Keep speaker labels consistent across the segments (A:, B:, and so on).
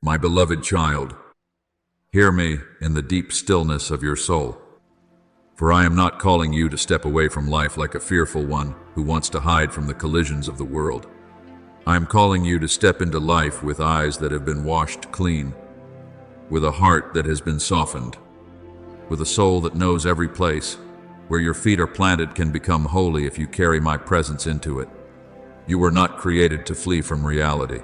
A: My beloved child, hear me in the deep stillness of your soul. For I am not calling you to step away from life like a fearful one who wants to hide from the collisions of the world. I am calling you to step into life with eyes that have been washed clean, with a heart that has been softened, with a soul that knows every place where your feet are planted can become holy if you carry my presence into it. You were not created to flee from reality,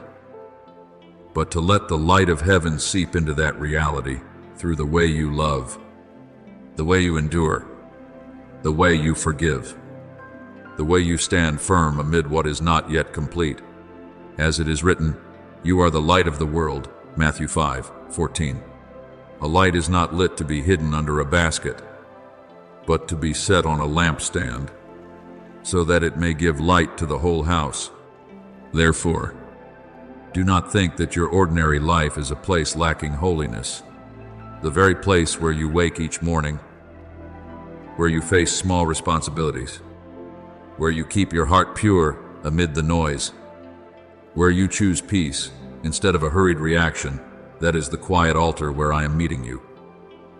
A: but to let the light of heaven seep into that reality through the way you love, the way you endure, the way you forgive, the way you stand firm amid what is not yet complete. As it is written, you are the light of the world, Matthew 5:14. A light is not lit to be hidden under a basket, but to be set on a lampstand, so that it may give light to the whole house. Therefore, do not think that your ordinary life is a place lacking holiness, the very place where you wake each morning, where you face small responsibilities, where you keep your heart pure amid the noise, where you choose peace instead of a hurried reaction. That is the quiet altar where I am meeting you.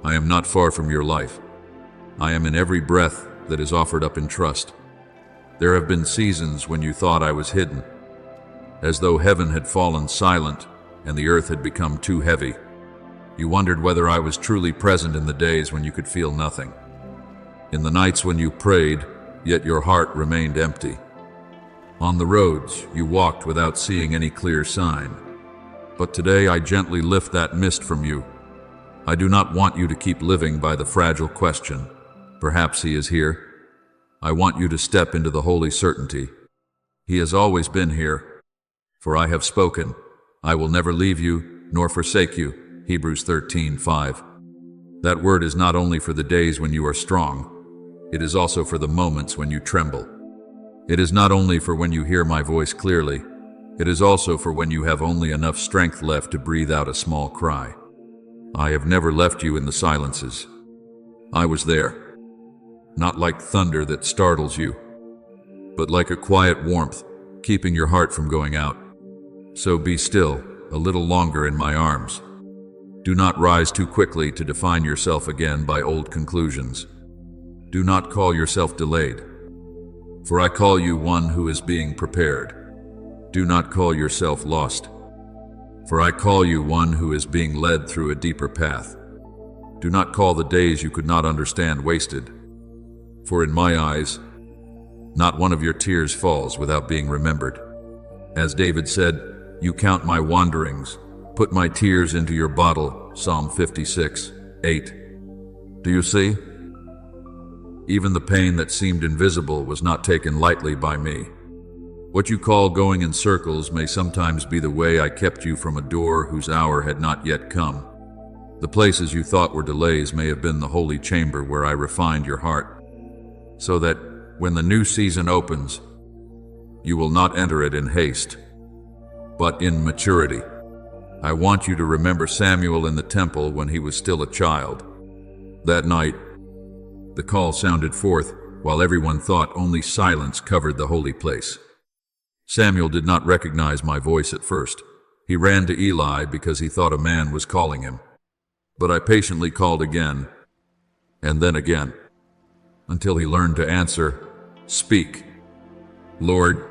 A: I am not far from your life. I am in every breath that is offered up in trust. There have been seasons when you thought I was hidden, as though heaven had fallen silent and the earth had become too heavy. You wondered whether I was truly present in the days when you could feel nothing, in the nights when you prayed, yet your heart remained empty. On the roads, you walked without seeing any clear sign. But today I gently lift that mist from you. I do not want you to keep living by the fragile question, perhaps he is here. I want you to step into the holy certainty. He has always been here. For I have spoken, I will never leave you nor forsake you, Hebrews 13:5. That word is not only for the days when you are strong, it is also for the moments when you tremble. It is not only for when you hear my voice clearly, it is also for when you have only enough strength left to breathe out a small cry. I have never left you in the silences. I was there, not like thunder that startles you, but like a quiet warmth, keeping your heart from going out. So be still a little longer in my arms. Do not rise too quickly to define yourself again by old conclusions. Do not call yourself delayed, for I call you one who is being prepared. Do not call yourself lost, for I call you one who is being led through a deeper path. Do not call the days you could not understand wasted, for in my eyes, not one of your tears falls without being remembered. As David said, you count my wanderings, put my tears into your bottle, Psalm 56:8. Do you see? Even the pain that seemed invisible was not taken lightly by me. What you call going in circles may sometimes be the way I kept you from a door whose hour had not yet come. The places you thought were delays may have been the holy chamber where I refined your heart, so that when the new season opens, you will not enter it in haste, but in maturity. I want you to remember Samuel in the temple when he was still a child. That night, the call sounded forth while everyone thought only silence covered the holy place. Samuel did not recognize my voice at first. He ran to Eli because he thought a man was calling him. But I patiently called again, and then again, until he learned to answer, "Speak, Lord,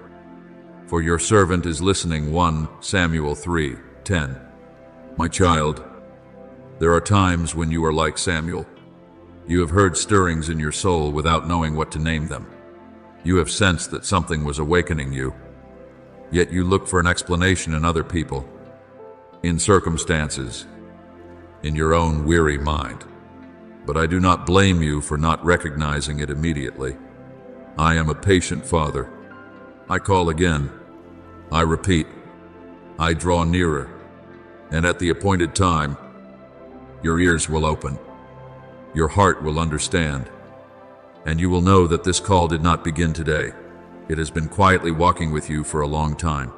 A: for your servant is listening." 1 Samuel 3:10. My child, there are times when you are like Samuel. You have heard stirrings in your soul without knowing what to name them. You have sensed that something was awakening you, yet you look for an explanation in other people, in circumstances, in your own weary mind. But I do not blame you for not recognizing it immediately. I am a patient Father. I call again. I repeat. I draw nearer. And at the appointed time, your ears will open. Your heart will understand. And you will know that this call did not begin today. It has been quietly walking with you for a long time.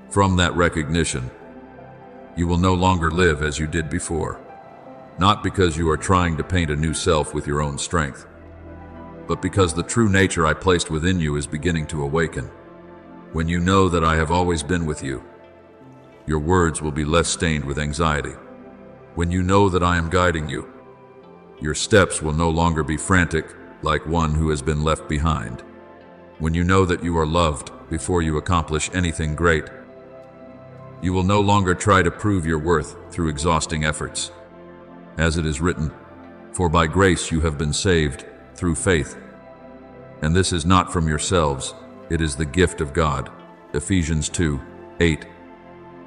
A: From that recognition, you will no longer live as you did before. Not because you are trying to paint a new self with your own strength, but because the true nature I placed within you is beginning to awaken. When you know that I have always been with you, your words will be less stained with anxiety. When you know that I am guiding you, your steps will no longer be frantic like one who has been left behind. When you know that you are loved before you accomplish anything great, you will no longer try to prove your worth through exhausting efforts. As it is written, "For by grace you have been saved through faith. And this is not from yourselves, it is the gift of God." Ephesians 2:8.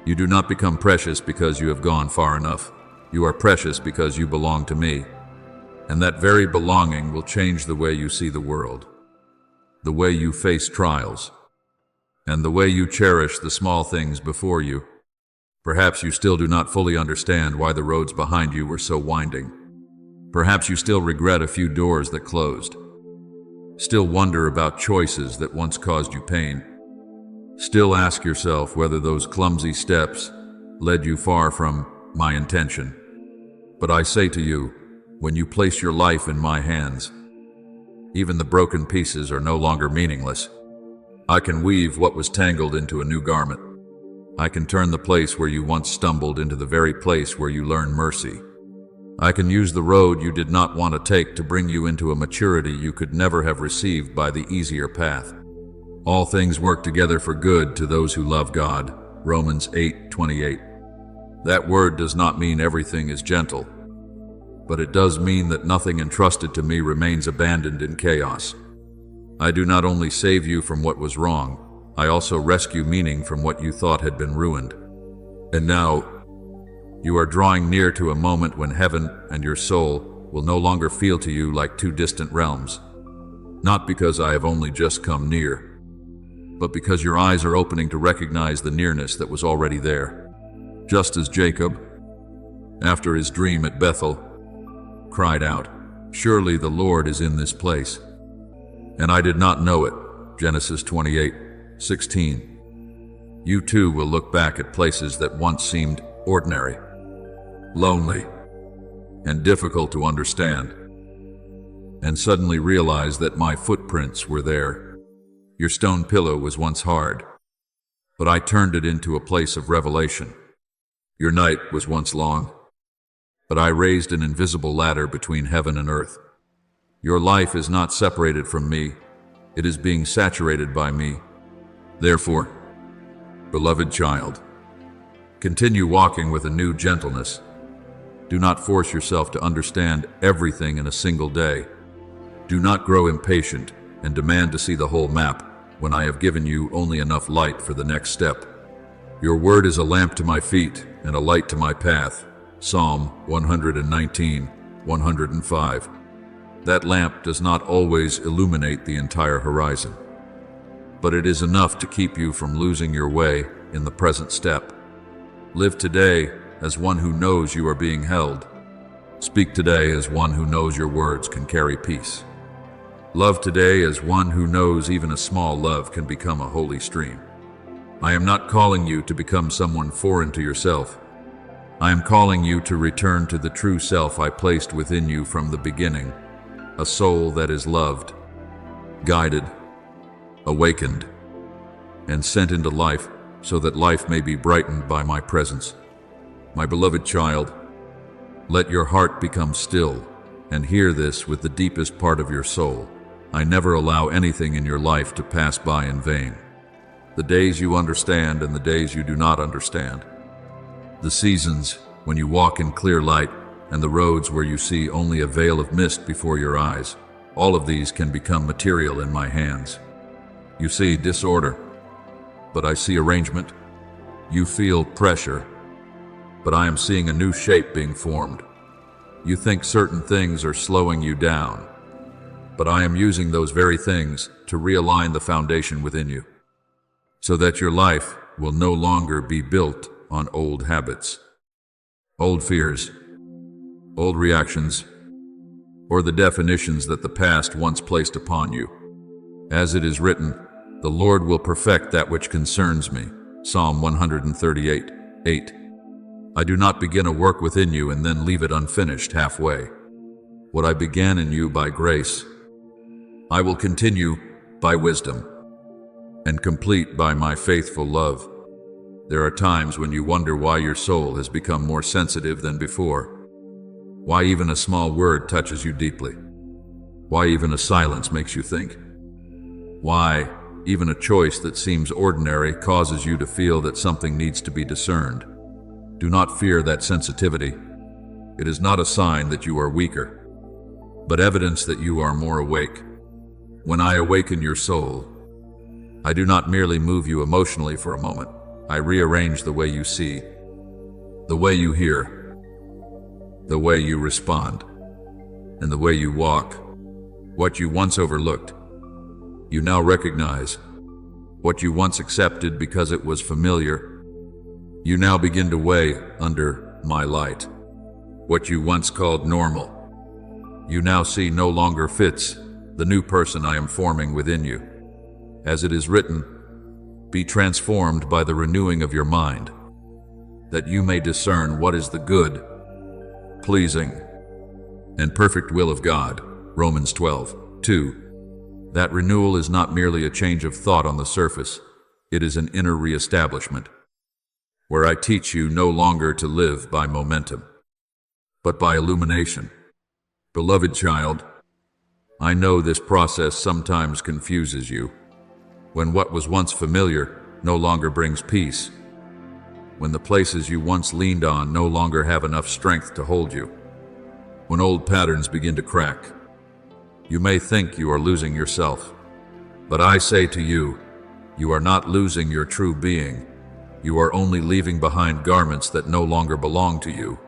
A: You do not become precious because you have gone far enough. You are precious because you belong to me. And that very belonging will change the way you see the world, the way you face trials, and the way you cherish the small things before you. Perhaps you still do not fully understand why the roads behind you were so winding. Perhaps you still regret a few doors that closed. Still wonder about choices that once caused you pain. Still ask yourself whether those clumsy steps led you far from my intention. But I say to you, when you place your life in my hands, even the broken pieces are no longer meaningless. I can weave what was tangled into a new garment. I can turn the place where you once stumbled into the very place where you learn mercy. I can use the road you did not want to take to bring you into a maturity you could never have received by the easier path. All things work together for good to those who love God. Romans 8:28. That word does not mean everything is gentle, but it does mean that nothing entrusted to me remains abandoned in chaos. I do not only save you from what was wrong, I also rescue meaning from what you thought had been ruined. And now, you are drawing near to a moment when heaven and your soul will no longer feel to you like two distant realms. Not because I have only just come near, but because your eyes are opening to recognize the nearness that was already there. Just as Jacob, after his dream at Bethel, cried out, "Surely the Lord is in this place, and I did not know it." Genesis 28:16. You too will look back at places that once seemed ordinary, lonely, and difficult to understand, and suddenly realize that my footprints were there. Your stone pillow was once hard, but I turned it into a place of revelation. Your night was once long, but I raised an invisible ladder between heaven and earth. Your life is not separated from me, it is being saturated by me. Therefore, beloved child, continue walking with a new gentleness. Do not force yourself to understand everything in a single day. Do not grow impatient and demand to see the whole map when I have given you only enough light for the next step. Your word is a lamp to my feet and a light to my path. Psalm 119:105. That lamp does not always illuminate the entire horizon, but it is enough to keep you from losing your way in the present step. Live today as one who knows you are being held. Speak today as one who knows your words can carry peace. Love today as one who knows even a small love can become a holy stream. I am not calling you to become someone foreign to yourself. I am calling you to return to the true self I placed within you from the beginning, a soul that is loved, guided, awakened, and sent into life so that life may be brightened by my presence. My beloved child, let your heart become still and hear this with the deepest part of your soul. I never allow anything in your life to pass by in vain. The days you understand and the days you do not understand. The seasons when you walk in clear light and the roads where you see only a veil of mist before your eyes. All of these can become material in my hands. You see disorder, but I see arrangement. You feel pressure, but I am seeing a new shape being formed. You think certain things are slowing you down, but I am using those very things to realign the foundation within you, so that your life will no longer be built on old habits, old fears, old reactions, or the definitions that the past once placed upon you. As it is written, the Lord will perfect that which concerns me. Psalm 138:8. I do not begin a work within you and then leave it unfinished halfway. What I began in you by grace, I will continue by wisdom and complete by my faithful love. There are times when you wonder why your soul has become more sensitive than before. Why even a small word touches you deeply. Why even a silence makes you think. Why even a choice that seems ordinary causes you to feel that something needs to be discerned. Do not fear that sensitivity. It is not a sign that you are weaker, but evidence that you are more awake. When I awaken your soul, I do not merely move you emotionally for a moment. I rearrange the way you see, the way you hear, the way you respond, and the way you walk. What you once overlooked, you now recognize. What you once accepted because it was familiar, you now begin to weigh under my light. What you once called normal, you now see no longer fits the new person I am forming within you. As it is written, be transformed by the renewing of your mind, that you may discern what is the good, pleasing, and perfect will of God. Romans 12:2. That renewal is not merely a change of thought on the surface, it is an inner reestablishment, where I teach you no longer to live by momentum, but by illumination. Beloved child, I know this process sometimes confuses you. When what was once familiar no longer brings peace, when the places you once leaned on no longer have enough strength to hold you, when old patterns begin to crack, you may think you are losing yourself. But I say to you, you are not losing your true being. You are only leaving behind garments that no longer belong to you.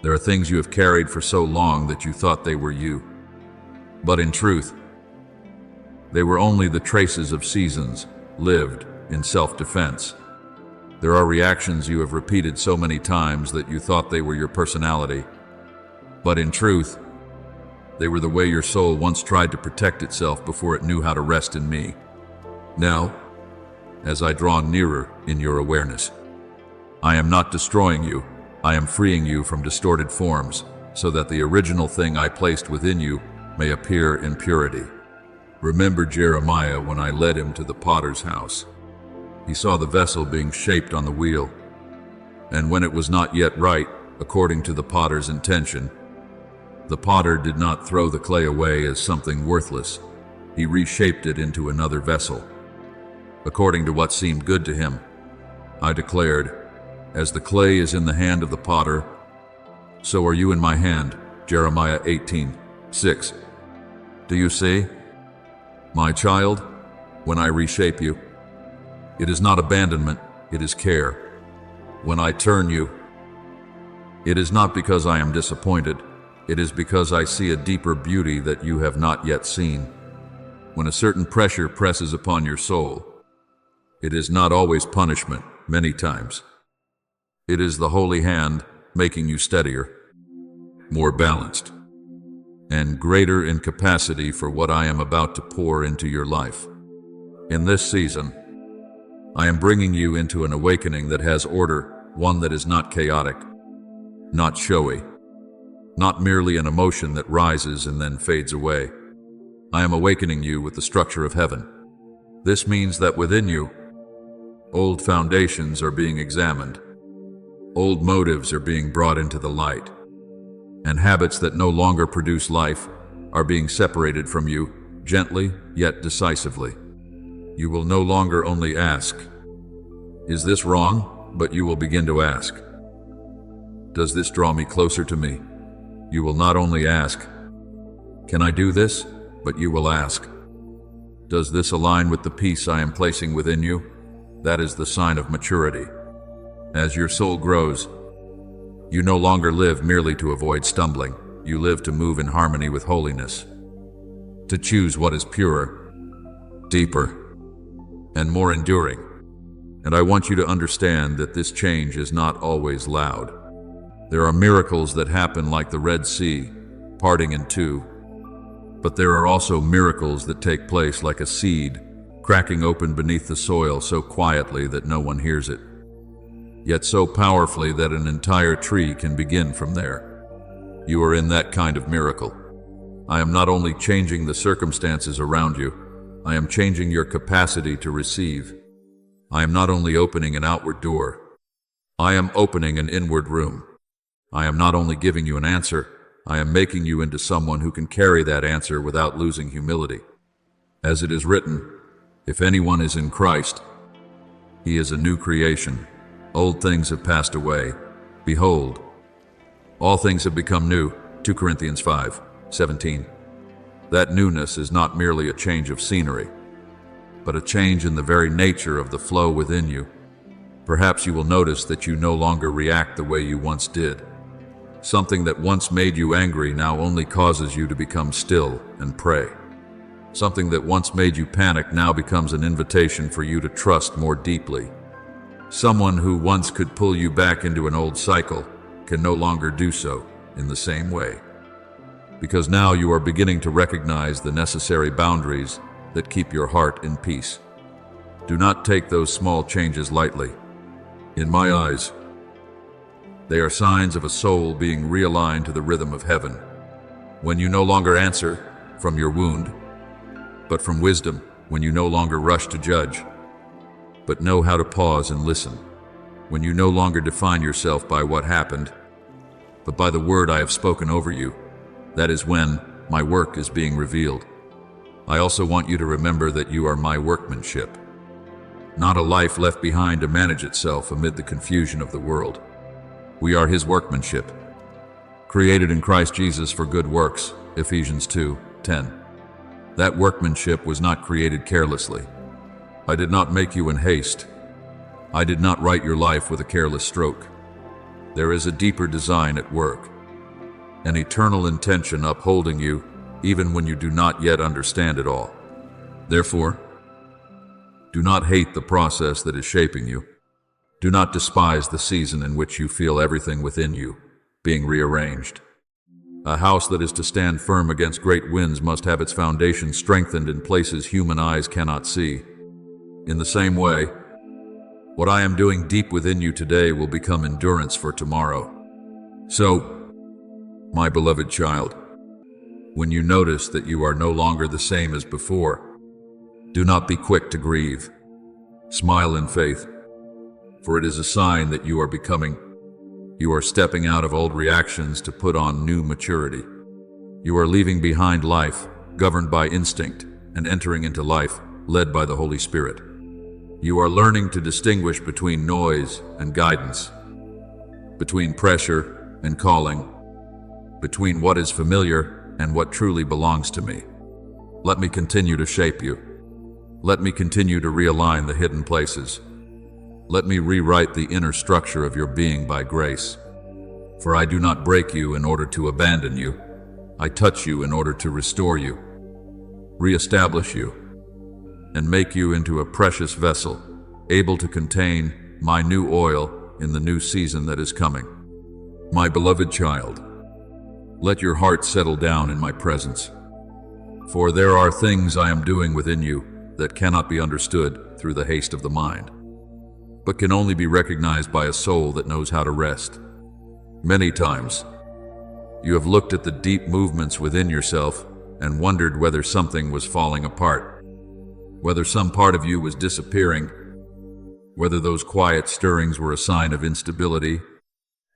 A: There are things you have carried for so long that you thought they were you. But in truth, they were only the traces of seasons lived in self-defense. There are reactions you have repeated so many times that you thought they were your personality. But in truth, they were the way your soul once tried to protect itself before it knew how to rest in me. Now, as I draw nearer in your awareness, I am not destroying you. I am freeing you from distorted forms so that the original thing I placed within you may appear in purity. Remember Jeremiah when I led him to the potter's house. He saw the vessel being shaped on the wheel, and when it was not yet right, according to the potter's intention, the potter did not throw the clay away as something worthless. He reshaped it into another vessel, according to what seemed good to him. I declared, as the clay is in the hand of the potter, so are you in my hand. Jeremiah 18:6. Do you see? My child, when I reshape you, it is not abandonment, it is care. When I turn you, it is not because I am disappointed. It is because I see a deeper beauty that you have not yet seen. When a certain pressure presses upon your soul, it is not always punishment, many times. It is the holy hand making you steadier, more balanced, and greater in capacity for what I am about to pour into your life. In this season, I am bringing you into an awakening that has order, one that is not chaotic, not showy, not merely an emotion that rises and then fades away. I am awakening you with the structure of heaven. This means that within you, old foundations are being examined, old motives are being brought into the light, and habits that no longer produce life are being separated from you, gently yet decisively. You will no longer only ask, "Is this wrong?" but you will begin to ask, "Does this draw me closer to me?" You will not only ask, "Can I do this?" but you will ask, "Does this align with the peace I am placing within you?" That is the sign of maturity. As your soul grows, you no longer live merely to avoid stumbling. You live to move in harmony with holiness, to choose what is purer, deeper, and more enduring. And I want you to understand that this change is not always loud. There are miracles that happen like the Red Sea, parting in two. But there are also miracles that take place like a seed, cracking open beneath the soil so quietly that no one hears it, yet so powerfully that an entire tree can begin from there. You are in that kind of miracle. I am not only changing the circumstances around you, I am changing your capacity to receive. I am not only opening an outward door, I am opening an inward room. I am not only giving you an answer, I am making you into someone who can carry that answer without losing humility. As it is written, if anyone is in Christ, he is a new creation. Old things have passed away. Behold, all things have become new. 2 Corinthians 5:17. That newness is not merely a change of scenery, but a change in the very nature of the flow within you. Perhaps you will notice that you no longer react the way you once did. Something that once made you angry now only causes you to become still and pray. Something that once made you panic now becomes an invitation for you to trust more deeply. Someone who once could pull you back into an old cycle can no longer do so in the same way. Because now you are beginning to recognize the necessary boundaries that keep your heart in peace. Do not take those small changes lightly. In my eyes, they are signs of a soul being realigned to the rhythm of heaven. When you no longer answer from your wound, but from wisdom, when you no longer rush to judge, but know how to pause and listen, when you no longer define yourself by what happened, but by the word I have spoken over you, that is when my work is being revealed. I also want you to remember that you are my workmanship, not a life left behind to manage itself amid the confusion of the world. We are his workmanship, created in Christ Jesus for good works, Ephesians 2:10. That workmanship was not created carelessly. I did not make you in haste. I did not write your life with a careless stroke. There is a deeper design at work, an eternal intention upholding you even when you do not yet understand it all. Therefore, do not hate the process that is shaping you. Do not despise the season in which you feel everything within you being rearranged. A house that is to stand firm against great winds must have its foundation strengthened in places human eyes cannot see. In the same way, what I am doing deep within you today will become endurance for tomorrow. So, my beloved child, when you notice that you are no longer the same as before, do not be quick to grieve. Smile in faith, for it is a sign that you are stepping out of old reactions to put on new maturity. You are leaving behind life governed by instinct and entering into life led by the Holy Spirit. You are learning to distinguish between noise and guidance, between pressure and calling, between what is familiar and what truly belongs to me. Let me continue to shape you. Let me continue to realign the hidden places. Let me rewrite the inner structure of your being by grace. For I do not break you in order to abandon you. I touch you in order to restore you, reestablish you, and make you into a precious vessel, able to contain my new oil in the new season that is coming. My beloved child, let your heart settle down in my presence. For there are things I am doing within you that cannot be understood through the haste of the mind, but can only be recognized by a soul that knows how to rest. Many times, you have looked at the deep movements within yourself and wondered whether something was falling apart, whether some part of you was disappearing, whether those quiet stirrings were a sign of instability.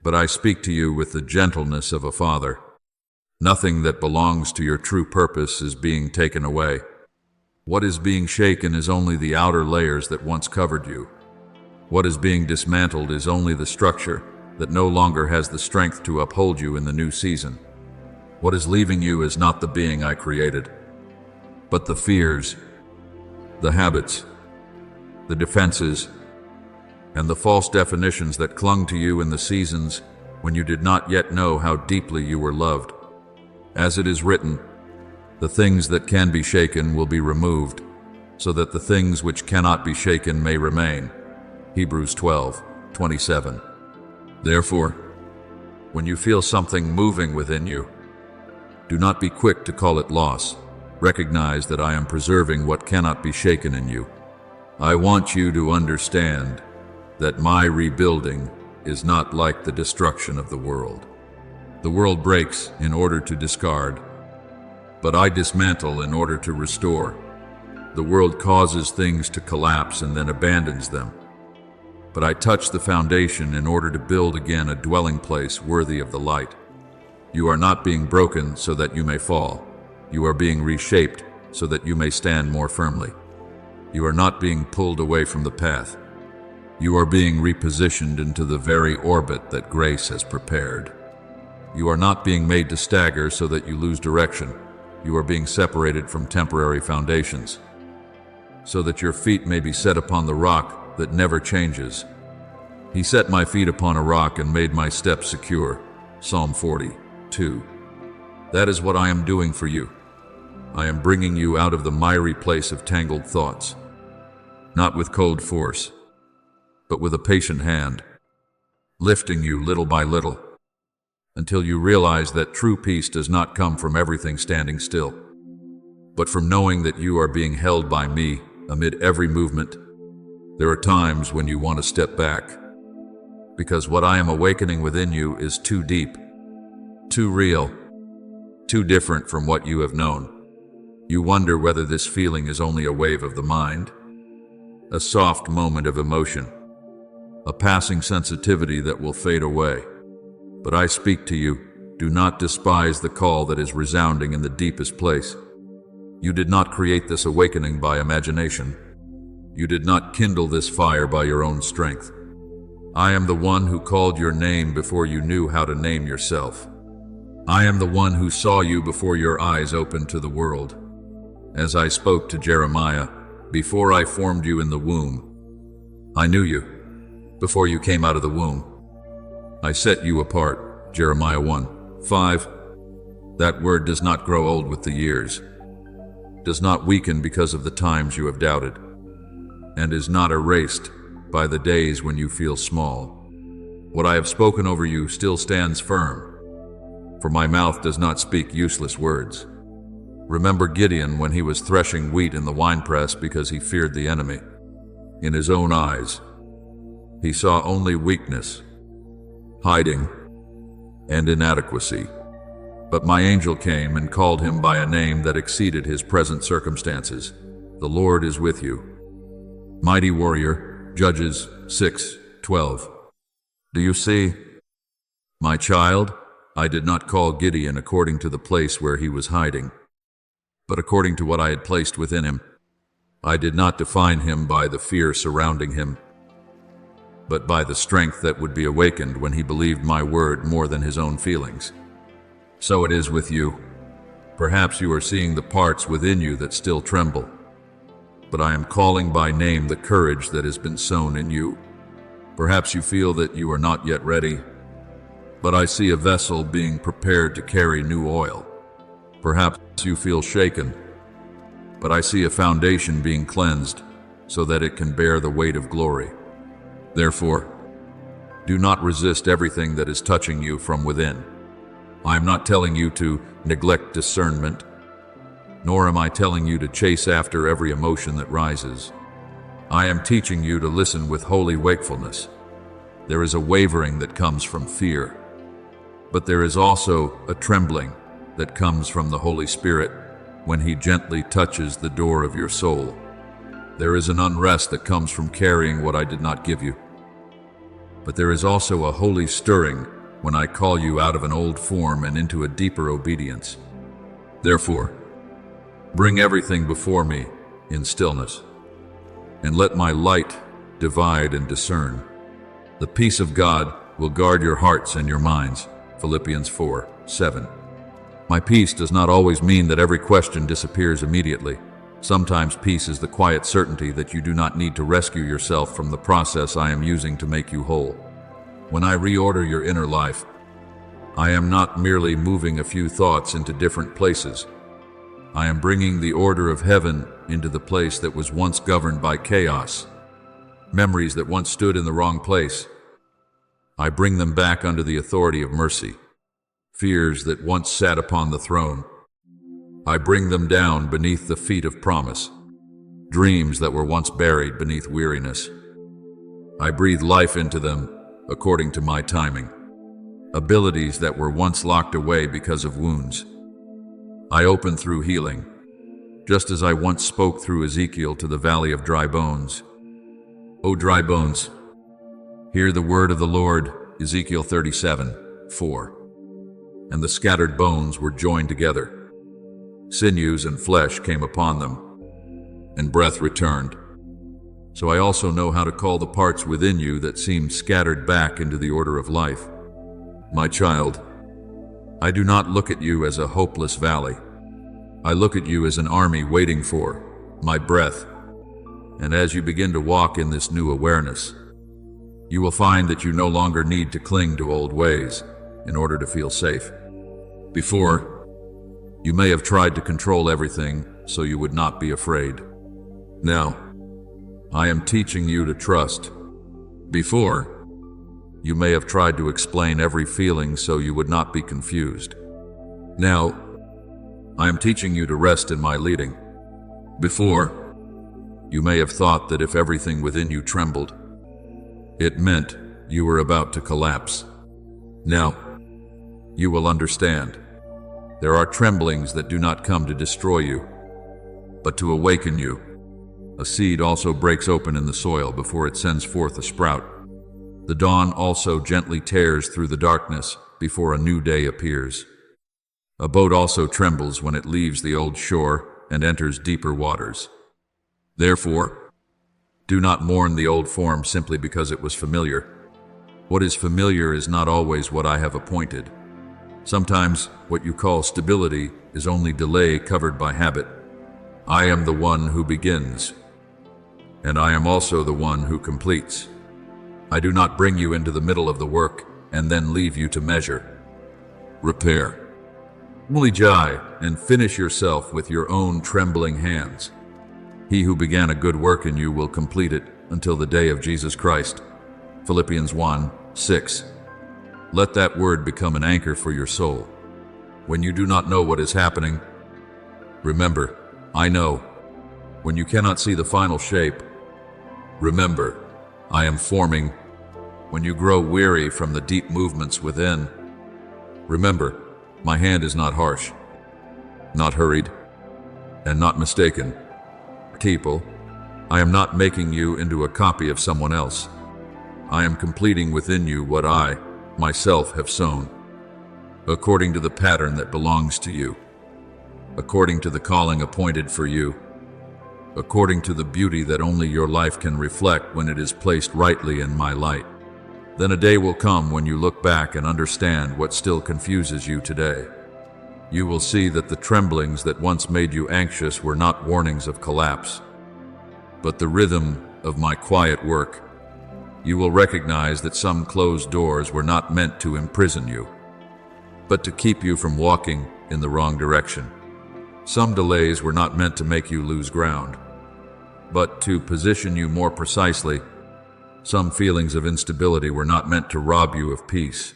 A: But I speak to you with the gentleness of a father. Nothing that belongs to your true purpose is being taken away. What is being shaken is only the outer layers that once covered you. What is being dismantled is only the structure that no longer has the strength to uphold you in the new season. What is leaving you is not the being I created, but the fears, the habits, the defenses, and the false definitions that clung to you in the seasons when you did not yet know how deeply you were loved. As it is written, the things that can be shaken will be removed, so that the things which cannot be shaken may remain. Hebrews 12:27. Therefore, when you feel something moving within you, do not be quick to call it loss. Recognize that I am preserving what cannot be shaken in you. I want you to understand that my rebuilding is not like the destruction of the world. The world breaks in order to discard, but I dismantle in order to restore. The world causes things to collapse and then abandons them. but I touch the foundation in order to build again a dwelling place worthy of the light. You are not being broken so that you may fall. You are being reshaped so that you may stand more firmly. You are not being pulled away from the path. You are being repositioned into the very orbit that grace has prepared. You are not being made to stagger so that you lose direction. You are being separated from temporary foundations, so that your feet may be set upon the rock that never changes. He set my feet upon a rock and made my steps secure. Psalm 42. That is what I am doing for you. I am bringing you out of the miry place of tangled thoughts, not with cold force, but with a patient hand, lifting you little by little, until you realize that true peace does not come from everything standing still, but from knowing that you are being held by me amid every movement. There are times when you want to step back, because what I am awakening within you is too deep, too real, too different from what you have known. You wonder whether this feeling is only a wave of the mind, a soft moment of emotion, a passing sensitivity that will fade away. But I speak to you, do not despise the call that is resounding in the deepest place. You did not create this awakening by imagination. You did not kindle this fire by your own strength. I am the one who called your name before you knew how to name yourself. I am the one who saw you before your eyes opened to the world. As I spoke to Jeremiah, before I formed you in the womb, I knew you. Before you came out of the womb, I set you apart. Jeremiah 1:5. That word does not grow old with the years, does not weaken because of the times you have doubted, and is not erased by the days when you feel small. What I have spoken over you still stands firm, for my mouth does not speak useless words. Remember Gideon when he was threshing wheat in the winepress because he feared the enemy. In his own eyes, he saw only weakness, hiding, and inadequacy. But my angel came and called him by a name that exceeded his present circumstances. The Lord is with you. Mighty warrior, Judges 6:12. Do you see? My child, I did not call Gideon according to the place where he was hiding, but according to what I had placed within him. I did not define him by the fear surrounding him, but by the strength that would be awakened when he believed my word more than his own feelings. So it is with you. Perhaps you are seeing the parts within you that still tremble, but I am calling by name the courage that has been sown in you. Perhaps you feel that you are not yet ready, but I see a vessel being prepared to carry new oil. Perhaps you feel shaken, but I see a foundation being cleansed so that it can bear the weight of glory. Therefore, do not resist everything that is touching you from within. I am not telling you to neglect discernment, nor am I telling you to chase after every emotion that rises. I am teaching you to listen with holy wakefulness. There is a wavering that comes from fear, but there is also a trembling that comes from the Holy Spirit when He gently touches the door of your soul. There is an unrest that comes from carrying what I did not give you. But there is also a holy stirring when I call you out of an old form and into a deeper obedience. Therefore, bring everything before me in stillness, and let my light divide and discern. The peace of God will guard your hearts and your minds. Philippians 4:7. My peace does not always mean that every question disappears immediately. Sometimes peace is the quiet certainty that you do not need to rescue yourself from the process I am using to make you whole. When I reorder your inner life, I am not merely moving a few thoughts into different places. I am bringing the order of heaven into the place that was once governed by chaos, memories that once stood in the wrong place. I bring them back under the authority of mercy, fears that once sat upon the throne. I bring them down beneath the feet of promise, dreams that were once buried beneath weariness. I breathe life into them according to my timing, abilities that were once locked away because of wounds. I open through healing, just as I once spoke through Ezekiel to the valley of dry bones. O dry bones, Hear the word of the Lord, Ezekiel 37:4. And the scattered bones were joined together. Sinews and flesh came upon them, and breath returned. So I also know how to call the parts within you that seemed scattered back into the order of life. My child, I do not look at you as a hopeless valley. I look at you as an army waiting for my breath. And as you begin to walk in this new awareness, you will find that you no longer need to cling to old ways in order to feel safe. Before, you may have tried to control everything so you would not be afraid. Now, I am teaching you to trust. Before, you may have tried to explain every feeling so you would not be confused. Now, I am teaching you to rest in my leading. Before, you may have thought that if everything within you trembled, it meant you were about to collapse. Now, you will understand. There are tremblings that do not come to destroy you, but to awaken you. A seed also breaks open in the soil before it sends forth a sprout. The dawn also gently tears through the darkness before a new day appears. A boat also trembles when it leaves the old shore and enters deeper waters. Therefore, do not mourn the old form simply because it was familiar. What is familiar is not always what I have appointed. Sometimes what you call stability is only delay covered by habit. I am the one who begins, and I am also the one who completes. I do not bring you into the middle of the work and then leave you to measure. Repair. Mulijai, and finish yourself with your own trembling hands. He who began a good work in you will complete it until the day of Jesus Christ. Philippians 1:6. Let that word become an anchor for your soul. When you do not know what is happening, remember, I know. When you cannot see the final shape, remember, I am forming. When you grow weary from the deep movements within, remember, my hand is not harsh, not hurried, and not mistaken. People, I am not making you into a copy of someone else. I am completing within you what I, myself, have sown, according to the pattern that belongs to you, according to the calling appointed for you, according to the beauty that only your life can reflect when it is placed rightly in my light. Then a day will come when you look back and understand what still confuses you today. You will see that the tremblings that once made you anxious were not warnings of collapse, but the rhythm of my quiet work. You will recognize that some closed doors were not meant to imprison you, but to keep you from walking in the wrong direction. Some delays were not meant to make you lose ground, but to position you more precisely. Some feelings of instability were not meant to rob you of peace,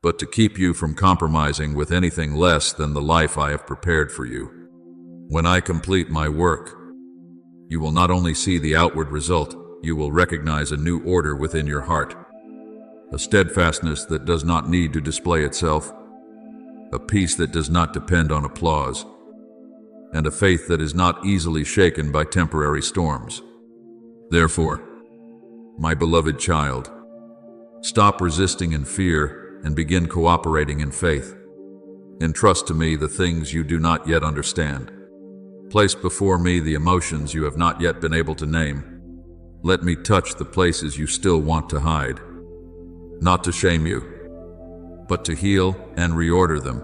A: but to keep you from compromising with anything less than the life I have prepared for you. When I complete my work, you will not only see the outward result, you will recognize a new order within your heart, a steadfastness that does not need to display itself, a peace that does not depend on applause, and a faith that is not easily shaken by temporary storms. Therefore, my beloved child, stop resisting in fear and begin cooperating in faith. Entrust to me the things you do not yet understand. Place before me the emotions you have not yet been able to name. Let me touch the places you still want to hide, not to shame you, but to heal and reorder them.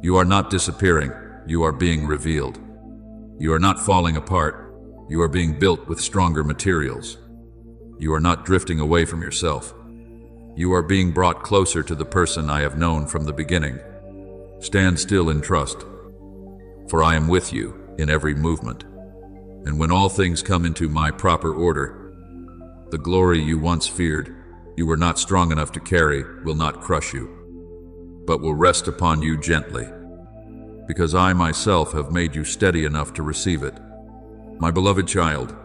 A: You are not disappearing, you are being revealed. You are not falling apart, you are being built with stronger materials. You are not drifting away from yourself. You are being brought closer to the person I have known from the beginning. Stand still in trust, for I am with you in every movement. And when all things come into my proper order, the glory you once feared, you were not strong enough to carry, will not crush you, but will rest upon you gently, because I myself have made you steady enough to receive it. My beloved child,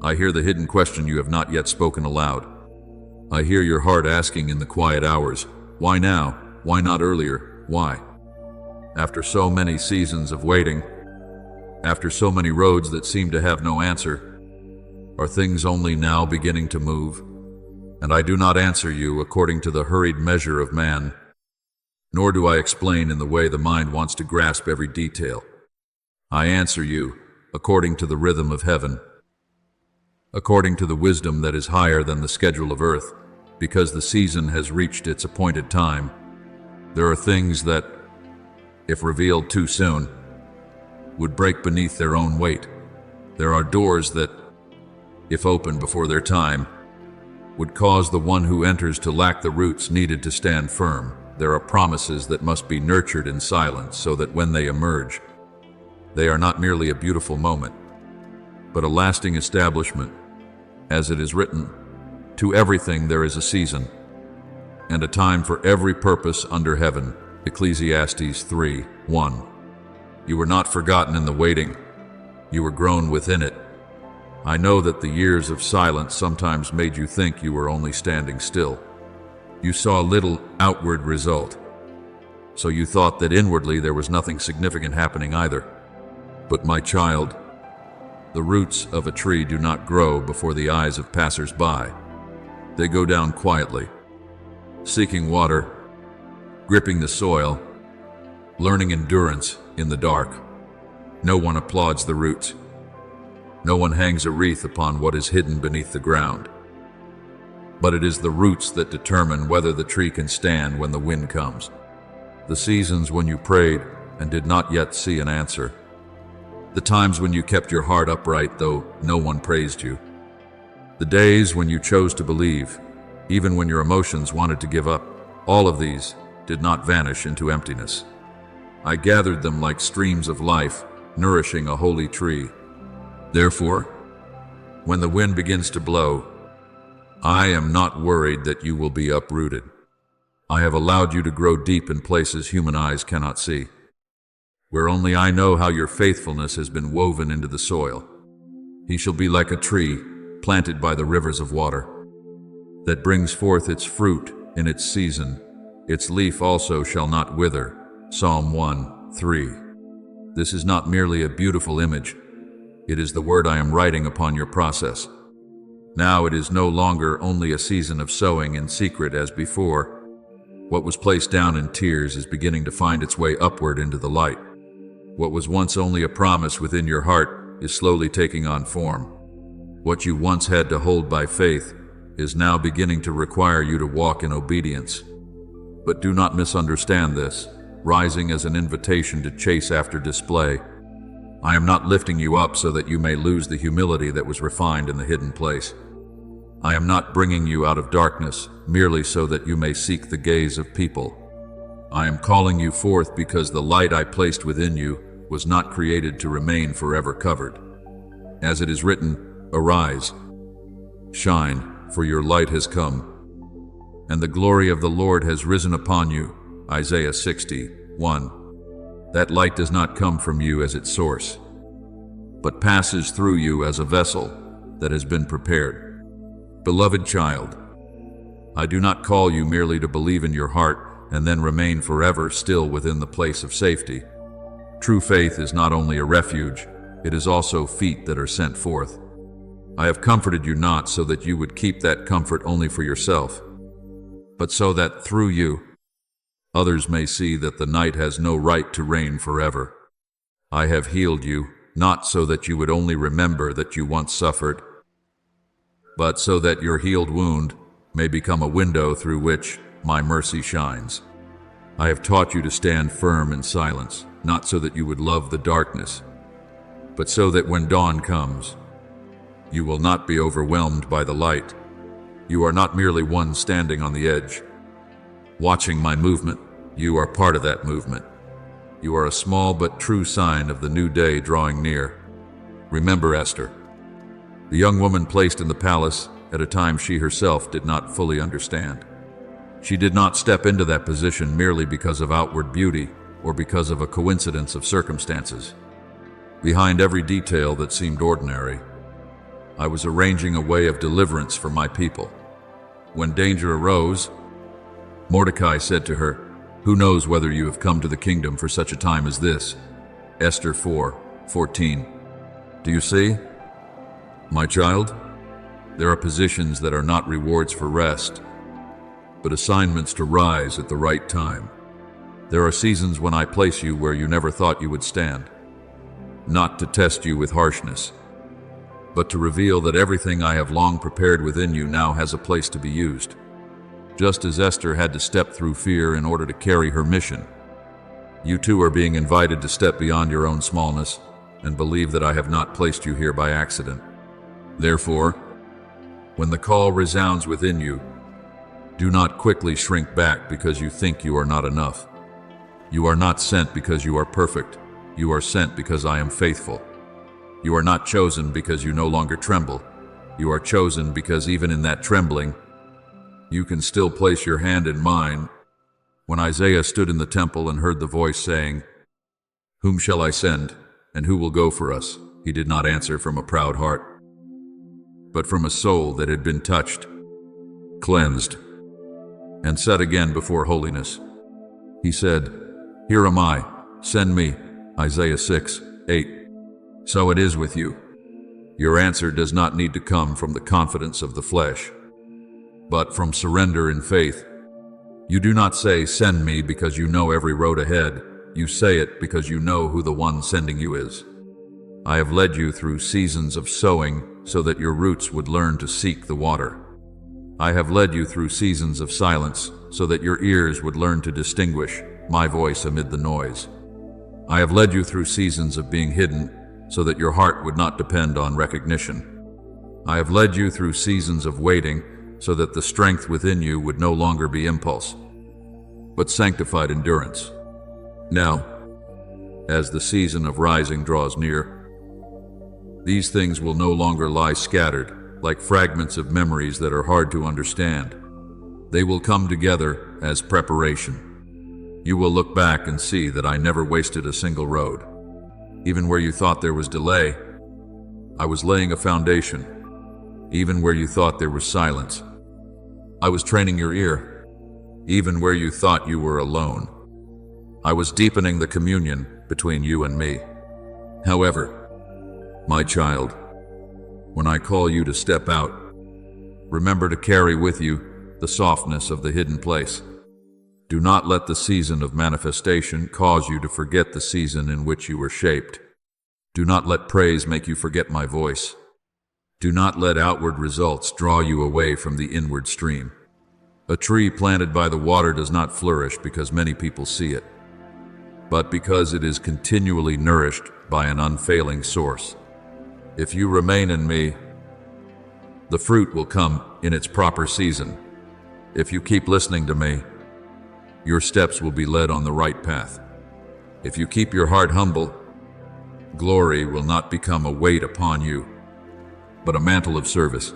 A: I hear the hidden question you have not yet spoken aloud. I hear your heart asking in the quiet hours, why now? Why not earlier? Why? After so many seasons of waiting, after so many roads that seem to have no answer, are things only now beginning to move? And I do not answer you according to the hurried measure of man, nor do I explain in the way the mind wants to grasp every detail. I answer you according to the rhythm of heaven, according to the wisdom that is higher than the schedule of earth, because the season has reached its appointed time. There are things that, if revealed too soon, would break beneath their own weight. There are doors that, if opened before their time, would cause the one who enters to lack the roots needed to stand firm. There are promises that must be nurtured in silence so that when they emerge, they are not merely a beautiful moment, but a lasting establishment. As it is written, to everything there is a season, and a time for every purpose under heaven. Ecclesiastes 3:1. You were not forgotten in the waiting. You were grown within it. I know that the years of silence sometimes made you think you were only standing still. You saw little outward result, so you thought that inwardly there was nothing significant happening either. But my child, the roots of a tree do not grow before the eyes of passers-by. They go down quietly, seeking water, gripping the soil, learning endurance in the dark. No one applauds the roots. No one hangs a wreath upon what is hidden beneath the ground. But it is the roots that determine whether the tree can stand when the wind comes. The seasons when you prayed and did not yet see an answer. The times when you kept your heart upright though no one praised you. The days when you chose to believe, even when your emotions wanted to give up. All of these did not vanish into emptiness. I gathered them like streams of life, nourishing a holy tree. Therefore, when the wind begins to blow, I am not worried that you will be uprooted. I have allowed you to grow deep in places human eyes cannot see, where only I know how your faithfulness has been woven into the soil. He shall be like a tree planted by the rivers of water, that brings forth its fruit in its season. Its leaf also shall not wither. Psalm 1:3. This is not merely a beautiful image. It is the word I am writing upon your process. Now it is no longer only a season of sowing in secret as before. What was placed down in tears is beginning to find its way upward into the light. What was once only a promise within your heart is slowly taking on form. What you once had to hold by faith is now beginning to require you to walk in obedience. But do not misunderstand this, rising as an invitation to chase after display. I am not lifting you up so that you may lose the humility that was refined in the hidden place. I am not bringing you out of darkness merely so that you may seek the gaze of people. I am calling you forth because the light I placed within you was not created to remain forever covered. As it is written, arise, shine, for your light has come, and the glory of the Lord has risen upon you. Isaiah 60:1. That light does not come from you as its source, but passes through you as a vessel that has been prepared. Beloved child, I do not call you merely to believe in your heart and then remain forever still within the place of safety. True faith is not only a refuge, it is also feet that are sent forth. I have comforted you not so that you would keep that comfort only for yourself, but so that through you, others may see that the night has no right to reign forever. I have healed you, not so that you would only remember that you once suffered, but so that your healed wound may become a window through which my mercy shines. I have taught you to stand firm in silence, not so that you would love the darkness, but so that when dawn comes, you will not be overwhelmed by the light. You are not merely one standing on the edge, watching my movement. You are part of that movement. You are a small but true sign of the new day drawing near. Remember Esther, the young woman placed in the palace at a time she herself did not fully understand. She did not step into that position merely because of outward beauty or because of a coincidence of circumstances. Behind every detail that seemed ordinary, I was arranging a way of deliverance for my people. When danger arose, Mordecai said to her, "Who knows whether you have come to the kingdom for such a time as this?" Esther 4:14. Do you see, my child? There are positions that are not rewards for rest, but assignments to rise at the right time. There are seasons when I place you where you never thought you would stand, not to test you with harshness, but to reveal that everything I have long prepared within you now has a place to be used. Just as Esther had to step through fear in order to carry her mission, you too are being invited to step beyond your own smallness and believe that I have not placed you here by accident. Therefore, when the call resounds within you, do not quickly shrink back because you think you are not enough. You are not sent because you are perfect. You are sent because I am faithful. You are not chosen because you no longer tremble. You are chosen because even in that trembling, you can still place your hand in mine. When Isaiah stood in the temple and heard the voice saying, "Whom shall I send, and who will go for us?" he did not answer from a proud heart, but from a soul that had been touched, cleansed, and set again before holiness. He said, "Here am I, send me." Isaiah 6:8. So it is with you. Your answer does not need to come from the confidence of the flesh, but from surrender in faith. You do not say, "Send me," because you know every road ahead. You say it because you know who the one sending you is. I have led you through seasons of sowing so that your roots would learn to seek the water. I have led you through seasons of silence so that your ears would learn to distinguish my voice amid the noise. I have led you through seasons of being hidden so that your heart would not depend on recognition. I have led you through seasons of waiting so that the strength within you would no longer be impulse, but sanctified endurance. Now, as the season of rising draws near, these things will no longer lie scattered like fragments of memories that are hard to understand. They will come together as preparation. You will look back and see that I never wasted a single road. Even where you thought there was delay, I was laying a foundation. Even where you thought there was silence, I was training your ear. Even where you thought you were alone, I was deepening the communion between you and me. However, my child, when I call you to step out, remember to carry with you the softness of the hidden place. Do not let the season of manifestation cause you to forget the season in which you were shaped. Do not let praise make you forget my voice. Do not let outward results draw you away from the inward stream. A tree planted by the water does not flourish because many people see it, but because it is continually nourished by an unfailing source. If you remain in me, the fruit will come in its proper season. If you keep listening to me, your steps will be led on the right path. If you keep your heart humble, glory will not become a weight upon you, but a mantle of service.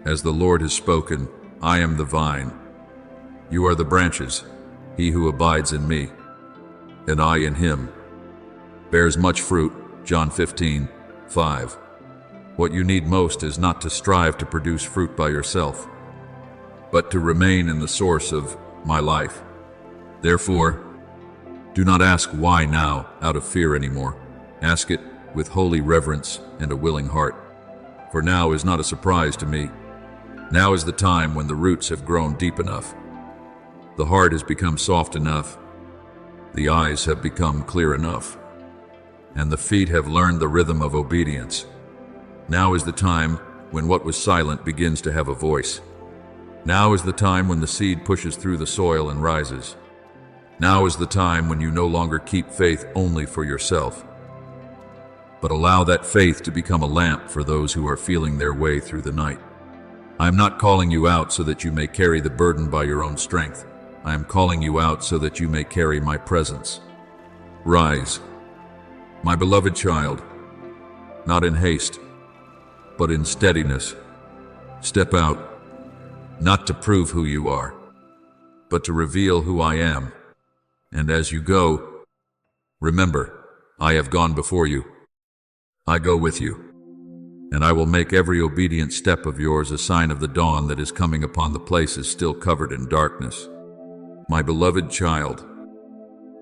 A: As the Lord has spoken, I am the vine. You are the branches. He who abides in me, and I in him, bears much fruit. John 15:5. What you need most is not to strive to produce fruit by yourself, but to remain in the source of my life. Therefore, do not ask why now out of fear anymore. Ask it with holy reverence and a willing heart. For now is not a surprise to me. Now is the time when the roots have grown deep enough. The heart has become soft enough. The eyes have become clear enough. And the feet have learned the rhythm of obedience. Now is the time when what was silent begins to have a voice. Now is the time when the seed pushes through the soil and rises. Now is the time when you no longer keep faith only for yourself, but allow that faith to become a lamp for those who are feeling their way through the night. I am not calling you out so that you may carry the burden by your own strength. I am calling you out so that you may carry my presence. Rise, my beloved child, not in haste, but in steadiness. Step out, not to prove who you are, but to reveal who I am. And as you go, remember, I have gone before you. I go with you, and I will make every obedient step of yours a sign of the dawn that is coming upon the places still covered in darkness. My beloved child,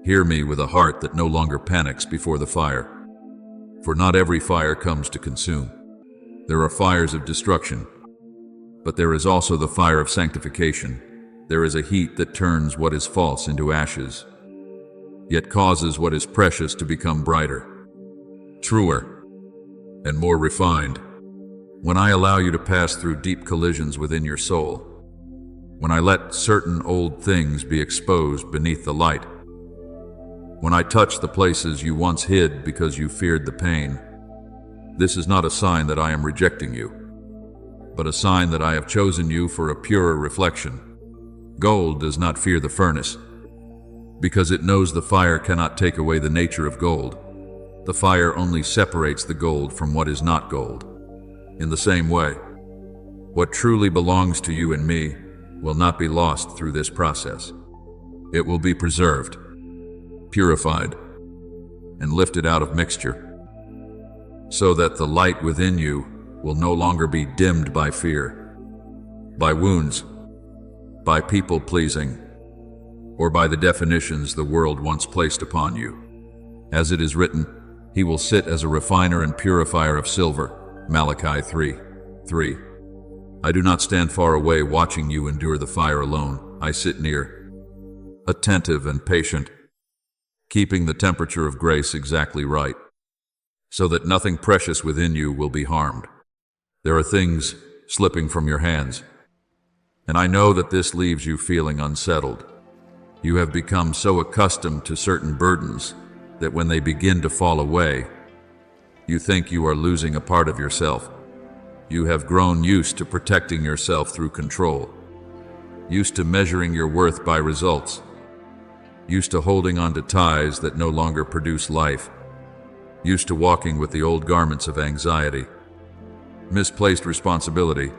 A: hear me with a heart that no longer panics before the fire, for not every fire comes to consume. There are fires of destruction, But there is also the fire of sanctification. There is a heat that turns what is false into ashes, yet causes what is precious to become brighter, truer, and more refined. When I allow you to pass through deep collisions within your soul, when I let certain old things be exposed beneath the light, when I touch the places you once hid because you feared the pain, this is not a sign that I am rejecting you, but a sign that I have chosen you for a purer reflection. Gold does not fear the furnace, because it knows the fire cannot take away the nature of gold. The fire only separates the gold from what is not gold. In the same way, what truly belongs to you and me will not be lost through this process. It will be preserved, purified, and lifted out of mixture, so that the light within you will no longer be dimmed by fear, by wounds, by people-pleasing, or by the definitions the world once placed upon you. As it is written, he will sit as a refiner and purifier of silver. Malachi 3:3. I do not stand far away watching you endure the fire alone. I sit near, attentive and patient, keeping the temperature of grace exactly right, so that nothing precious within you will be harmed. There are things slipping from your hands, and I know that this leaves you feeling unsettled. You have become so accustomed to certain burdens that when they begin to fall away, you think you are losing a part of yourself. You have grown used to protecting yourself through control, used to measuring your worth by results, used to holding on to ties that no longer produce life, used to walking with the old garments of anxiety, misplaced responsibility,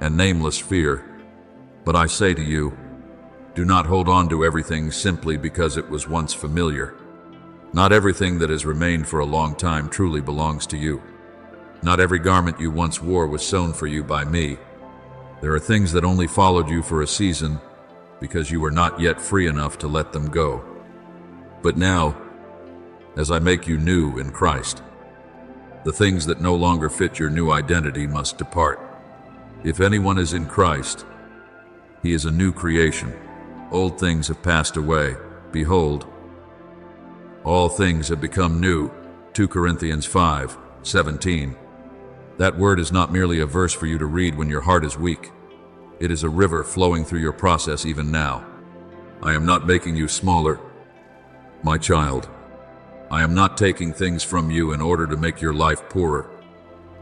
A: and nameless fear. But I say to you, do not hold on to everything simply because it was once familiar. Not everything that has remained for a long time truly belongs to you. Not every garment you once wore was sewn for you by me. There are things that only followed you for a season because you were not yet free enough to let them go. But now, as I make you new in Christ, the things that no longer fit your new identity must depart. If anyone is in Christ, he is a new creation. Old things have passed away. Behold, all things have become new. 2 Corinthians 5:17. That word is not merely a verse for you to read when your heart is weak. It is a river flowing through your process even now. I am not making you smaller, my child. I am not taking things from you in order to make your life poorer.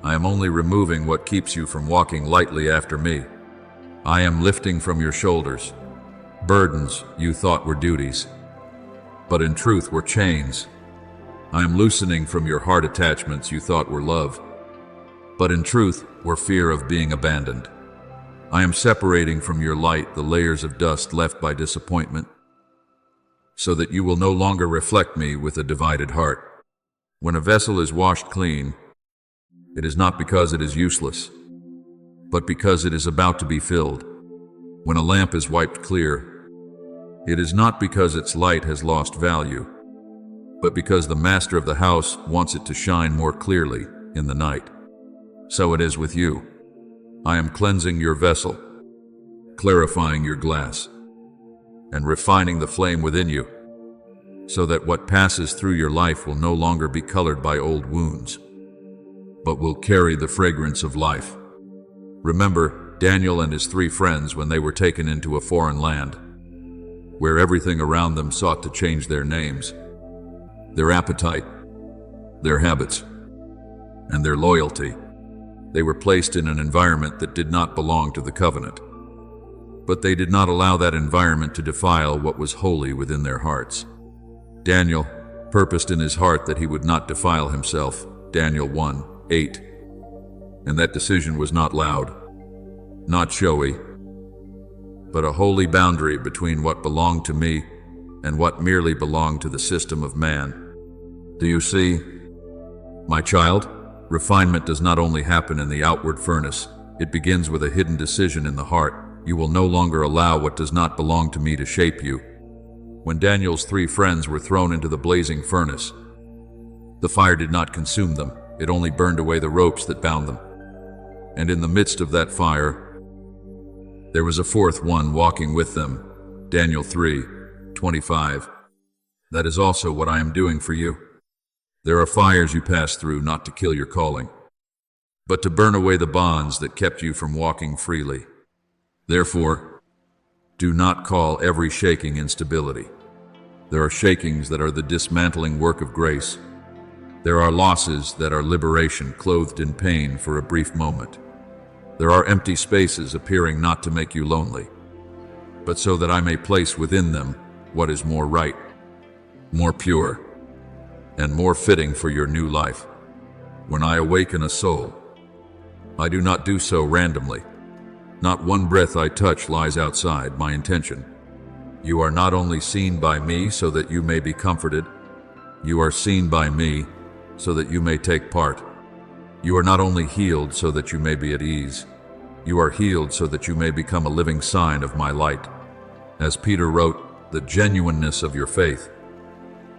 A: I am only removing what keeps you from walking lightly after me. I am lifting from your shoulders burdens you thought were duties, but in truth were chains. I am loosening from your heart attachments you thought were love, but in truth were fear of being abandoned. I am separating from your light the layers of dust left by disappointment, so that you will no longer reflect me with a divided heart. When a vessel is washed clean, it is not because it is useless, but because it is about to be filled. When a lamp is wiped clear, it is not because its light has lost value, but because the master of the house wants it to shine more clearly in the night. So it is with you. I am cleansing your vessel, clarifying your glass, and refining the flame within you, so that what passes through your life will no longer be colored by old wounds, but will carry the fragrance of life. Remember Daniel and his 3 friends when they were taken into a foreign land, where everything around them sought to change their names, their appetite, their habits, and their loyalty. They were placed in an environment that did not belong to the covenant, but they did not allow that environment to defile what was holy within their hearts. Daniel purposed in his heart that he would not defile himself, Daniel 1:8, and that decision was not loud, not showy, but a holy boundary between what belonged to me and what merely belonged to the system of man. Do you see, my child? Refinement does not only happen in the outward furnace, it begins with a hidden decision in the heart. You will no longer allow what does not belong to me to shape you. When Daniel's 3 friends were thrown into the blazing furnace, the fire did not consume them, it only burned away the ropes that bound them. And in the midst of that fire, there was a fourth one walking with them. Daniel 3:25. That is also what I am doing for you. There are fires you pass through not to kill your calling, but to burn away the bonds that kept you from walking freely. Therefore, do not call every shaking instability. There are shakings that are the dismantling work of grace. There are losses that are liberation clothed in pain for a brief moment. There are empty spaces appearing not to make you lonely, but so that I may place within them what is more right, more pure, and more fitting for your new life. When I awaken a soul, I do not do so randomly. Not one breath I touch lies outside my intention. You are not only seen by me so that you may be comforted, you are seen by me so that you may take part. You are not only healed so that you may be at ease, you are healed so that you may become a living sign of my light. As Peter wrote, the genuineness of your faith,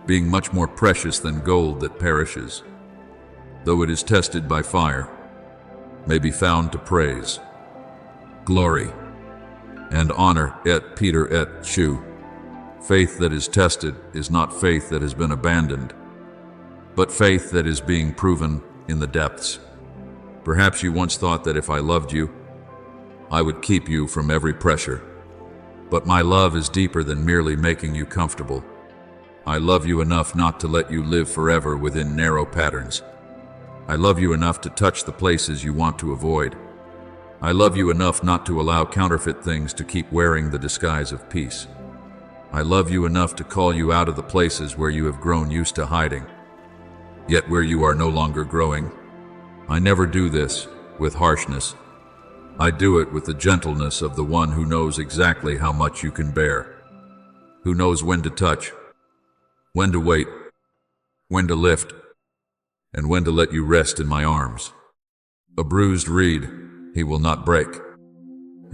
A: being much more precious than gold that perishes, though it is tested by fire, may be found to praise, glory, and honor et Peter et Shu. Faith that is tested is not faith that has been abandoned, but faith that is being proven in the depths. Perhaps you once thought that if I loved you, I would keep you from every pressure. But my love is deeper than merely making you comfortable. I love you enough not to let you live forever within narrow patterns. I love you enough to touch the places you want to avoid. I love you enough not to allow counterfeit things to keep wearing the disguise of peace. I love you enough to call you out of the places where you have grown used to hiding, yet where you are no longer growing. I never do this with harshness. I do it with the gentleness of the one who knows exactly how much you can bear, who knows when to touch, when to wait, when to lift, and when to let you rest in my arms. A bruised reed he will not break,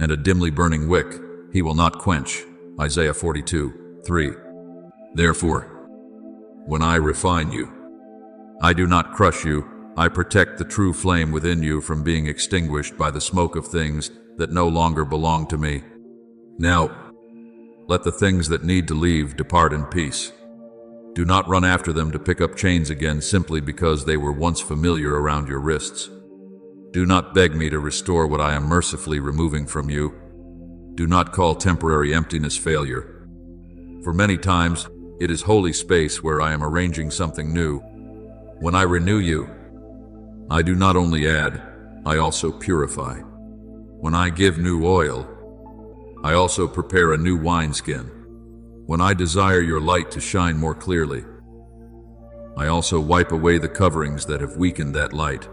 A: and a dimly burning wick he will not quench. Isaiah 42:3. Therefore, when I refine you, I do not crush you. I protect the true flame within you from being extinguished by the smoke of things that no longer belong to me. Now, let the things that need to leave depart in peace. Do not run after them to pick up chains again simply because they were once familiar around your wrists. Do not beg me to restore what I am mercifully removing from you. Do not call temporary emptiness failure. For many times, it is holy space where I am arranging something new. When I renew you, I do not only add, I also purify. When I give new oil, I also prepare a new wineskin. When I desire your light to shine more clearly, I also wipe away the coverings that have weakened that light.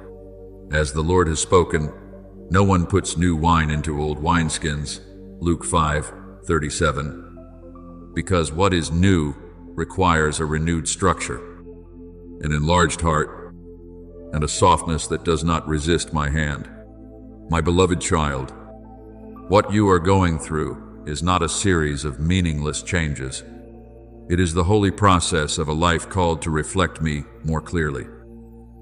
A: As the Lord has spoken, no one puts new wine into old wineskins. Luke 5:37. Because what is new requires a renewed structure, an enlarged heart, and a softness that does not resist my hand. My beloved child, what you are going through is not a series of meaningless changes. It is the holy process of a life called to reflect me more clearly.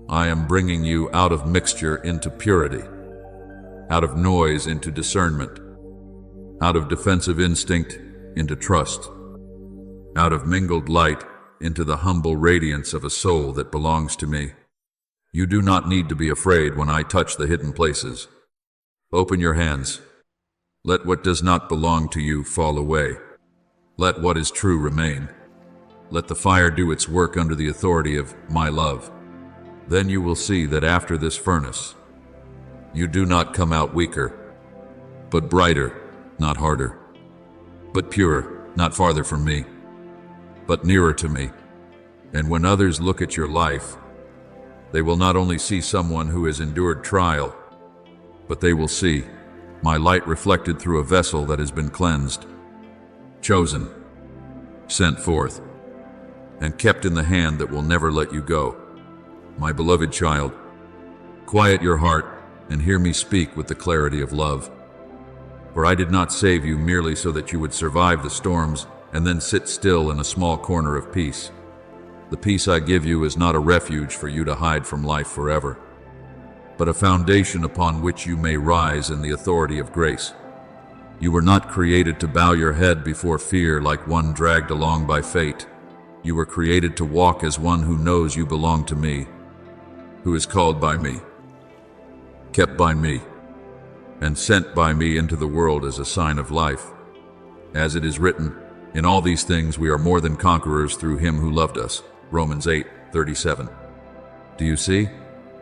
A: I am bringing you out of mixture into purity, out of noise into discernment, out of defensive instinct into trust, out of mingled light into the humble radiance of a soul that belongs to me. You do not need to be afraid when I touch the hidden places. Open your hands. Let what does not belong to you fall away. Let what is true remain. Let the fire do its work under the authority of my love. Then you will see that after this furnace, you do not come out weaker, but brighter, not harder, but purer, not farther from me, but nearer to me. And when others look at your life, they will not only see someone who has endured trial, but they will see my light reflected through a vessel that has been cleansed, chosen, sent forth, and kept in the hand that will never let you go. My beloved child, quiet your heart and hear me speak with the clarity of love. For I did not save you merely so that you would survive the storms and then sit still in a small corner of peace. The peace I give you is not a refuge for you to hide from life forever. but a foundation upon which you may rise in the authority of grace. You were not created to bow your head before fear like one dragged along by fate. You were created to walk as one who knows you belong to me, who is called by me, kept by me, and sent by me into the world as a sign of life. As it is written, in all these things we are more than conquerors through him who loved us. Romans 8:37. Do you see?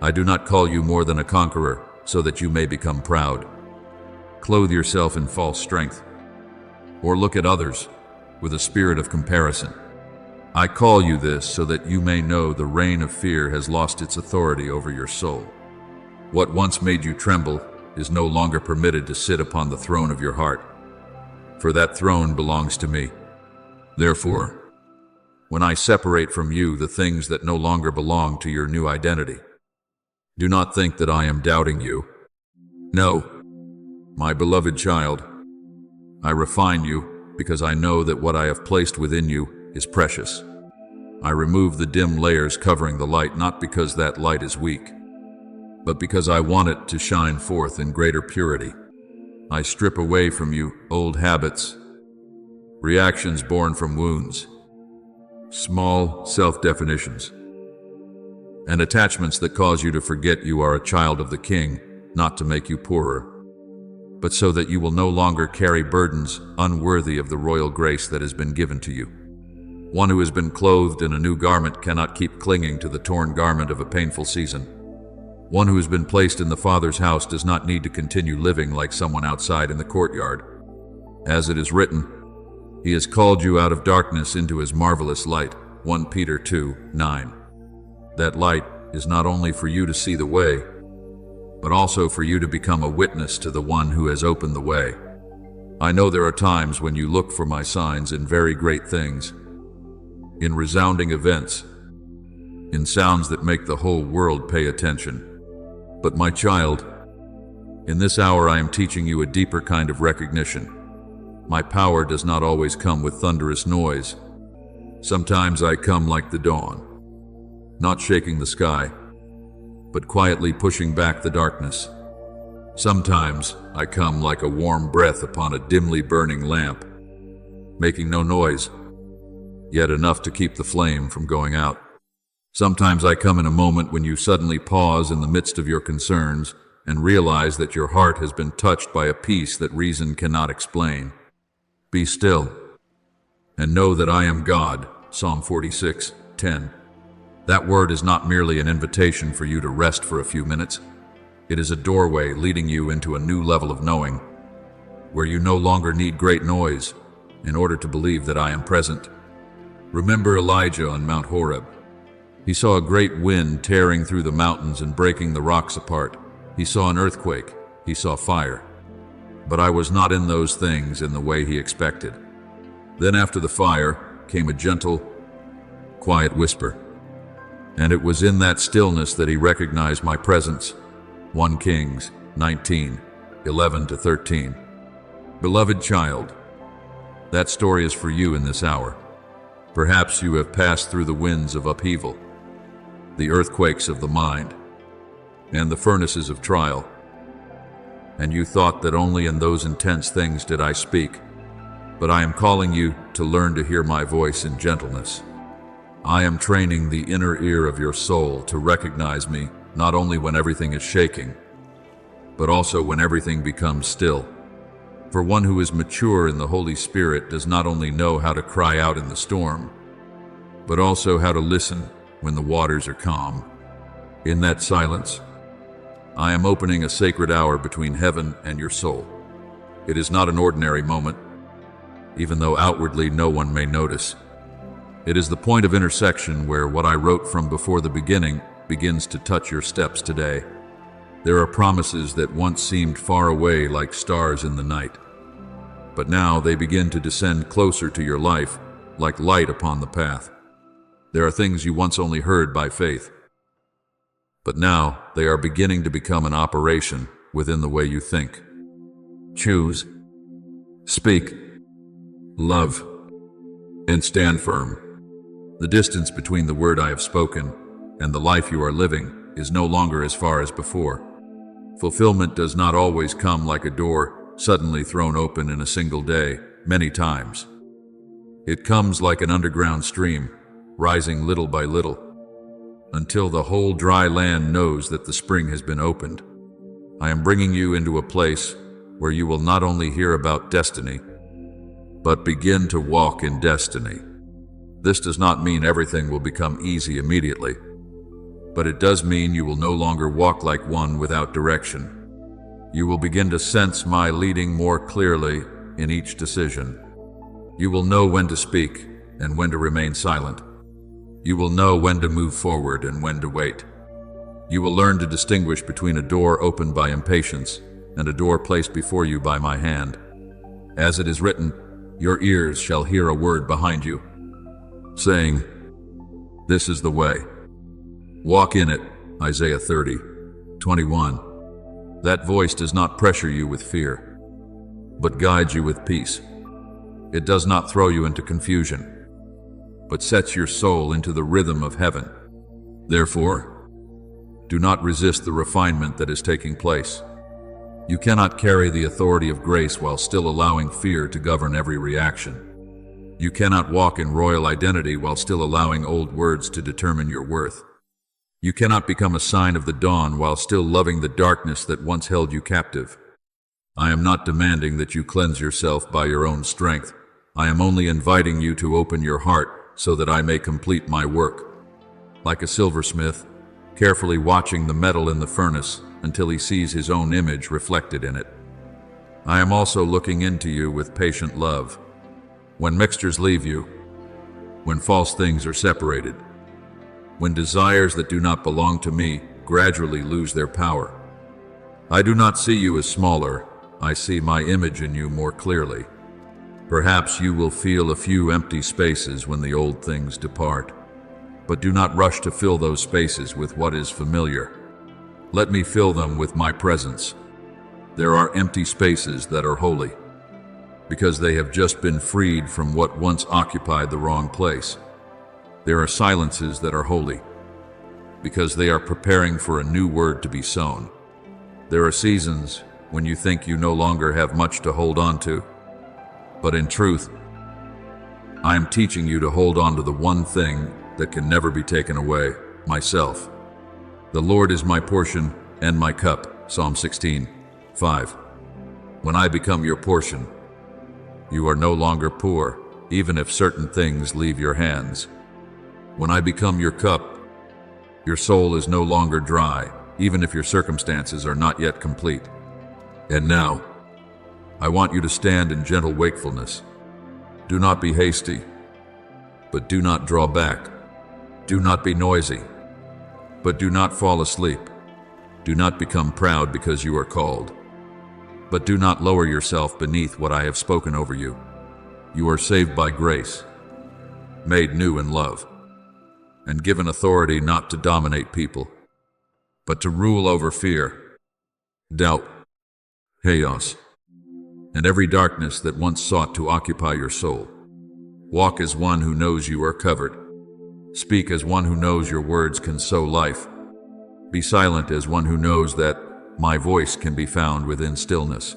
A: I do not call you more than a conqueror, so that you may become proud. Clothe yourself in false strength, or look at others with a spirit of comparison. I call you this so that you may know the reign of fear has lost its authority over your soul. What once made you tremble is no longer permitted to sit upon the throne of your heart, for that throne belongs to me. Therefore, when I separate from you the things that no longer belong to your new identity, do not think that I am doubting you. No, my beloved child, I refine you because I know that what I have placed within you is precious. I remove the dim layers covering the light not because that light is weak, but because I want it to shine forth in greater purity. I strip away from you old habits, reactions born from wounds, small self-definitions, and attachments that cause you to forget you are a child of the King, not to make you poorer, but so that you will no longer carry burdens unworthy of the royal grace that has been given to you. One who has been clothed in a new garment cannot keep clinging to the torn garment of a painful season. One who has been placed in the Father's house does not need to continue living like someone outside in the courtyard. As it is written, He has called you out of darkness into His marvelous light. 1 Peter 2:9. That light is not only for you to see the way, but also for you to become a witness to the one who has opened the way. I know there are times when you look for my signs in very great things, in resounding events, in sounds that make the whole world pay attention. But my child, in this hour I am teaching you a deeper kind of recognition. My power does not always come with thunderous noise. Sometimes I come like the dawn, not shaking the sky, but quietly pushing back the darkness. Sometimes I come like a warm breath upon a dimly burning lamp, making no noise, yet enough to keep the flame from going out. Sometimes I come in a moment when you suddenly pause in the midst of your concerns and realize that your heart has been touched by a peace that reason cannot explain. Be still and know that I am God. Psalm 46:10. That word is not merely an invitation for you to rest for a few minutes. It is a doorway leading you into a new level of knowing, where you no longer need great noise in order to believe that I am present. Remember Elijah on Mount Horeb. He saw a great wind tearing through the mountains and breaking the rocks apart. He saw an earthquake. He saw fire. But I was not in those things in the way he expected. Then after the fire came a gentle, quiet whisper. And it was in that stillness that he recognized my presence. 1 Kings 19:11-13. Beloved child, that story is for you in this hour. Perhaps you have passed through the winds of upheaval, the earthquakes of the mind, and the furnaces of trial, and you thought that only in those intense things did I speak. But I am calling you to learn to hear my voice in gentleness. I am training the inner ear of your soul to recognize me not only when everything is shaking, but also when everything becomes still. For one who is mature in the Holy Spirit does not only know how to cry out in the storm, but also how to listen when the waters are calm. In that silence, I am opening a sacred hour between heaven and your soul. It is not an ordinary moment, even though outwardly no one may notice. It is the point of intersection where what I wrote from before the beginning begins to touch your steps today. There are promises that once seemed far away like stars in the night, but now they begin to descend closer to your life like light upon the path. There are things you once only heard by faith, but now they are beginning to become an operation within the way you think, choose, speak, love, and stand firm. The distance between the word I have spoken and the life you are living is no longer as far as before. Fulfillment does not always come like a door suddenly thrown open in a single day, many times. It comes like an underground stream, rising little by little, until the whole dry land knows that the spring has been opened. I am bringing you into a place where you will not only hear about destiny, but begin to walk in destiny. This does not mean everything will become easy immediately, but it does mean you will no longer walk like one without direction. You will begin to sense my leading more clearly in each decision. You will know when to speak and when to remain silent. You will know when to move forward and when to wait. You will learn to distinguish between a door opened by impatience and a door placed before you by my hand. As it is written, your ears shall hear a word behind you, saying, "This is the way. Walk in it." Isaiah 30:21. That voice does not pressure you with fear, but guides you with peace. It does not throw you into confusion, but sets your soul into the rhythm of heaven. Therefore, do not resist the refinement that is taking place. You cannot carry the authority of grace while still allowing fear to govern every reaction. You cannot walk in royal identity while still allowing old words to determine your worth. You cannot become a sign of the dawn while still loving the darkness that once held you captive. I am not demanding that you cleanse yourself by your own strength. I am only inviting you to open your heart so that I may complete my work. Like a silversmith, carefully watching the metal in the furnace until he sees his own image reflected in it. I am also looking into you with patient love. When mixtures leave you, when false things are separated, when desires that do not belong to me gradually lose their power, I do not see you as smaller. I see my image in you more clearly. Perhaps you will feel a few empty spaces when the old things depart, but do not rush to fill those spaces with what is familiar. Let me fill them with my presence. There are empty spaces that are holy, because they have just been freed from what once occupied the wrong place. There are silences that are holy, because they are preparing for a new word to be sown. There are seasons when you think you no longer have much to hold on to, but in truth, I am teaching you to hold on to the one thing that can never be taken away, myself. The Lord is my portion and my cup, Psalm 16:5. When I become your portion, you are no longer poor, even if certain things leave your hands. When I become your cup, your soul is no longer dry, even if your circumstances are not yet complete. And now, I want you to stand in gentle wakefulness. Do not be hasty, but do not draw back. Do not be noisy, but do not fall asleep. Do not become proud because you are called, but do not lower yourself beneath what I have spoken over you. You are saved by grace, made new in love, and given authority not to dominate people, but to rule over fear, doubt, chaos, and every darkness that once sought to occupy your soul. Walk as one who knows you are covered. Speak as one who knows your words can sow life. Be silent as one who knows that my voice can be found within stillness.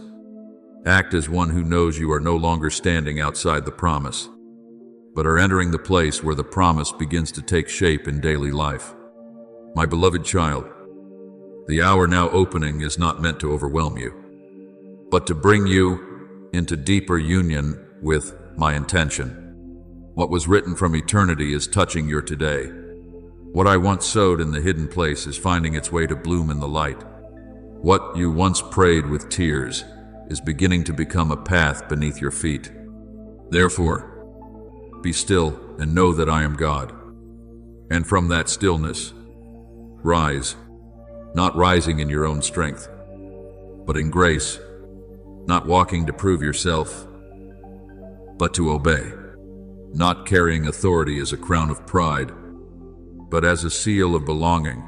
A: Act as one who knows you are no longer standing outside the promise, but are entering the place where the promise begins to take shape in daily life. My beloved child, the hour now opening is not meant to overwhelm you, but to bring you into deeper union with my intention. What was written from eternity is touching your today. What I once sowed in the hidden place is finding its way to bloom in the light. What you once prayed with tears is beginning to become a path beneath your feet. Therefore, be still and know that I am God. And from that stillness, rise, not rising in your own strength, but in grace, not walking to prove yourself, but to obey. Not carrying authority as a crown of pride, but as a seal of belonging.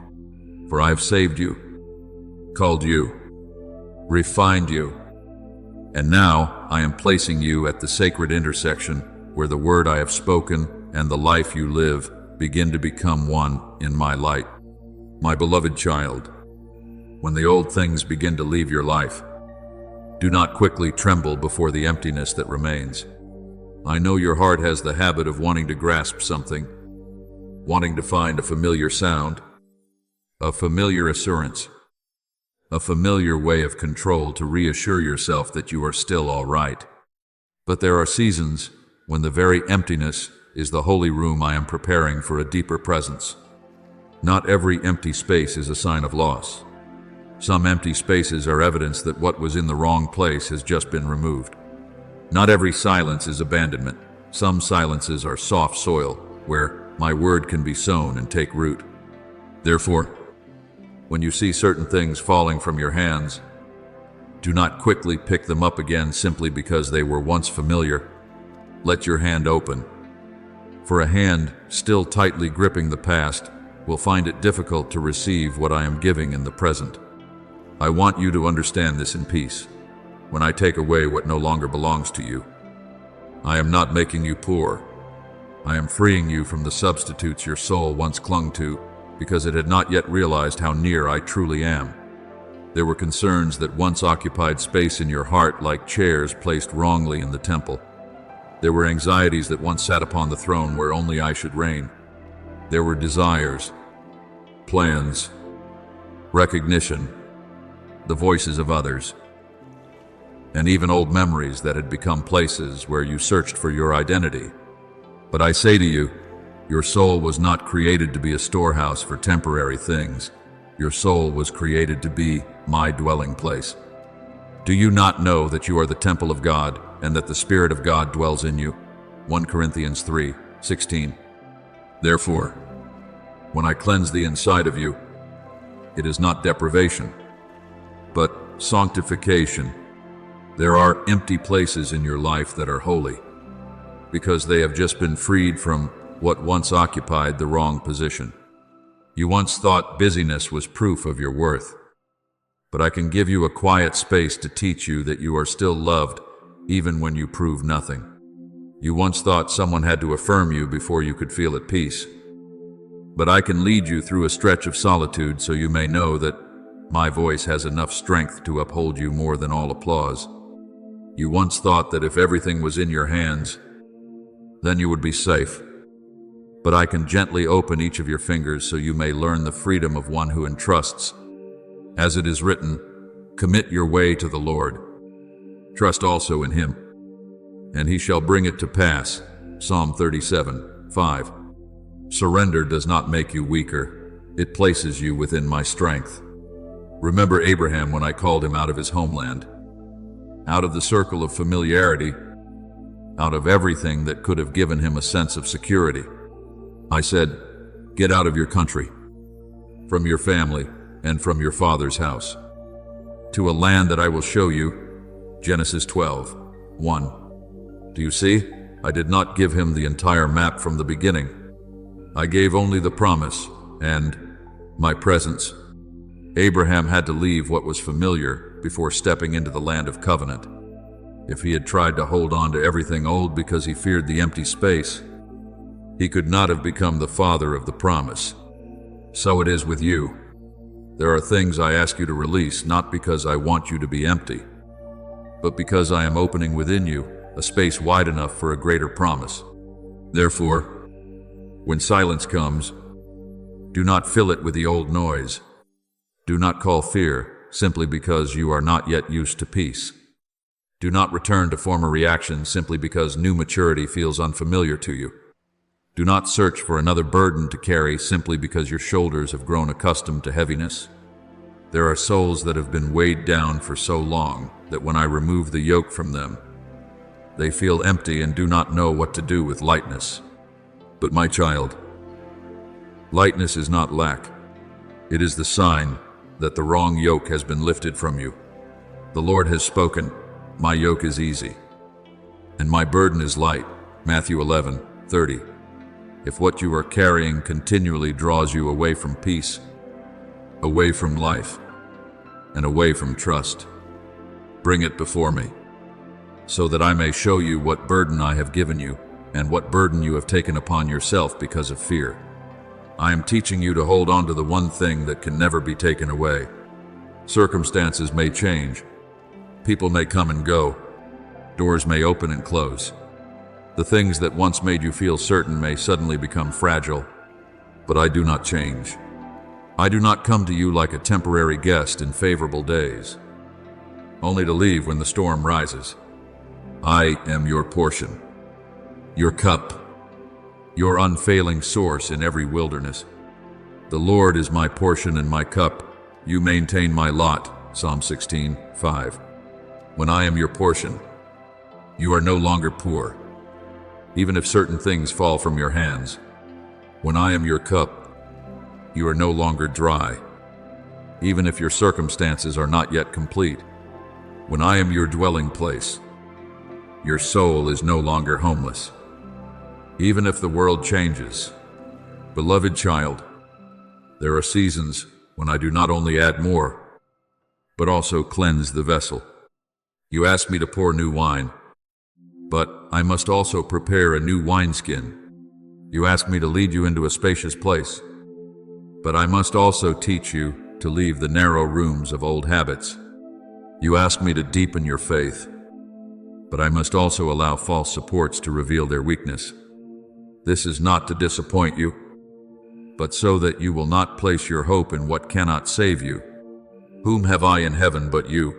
A: For I have saved you, called you, refined you, and now I am placing you at the sacred intersection where the word I have spoken and the life you live begin to become one in my light. My beloved child, when the old things begin to leave your life, do not quickly tremble before the emptiness that remains. I know your heart has the habit of wanting to grasp something, wanting to find a familiar sound, a familiar assurance, a familiar way of control to reassure yourself that you are still all right. But there are seasons when the very emptiness is the holy room I am preparing for a deeper presence. Not every empty space is a sign of loss. Some empty spaces are evidence that what was in the wrong place has just been removed. Not every silence is abandonment. Some silences are soft soil where my word can be sown and take root. Therefore, when you see certain things falling from your hands, do not quickly pick them up again simply because they were once familiar. Let your hand open. For a hand still tightly gripping the past will find it difficult to receive what I am giving in the present. I want you to understand this in peace. When I take away what no longer belongs to you, I am not making you poor. I am freeing you from the substitutes your soul once clung to because it had not yet realized how near I truly am. There were concerns that once occupied space in your heart like chairs placed wrongly in the temple. There were anxieties that once sat upon the throne where only I should reign. There were desires, plans, recognition, the voices of others, and even old memories that had become places where you searched for your identity. But I say to you, your soul was not created to be a storehouse for temporary things. Your soul was created to be my dwelling place. Do you not know that you are the temple of God and that the Spirit of God dwells in you? 1 Corinthians 3:16. Therefore, when I cleanse the inside of you, it is not deprivation, but sanctification. There are empty places in your life that are holy, because they have just been freed from what once occupied the wrong position. You once thought busyness was proof of your worth, but I can give you a quiet space to teach you that you are still loved even when you prove nothing. You once thought someone had to affirm you before you could feel at peace, but I can lead you through a stretch of solitude so you may know that my voice has enough strength to uphold you more than all applause. You once thought that if everything was in your hands, then you would be safe. But I can gently open each of your fingers so you may learn the freedom of one who entrusts. As it is written, commit your way to the Lord. Trust also in him, and he shall bring it to pass. Psalm 37:5. Surrender does not make you weaker. It places you within my strength. Remember Abraham when I called him out of his homeland, out of the circle of familiarity, out of everything that could have given him a sense of security. I said, get out of your country, from your family, and from your father's house, to a land that I will show you. Genesis 12:1. Do you see? I did not give him the entire map from the beginning. I gave only the promise and my presence. Abraham had to leave what was familiar before stepping into the land of covenant. If he had tried to hold on to everything old because he feared the empty space, he could not have become the father of the promise. So it is with you. There are things I ask you to release, not because I want you to be empty, but because I am opening within you a space wide enough for a greater promise. Therefore, when silence comes, do not fill it with the old noise. Do not call fear simply because you are not yet used to peace. Do not return to former reactions simply because new maturity feels unfamiliar to you. Do not search for another burden to carry simply because your shoulders have grown accustomed to heaviness. There are souls that have been weighed down for so long that when I remove the yoke from them, they feel empty and do not know what to do with lightness. But my child, lightness is not lack. It is the sign that the wrong yoke has been lifted from you. The Lord has spoken, my yoke is easy, and my burden is light. Matthew 11:30. If what you are carrying continually draws you away from peace, away from life, and away from trust, bring it before me, so that I may show you what burden I have given you and what burden you have taken upon yourself because of fear. I am teaching you to hold on to the one thing that can never be taken away. Circumstances may change. People may come and go. Doors may open and close. The things that once made you feel certain may suddenly become fragile. But I do not change. I do not come to you like a temporary guest in favorable days, only to leave when the storm rises. I am your portion, your cup, your unfailing source in every wilderness. The Lord is my portion and my cup. You maintain my lot. Psalm 16:5. When I am your portion, you are no longer poor, even if certain things fall from your hands. When I am your cup, you are no longer dry, even if your circumstances are not yet complete. When I am your dwelling place, your soul is no longer homeless, even if the world changes. Beloved child, there are seasons when I do not only add more, but also cleanse the vessel. You ask me to pour new wine, but I must also prepare a new wineskin. You ask me to lead you into a spacious place, but I must also teach you to leave the narrow rooms of old habits. You ask me to deepen your faith, but I must also allow false supports to reveal their weakness. This is not to disappoint you, but so that you will not place your hope in what cannot save you. Whom have I in heaven but you?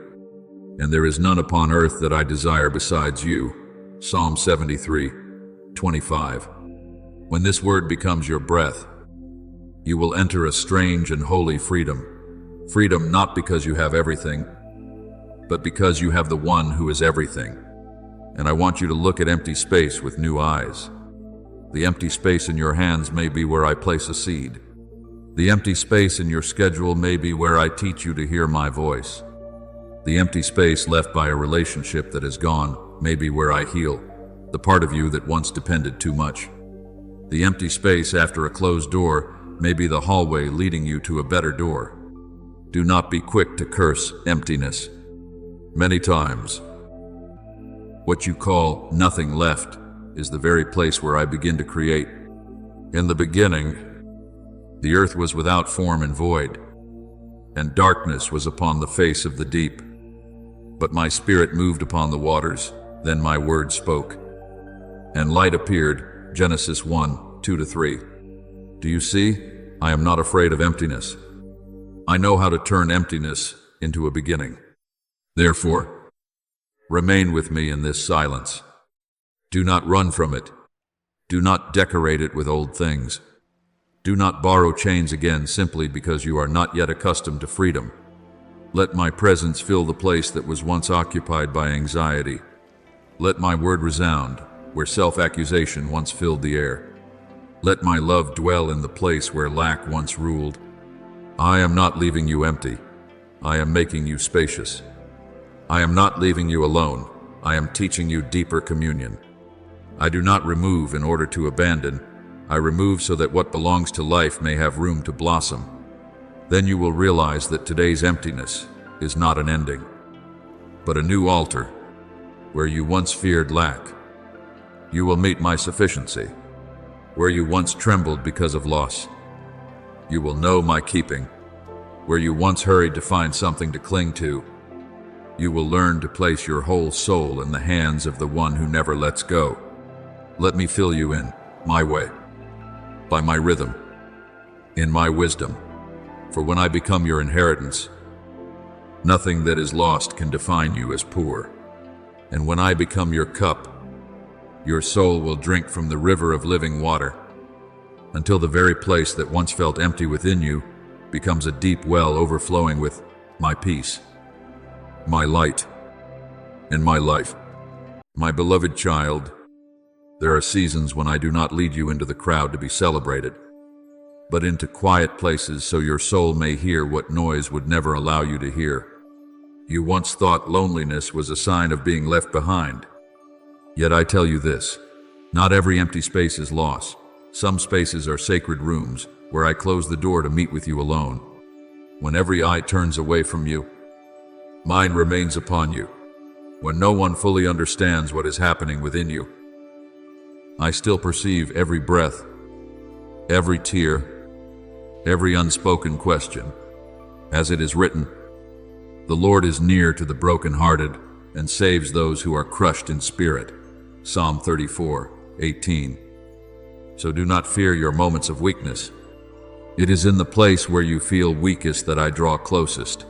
A: And there is none upon earth that I desire besides you. Psalm 73:25. When this word becomes your breath, you will enter a strange and holy freedom. Freedom not because you have everything, but because you have the one who is everything. And I want you to look at empty space with new eyes. The empty space in your hands may be where I place a seed. The empty space in your schedule may be where I teach you to hear my voice. The empty space left by a relationship that is gone may be where I heal the part of you that once depended too much. The empty space after a closed door may be the hallway leading you to a better door. Do not be quick to curse emptiness. Many times, what you call nothing left is the very place where I begin to create. In the beginning, the earth was without form and void, and darkness was upon the face of the deep. But my spirit moved upon the waters, then my word spoke, and light appeared. Genesis 1:2-3. Do you see? I am not afraid of emptiness. I know how to turn emptiness into a beginning. Therefore, remain with me in this silence. Do not run from it. Do not decorate it with old things. Do not borrow chains again simply because you are not yet accustomed to freedom. Let my presence fill the place that was once occupied by anxiety. Let my word resound where self-accusation once filled the air. Let my love dwell in the place where lack once ruled. I am not leaving you empty. I am making you spacious. I am not leaving you alone. I am teaching you deeper communion. I do not remove in order to abandon. I remove so that what belongs to life may have room to blossom. Then you will realize that today's emptiness is not an ending, but a new altar where you once feared lack. You will meet my sufficiency. Where you once trembled because of loss, you will know my keeping. Where you once hurried to find something to cling to, you will learn to place your whole soul in the hands of the one who never lets go. Let me fill you in my way, by my rhythm, in my wisdom. For when I become your inheritance, nothing that is lost can define you as poor. And when I become your cup, your soul will drink from the river of living water, until the very place that once felt empty within you becomes a deep well overflowing with my peace, my light, and my life. My beloved child, there are seasons when I do not lead you into the crowd to be celebrated, but into quiet places so your soul may hear what noise would never allow you to hear. You once thought loneliness was a sign of being left behind. Yet I tell you this, not every empty space is loss. Some spaces are sacred rooms where I close the door to meet with you alone. When every eye turns away from you, mine remains upon you. When no one fully understands what is happening within you, I still perceive every breath, every tear, every unspoken question. As it is written, "The Lord is near to the brokenhearted and saves those who are crushed in spirit." Psalm 34:18. So do not fear your moments of weakness. It is in the place where you feel weakest that I draw closest.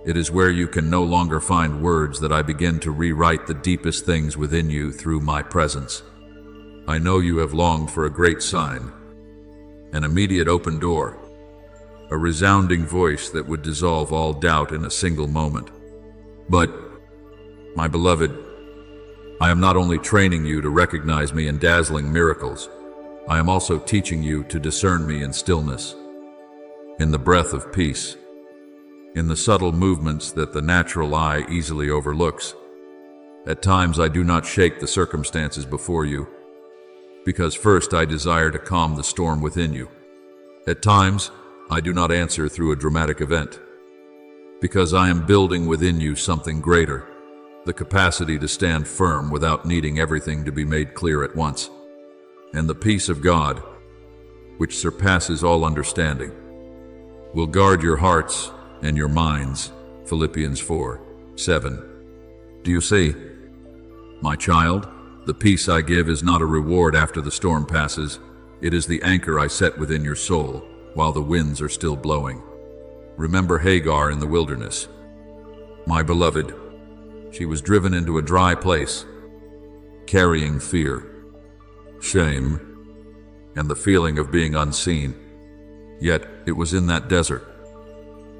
A: It is where you can no longer find words that I begin to rewrite the deepest things within you through my presence. I know you have longed for a great sign, an immediate open door, a resounding voice that would dissolve all doubt in a single moment. But, my beloved, I am not only training you to recognize me in dazzling miracles, I am also teaching you to discern me in stillness, in the breath of peace, in the subtle movements that the natural eye easily overlooks. At times I do not shake the circumstances before you, because first I desire to calm the storm within you. At times I do not answer through a dramatic event, because I am building within you something greater, the capacity to stand firm without needing everything to be made clear at once. And the peace of God, which surpasses all understanding, will guard your hearts and your minds. Philippians 4:7. Do you see? My child, the peace I give is not a reward after the storm passes. It is the anchor I set within your soul while the winds are still blowing. Remember Hagar in the wilderness. My beloved, she was driven into a dry place, carrying fear, shame, and the feeling of being unseen. Yet it was in that desert,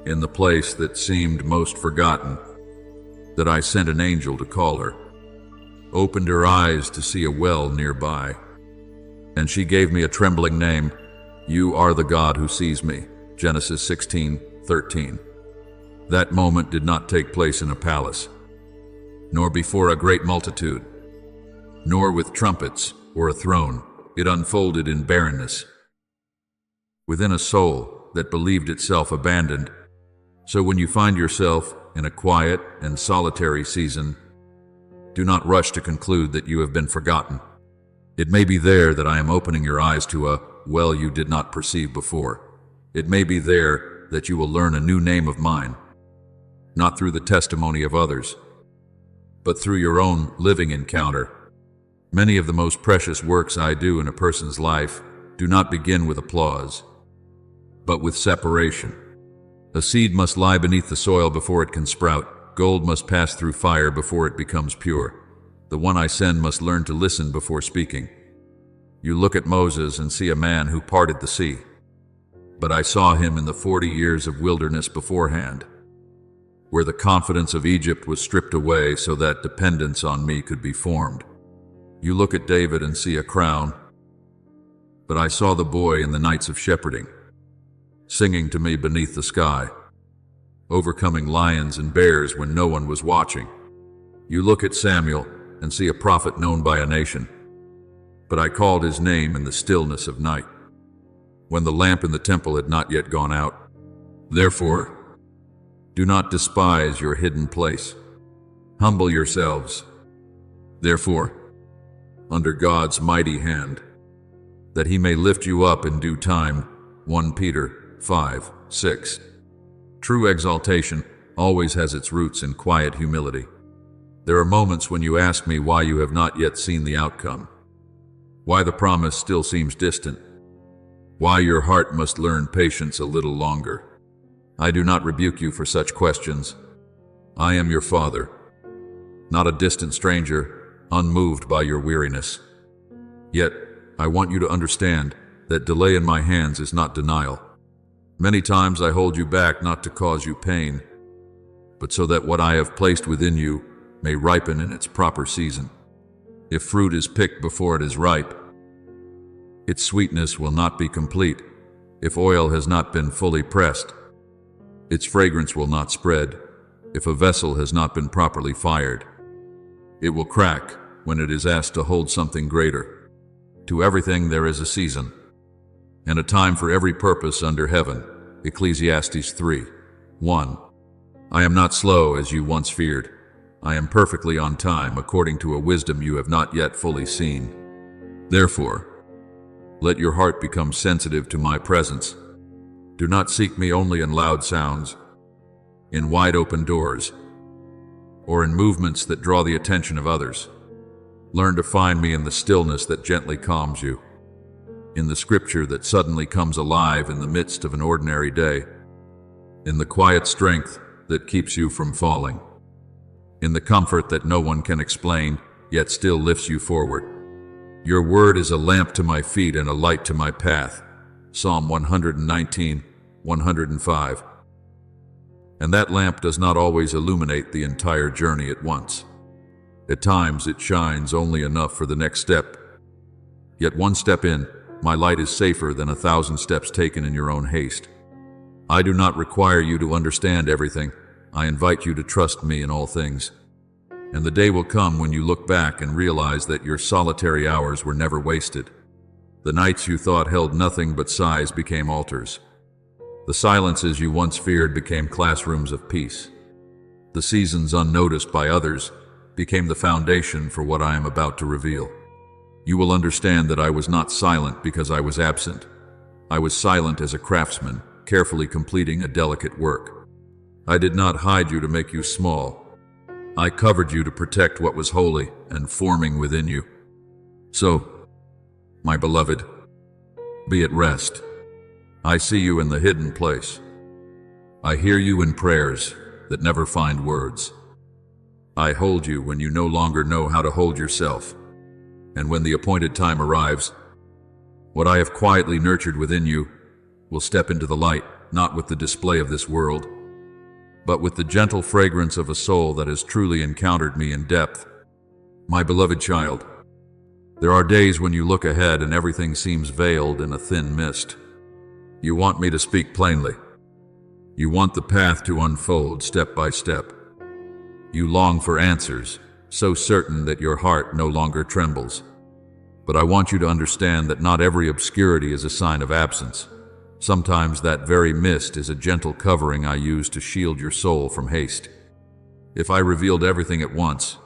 A: in the place that seemed most forgotten, that I sent an angel to call her, opened her eyes to see a well nearby, and she gave me a trembling name. You are the God who sees me. Genesis 16:13. That moment did not take place in a palace, nor before a great multitude, nor with trumpets or a throne. It unfolded in barrenness, within a soul that believed itself abandoned. So when you find yourself in a quiet and solitary season, do not rush to conclude that you have been forgotten. It may be there that I am opening your eyes to a well you did not perceive before. It may be there that you will learn a new name of mine, not through the testimony of others, but through your own living encounter. Many of the most precious works I do in a person's life do not begin with applause, but with separation. A seed must lie beneath the soil before it can sprout. Gold must pass through fire before it becomes pure. The one I send must learn to listen before speaking. You look at Moses and see a man who parted the sea, but I saw him in the 40 years of wilderness beforehand, where the confidence of Egypt was stripped away so that dependence on me could be formed. You look at David and see a crown, but I saw the boy in the nights of shepherding, singing to me beneath the sky, overcoming lions and bears when no one was watching. You look at Samuel and see a prophet known by a nation, but I called his name in the stillness of night, when the lamp in the temple had not yet gone out. Therefore, do not despise your hidden place. Humble yourselves, therefore, under God's mighty hand, that he may lift you up in due time. 1 Peter 5:6. True exaltation always has its roots in quiet humility. There are moments when you ask me why you have not yet seen the outcome, why the promise still seems distant, why your heart must learn patience a little longer. I do not rebuke you for such questions. I am your Father, not a distant stranger, unmoved by your weariness. Yet, I want you to understand that delay in my hands is not denial. Many times I hold you back not to cause you pain, but so that what I have placed within you may ripen in its proper season. If fruit is picked before it is ripe, its sweetness will not be complete. If oil has not been fully pressed, its fragrance will not spread. If a vessel has not been properly fired, it will crack when it is asked to hold something greater. To everything there is a season, and a time for every purpose under heaven. Ecclesiastes 3:1. I am not slow as you once feared. I am perfectly on time according to a wisdom you have not yet fully seen. Therefore, let your heart become sensitive to my presence. Do not seek me only in loud sounds, in wide open doors, or in movements that draw the attention of others. Learn to find me in the stillness that gently calms you, in the scripture that suddenly comes alive in the midst of an ordinary day, in the quiet strength that keeps you from falling, in the comfort that no one can explain, yet still lifts you forward. Your word is a lamp to my feet and a light to my path. Psalm 119, 105. And that lamp does not always illuminate the entire journey at once. At times it shines only enough for the next step. Yet one step in, my light is safer than 1,000 steps taken in your own haste. I do not require you to understand everything. I invite you to trust me in all things. And the day will come when you look back and realize that your solitary hours were never wasted. The nights you thought held nothing but sighs became altars. The silences you once feared became classrooms of peace. The seasons unnoticed by others became the foundation for what I am about to reveal. You will understand that I was not silent because I was absent. I was silent as a craftsman, carefully completing a delicate work. I did not hide you to make you small. I covered you to protect what was holy and forming within you. So, my beloved, be at rest. I see you in the hidden place. I hear you in prayers that never find words. I hold you when you no longer know how to hold yourself. And when the appointed time arrives, what I have quietly nurtured within you will step into the light, not with the display of this world, but with the gentle fragrance of a soul that has truly encountered me in depth. My beloved child, there are days when you look ahead and everything seems veiled in a thin mist. You want me to speak plainly. You want the path to unfold step by step. You long for answers, so certain that your heart no longer trembles. But I want you to understand that not every obscurity is a sign of absence. Sometimes that very mist is a gentle covering I use to shield your soul from haste. If I revealed everything at once,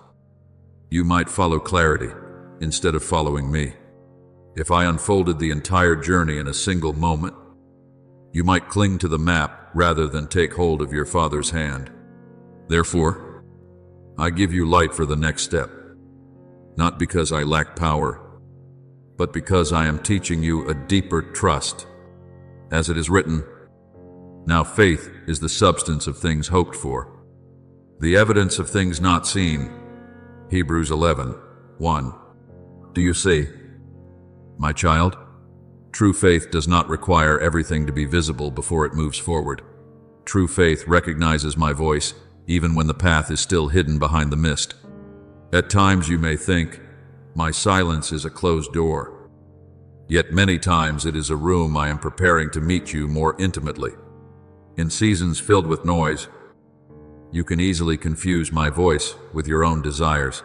A: you might follow clarity instead of following me. If I unfolded the entire journey in a single moment, you might cling to the map rather than take hold of your Father's hand. Therefore, I give you light for the next step, not because I lack power, but because I am teaching you a deeper trust. As it is written, now faith is the substance of things hoped for, the evidence of things not seen. Hebrews 11, 1. Do you see, my child? True faith does not require everything to be visible before it moves forward. True faith recognizes my voice, even when the path is still hidden behind the mist. At times you may think, my silence is a closed door. Yet many times it is a room I am preparing to meet you more intimately. In seasons filled with noise, you can easily confuse my voice with your own desires.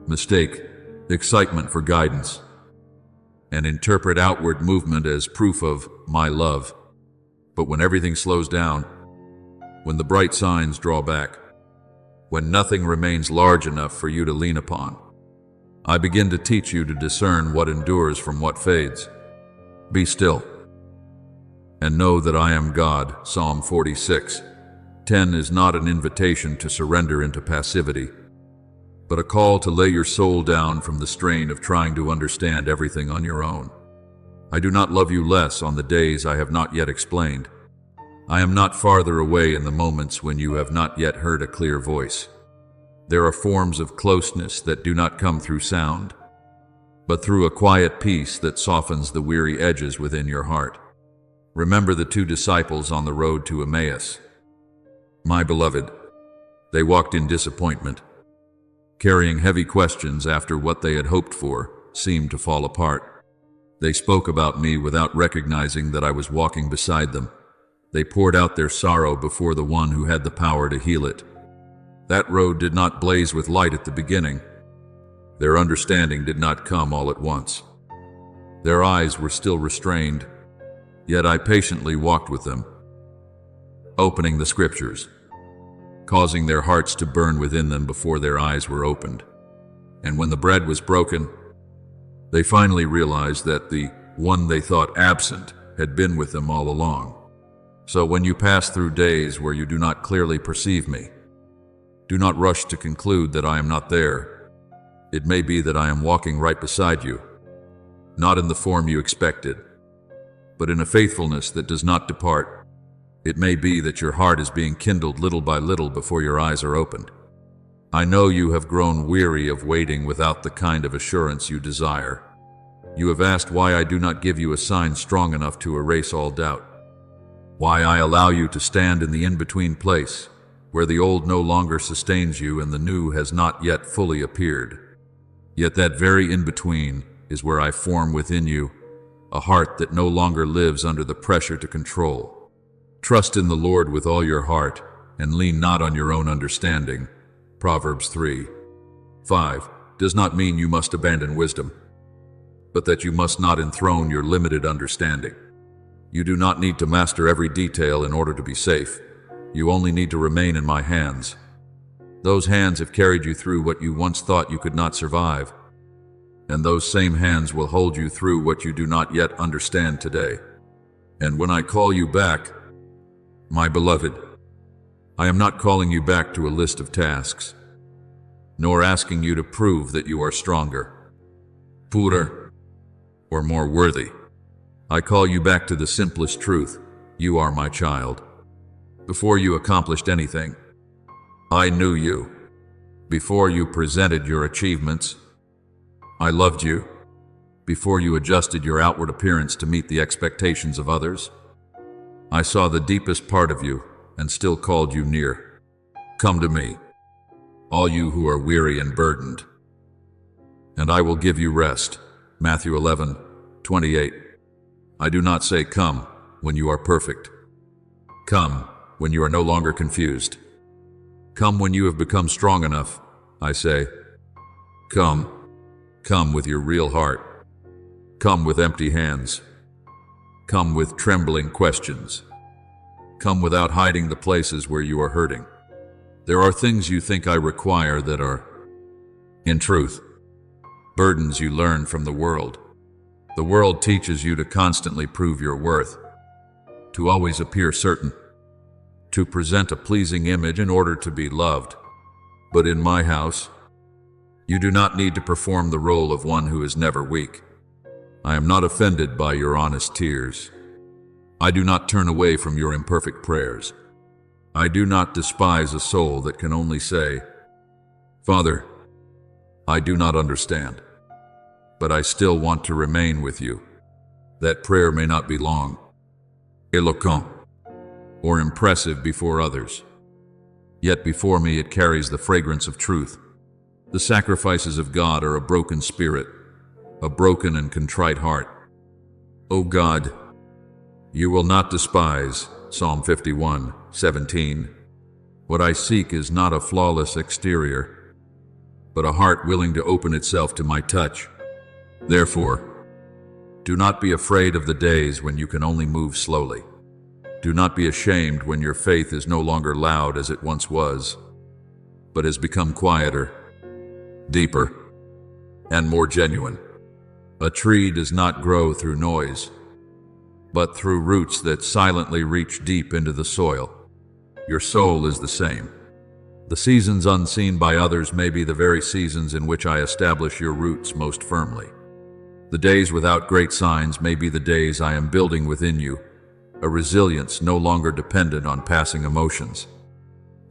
A: Mistake excitement for guidance, and interpret outward movement as proof of my love. But when everything slows down, when the bright signs draw back, when nothing remains large enough for you to lean upon, I begin to teach you to discern what endures from what fades. Be still and know that I am God. Psalm 46:10 is not an invitation to surrender into passivity, but a call to lay your soul down from the strain of trying to understand everything on your own. I do not love you less on the days I have not yet explained. I am not farther away in the moments when you have not yet heard a clear voice. There are forms of closeness that do not come through sound, but through a quiet peace that softens the weary edges within your heart. Remember the two disciples on the road to Emmaus. My beloved, they walked in disappointment, carrying heavy questions after what they had hoped for seemed to fall apart. They spoke about me without recognizing that I was walking beside them. They poured out their sorrow before the one who had the power to heal it. That road did not blaze with light at the beginning. Their understanding did not come all at once. Their eyes were still restrained, yet I patiently walked with them, opening the scriptures, causing their hearts to burn within them before their eyes were opened. And when the bread was broken, they finally realized that the one they thought absent had been with them all along. So when you pass through days where you do not clearly perceive me, do not rush to conclude that I am not there. It may be that I am walking right beside you, not in the form you expected, but in a faithfulness that does not depart. It may be that your heart is being kindled little by little before your eyes are opened. I know you have grown weary of waiting without the kind of assurance you desire. You have asked why I do not give you a sign strong enough to erase all doubt, why I allow you to stand in the in-between place, where the old no longer sustains you and the new has not yet fully appeared. Yet that very in-between is where I form within you a heart that no longer lives under the pressure to control. Trust in the Lord with all your heart, and lean not on your own understanding. Proverbs 3:5 does not mean you must abandon wisdom, but that you must not enthrone your limited understanding. You do not need to master every detail in order to be safe. You only need to remain in my hands. Those hands have carried you through what you once thought you could not survive, and those same hands will hold you through what you do not yet understand today. And when I call you back, my beloved, I am not calling you back to a list of tasks, nor asking you to prove that you are stronger, purer, or more worthy. I call you back to the simplest truth: you are my child. Before you accomplished anything, I knew you. Before you presented your achievements, I loved you. Before you adjusted your outward appearance to meet the expectations of others, I saw the deepest part of you and still called you near. Come to me, all you who are weary and burdened, and I will give you rest. Matthew 11:28. I do not say come when you are perfect. Come when you are no longer confused. Come when you have become strong enough, I say. Come with your real heart. Come with empty hands. Come with trembling questions. Come without hiding the places where you are hurting. There are things you think I require that are, in truth, burdens you learn from the world. The world teaches you to constantly prove your worth, to always appear certain, to present a pleasing image in order to be loved. But in my house, you do not need to perform the role of one who is never weak. I am not offended by your honest tears. I do not turn away from your imperfect prayers. I do not despise a soul that can only say, Father, I do not understand, but I still want to remain with you. That prayer may not be long, eloquent, or impressive before others. Yet before me it carries the fragrance of truth. The sacrifices of God are a broken spirit, a broken and contrite heart. O God, you will not despise. Psalm 51:17. What I seek is not a flawless exterior, but a heart willing to open itself to my touch. Therefore, do not be afraid of the days when you can only move slowly. Do not be ashamed when your faith is no longer loud as it once was, but has become quieter, deeper, and more genuine. A tree does not grow through noise, but through roots that silently reach deep into the soil. Your soul is the same. The seasons unseen by others may be the very seasons in which I establish your roots most firmly. The days without great signs may be the days I am building within you, a resilience no longer dependent on passing emotions.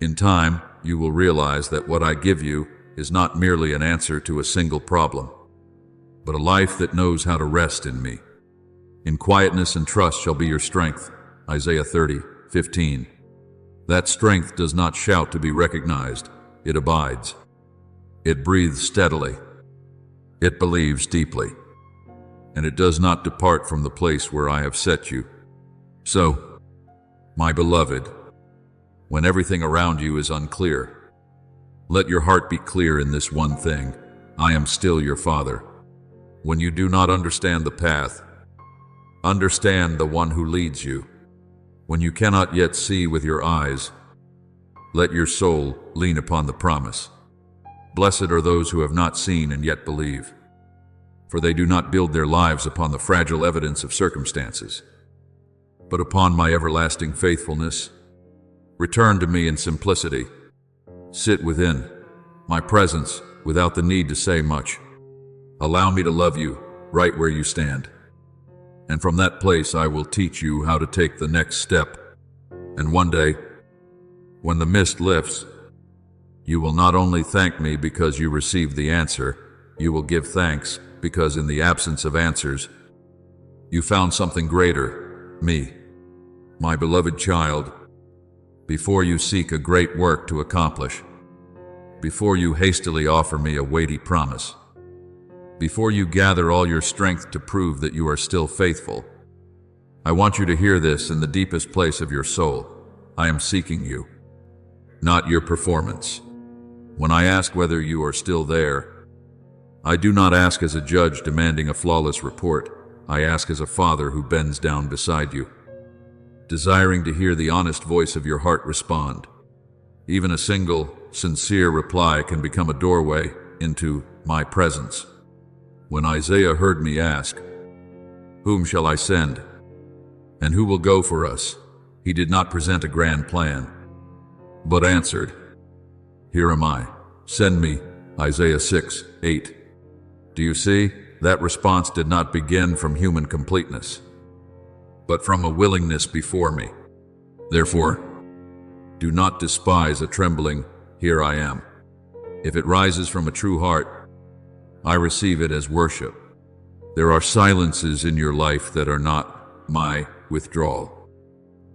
A: In time, you will realize that what I give you is not merely an answer to a single problem, but a life that knows how to rest in me. In quietness and trust shall be your strength. Isaiah 30:15. That strength does not shout to be recognized. It abides. It breathes steadily. It believes deeply. And it does not depart from the place where I have set you. So, my beloved, when everything around you is unclear, let your heart be clear in this one thing: I am still your Father. When you do not understand the path, understand the one who leads you. When you cannot yet see with your eyes, let your soul lean upon the promise. Blessed are those who have not seen and yet believe, for they do not build their lives upon the fragile evidence of circumstances, but upon my everlasting faithfulness. Return to me in simplicity. Sit within my presence without the need to say much. Allow me to love you right where you stand. And from that place I will teach you how to take the next step. And one day, when the mist lifts, you will not only thank me because you received the answer, you will give thanks because in the absence of answers, you found something greater, me, my beloved child. Before you seek a great work to accomplish, before you hastily offer me a weighty promise, before you gather all your strength to prove that you are still faithful, I want you to hear this in the deepest place of your soul. I am seeking you, not your performance. When I ask whether you are still there, I do not ask as a judge demanding a flawless report. I ask as a father who bends down beside you, desiring to hear the honest voice of your heart respond. Even a single, sincere reply can become a doorway into my presence. When Isaiah heard me ask, "Whom shall I send? And who will go for us?" he did not present a grand plan, but answered, "Here am I, send me." Isaiah 6:8. Do you see? That response did not begin from human completeness, but from a willingness before me. Therefore, do not despise a trembling, "Here I am." If it rises from a true heart, I receive it as worship. There are silences in your life that are not my withdrawal,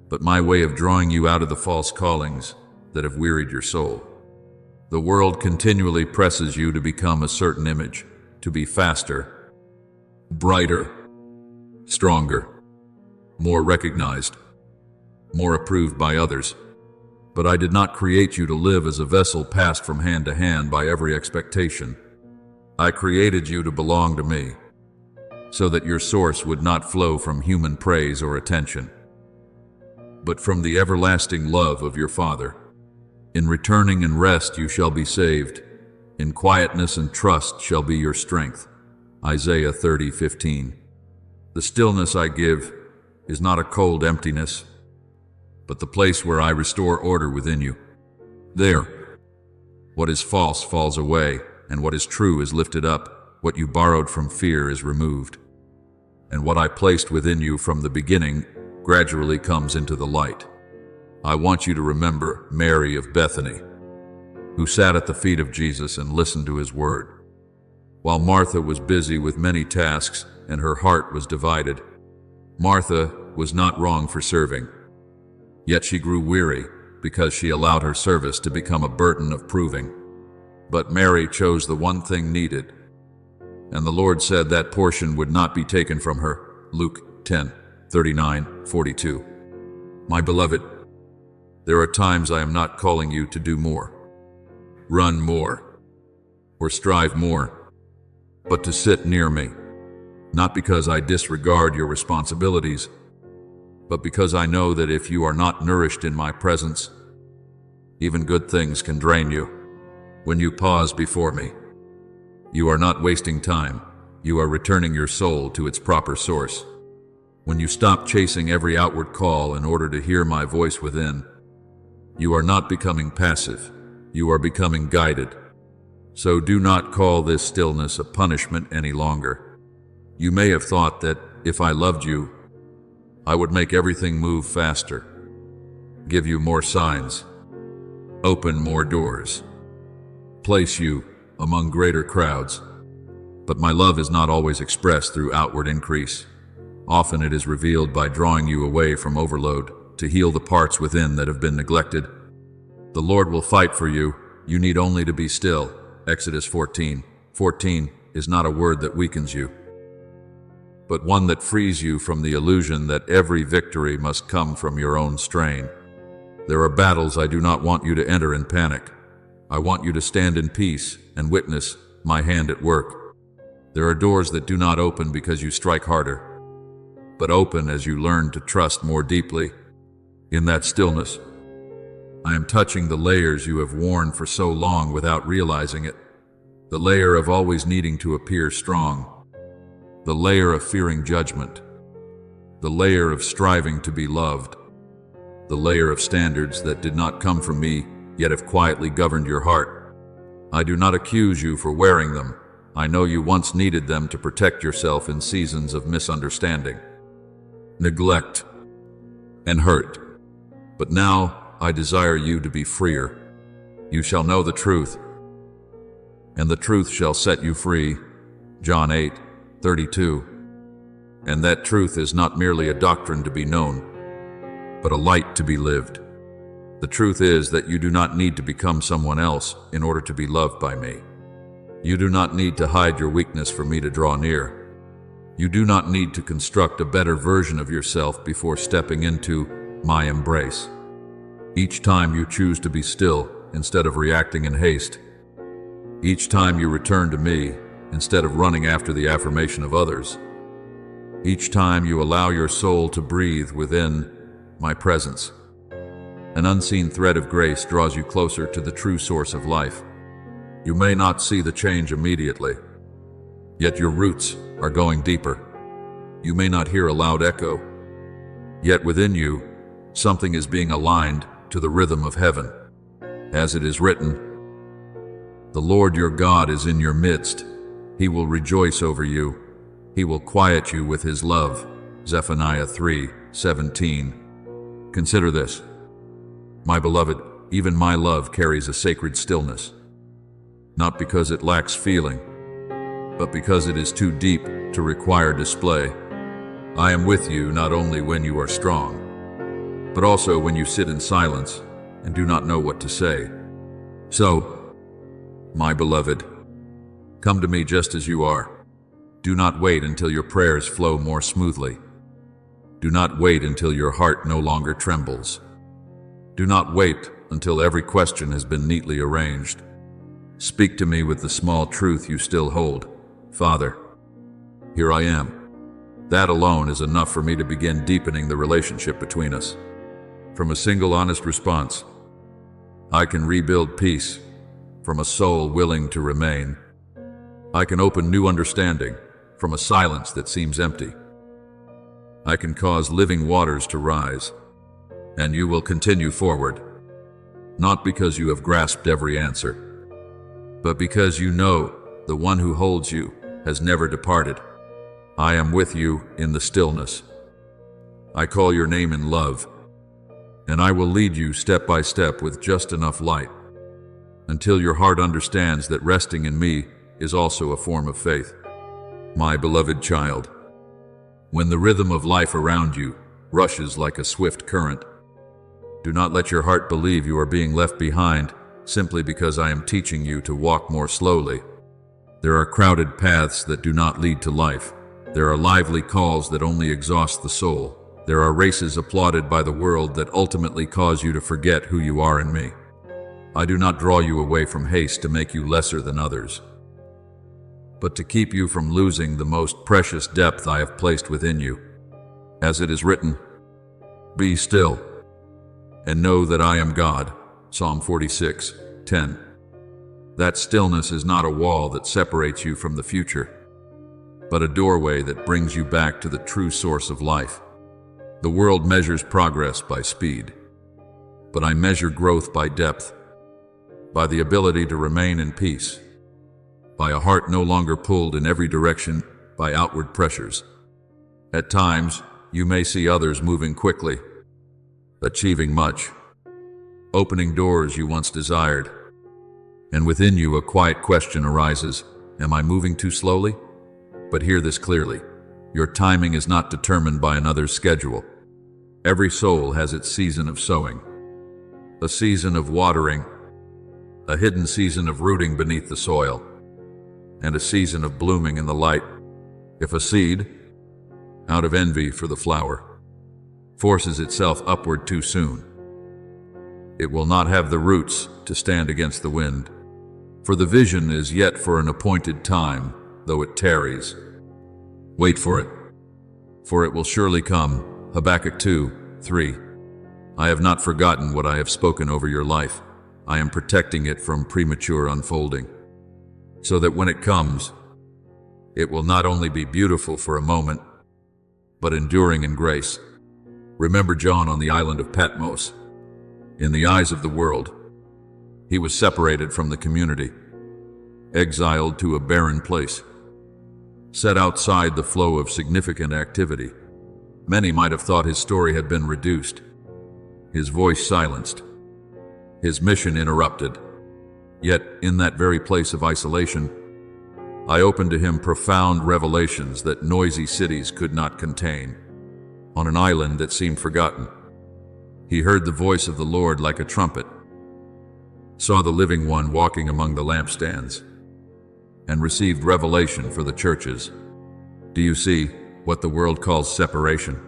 A: but my way of drawing you out of the false callings that have wearied your soul. The world continually presses you to become a certain image, to be faster, brighter, stronger, more recognized, more approved by others. But I did not create you to live as a vessel passed from hand to hand by every expectation. I created you to belong to me, so that your source would not flow from human praise or attention, but from the everlasting love of your Father. In returning and rest you shall be saved. In quietness and trust shall be your strength. Isaiah 30:15. The stillness I give is not a cold emptiness, but the place where I restore order within you. There, what is false falls away, and what is true is lifted up. What you borrowed from fear is removed, and what I placed within you from the beginning gradually comes into the light. I want you to remember Mary of Bethany, who sat at the feet of Jesus and listened to his word. While Martha was busy with many tasks and her heart was divided, Martha was not wrong for serving. Yet she grew weary because she allowed her service to become a burden of proving. But Mary chose the one thing needed, and the Lord said that portion would not be taken from her. Luke 10:39-42. My beloved, there are times I am not calling you to do more, run more, or strive more, but to sit near me, not because I disregard your responsibilities, but because I know that if you are not nourished in my presence, even good things can drain you. When you pause before me, you are not wasting time, you are returning your soul to its proper source. When you stop chasing every outward call in order to hear my voice within, you are not becoming passive, you are becoming guided. So do not call this stillness a punishment any longer. You may have thought that if I loved you, I would make everything move faster, give you more signs, open more doors, place you among greater crowds. But my love is not always expressed through outward increase. Often it is revealed by drawing you away from overload to heal the parts within that have been neglected. The Lord will fight for you. You need only to be still. Exodus 14:14 is not a word that weakens you, but one that frees you from the illusion that every victory must come from your own strain. There are battles I do not want you to enter in panic. I want you to stand in peace and witness my hand at work. There are doors that do not open because you strike harder, but open as you learn to trust more deeply. In that stillness, I am touching the layers you have worn for so long without realizing it. The layer of always needing to appear strong, the layer of fearing judgment, the layer of striving to be loved, the layer of standards that did not come from me, yet have quietly governed your heart. I do not accuse you for wearing them. I know you once needed them to protect yourself in seasons of misunderstanding, neglect, and hurt. But now I desire you to be freer. You shall know the truth, and the truth shall set you free. John 8:32. And that truth is not merely a doctrine to be known, but a light to be lived. The truth is that you do not need to become someone else in order to be loved by me. You do not need to hide your weakness for me to draw near. You do not need to construct a better version of yourself before stepping into my embrace. Each time you choose to be still instead of reacting in haste, each time you return to me instead of running after the affirmation of others, each time you allow your soul to breathe within my presence, an unseen thread of grace draws you closer to the true source of life. You may not see the change immediately, yet your roots are going deeper. You may not hear a loud echo, yet within you, something is being aligned to the rhythm of heaven. As it is written, "The Lord your God is in your midst. He will rejoice over you. He will quiet you with his love." Zephaniah 3:17. Consider this. My beloved, even my love carries a sacred stillness, not because it lacks feeling, but because it is too deep to require display. I am with you not only when you are strong, but also when you sit in silence and do not know what to say. So, my beloved, come to me just as you are. Do not wait until your prayers flow more smoothly. Do not wait until your heart no longer trembles. Do not wait until every question has been neatly arranged. Speak to me with the small truth you still hold. Father, here I am. That alone is enough for me to begin deepening the relationship between us. From a single honest response, I can rebuild peace from a soul willing to remain. I can open new understanding from a silence that seems empty. I can cause living waters to rise, and you will continue forward, not because you have grasped every answer, but because you know the one who holds you has never departed. I am with you in the stillness. I call your name in love, and I will lead you step by step with just enough light, until your heart understands that resting in me is also a form of faith. My beloved child, when the rhythm of life around you rushes like a swift current, do not let your heart believe you are being left behind simply because I am teaching you to walk more slowly. There are crowded paths that do not lead to life. There are lively calls that only exhaust the soul. There are races applauded by the world that ultimately cause you to forget who you are in me. I do not draw you away from haste to make you lesser than others, but to keep you from losing the most precious depth I have placed within you. As it is written, "Be still, and know that I am God." Psalm 46:10. That stillness is not a wall that separates you from the future, but a doorway that brings you back to the true source of life. The world measures progress by speed, but I measure growth by depth, by the ability to remain in peace, by a heart no longer pulled in every direction by outward pressures. At times, you may see others moving quickly, achieving much, opening doors you once desired, and within you a quiet question arises, am I moving too slowly? But hear this clearly, your timing is not determined by another's schedule. Every soul has its season of sowing, a season of watering, a hidden season of rooting beneath the soil, and a season of blooming in the light. If a seed, out of envy for the flower, forces itself upward too soon, it will not have the roots to stand against the wind. For the vision is yet for an appointed time, though it tarries. Wait for it, for it will surely come. Habakkuk 2:3. I have not forgotten what I have spoken over your life. I am protecting it from premature unfolding, so that when it comes, it will not only be beautiful for a moment, but enduring in grace. Remember John on the island of Patmos. In the eyes of the world, he was separated from the community, exiled to a barren place, set outside the flow of significant activity. Many might have thought his story had been reduced, his voice silenced, his mission interrupted. Yet, in that very place of isolation, I opened to him profound revelations that noisy cities could not contain. On an island that seemed forgotten, he heard the voice of the Lord like a trumpet, saw the living one walking among the lampstands, and received revelation for the churches. Do you see what the world calls separation?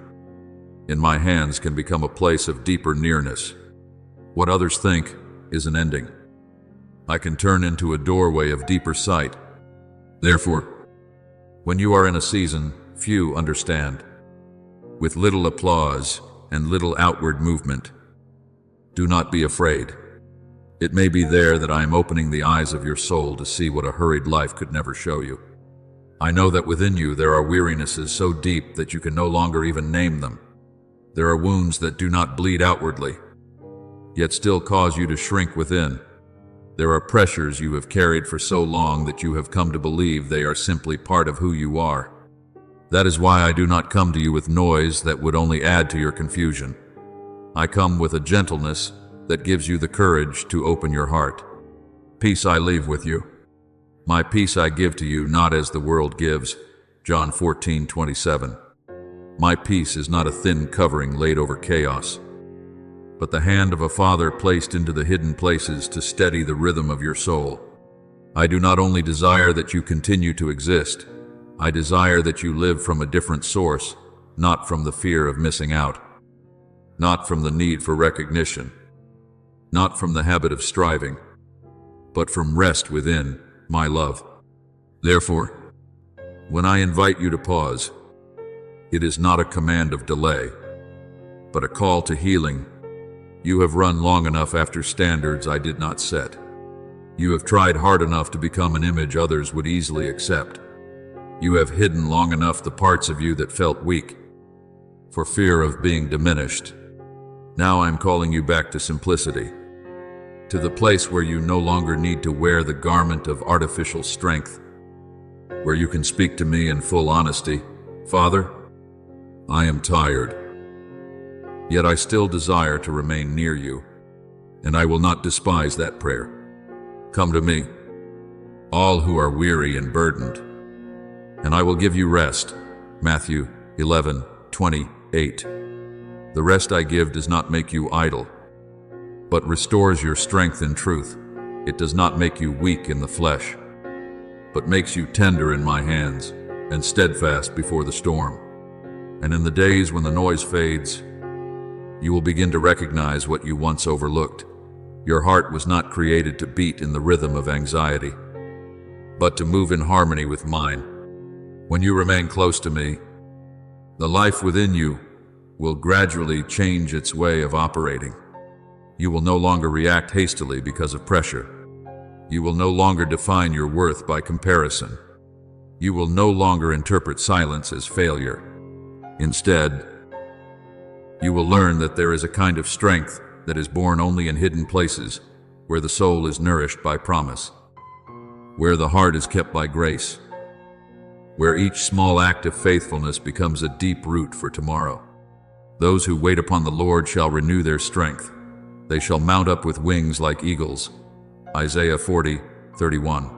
A: In my hands can become a place of deeper nearness. What others think is an ending, I can turn into a doorway of deeper sight. Therefore, when you are in a season few understand, with little applause and little outward movement, do not be afraid. It may be there that I am opening the eyes of your soul to see what a hurried life could never show you. I know that within you there are wearinesses so deep that you can no longer even name them. There are wounds that do not bleed outwardly, yet still cause you to shrink within. There are pressures you have carried for so long that you have come to believe they are simply part of who you are. That is why I do not come to you with noise that would only add to your confusion. I come with a gentleness that gives you the courage to open your heart. Peace I leave with you. My peace I give to you, not as the world gives. John 14:27. My peace is not a thin covering laid over chaos, but the hand of a Father placed into the hidden places to steady the rhythm of your soul. I do not only desire that you continue to exist, I desire that you live from a different source, not from the fear of missing out, not from the need for recognition, not from the habit of striving, but from rest within, my love. Therefore, when I invite you to pause, it is not a command of delay, but a call to healing. You have run long enough after standards I did not set. You have tried hard enough to become an image others would easily accept. You have hidden long enough the parts of you that felt weak, for fear of being diminished. Now I'm calling you back to simplicity, to the place where you no longer need to wear the garment of artificial strength, where you can speak to me in full honesty. Father, I am tired, yet I still desire to remain near you, and I will not despise that prayer. Come to me, all who are weary and burdened, and I will give you rest. Matthew 11:28. The rest I give does not make you idle, but restores your strength in truth. It does not make you weak in the flesh, but makes you tender in my hands and steadfast before the storm. And in the days when the noise fades, you will begin to recognize what you once overlooked. Your heart was not created to beat in the rhythm of anxiety, but to move in harmony with mine. When you remain close to me, the life within you will gradually change its way of operating. You will no longer react hastily because of pressure. You will no longer define your worth by comparison. You will no longer interpret silence as failure. Instead, you will learn that there is a kind of strength that is born only in hidden places, where the soul is nourished by promise, where the heart is kept by grace, where each small act of faithfulness becomes a deep root for tomorrow. Those who wait upon the Lord shall renew their strength. They shall mount up with wings like eagles. Isaiah 40:31.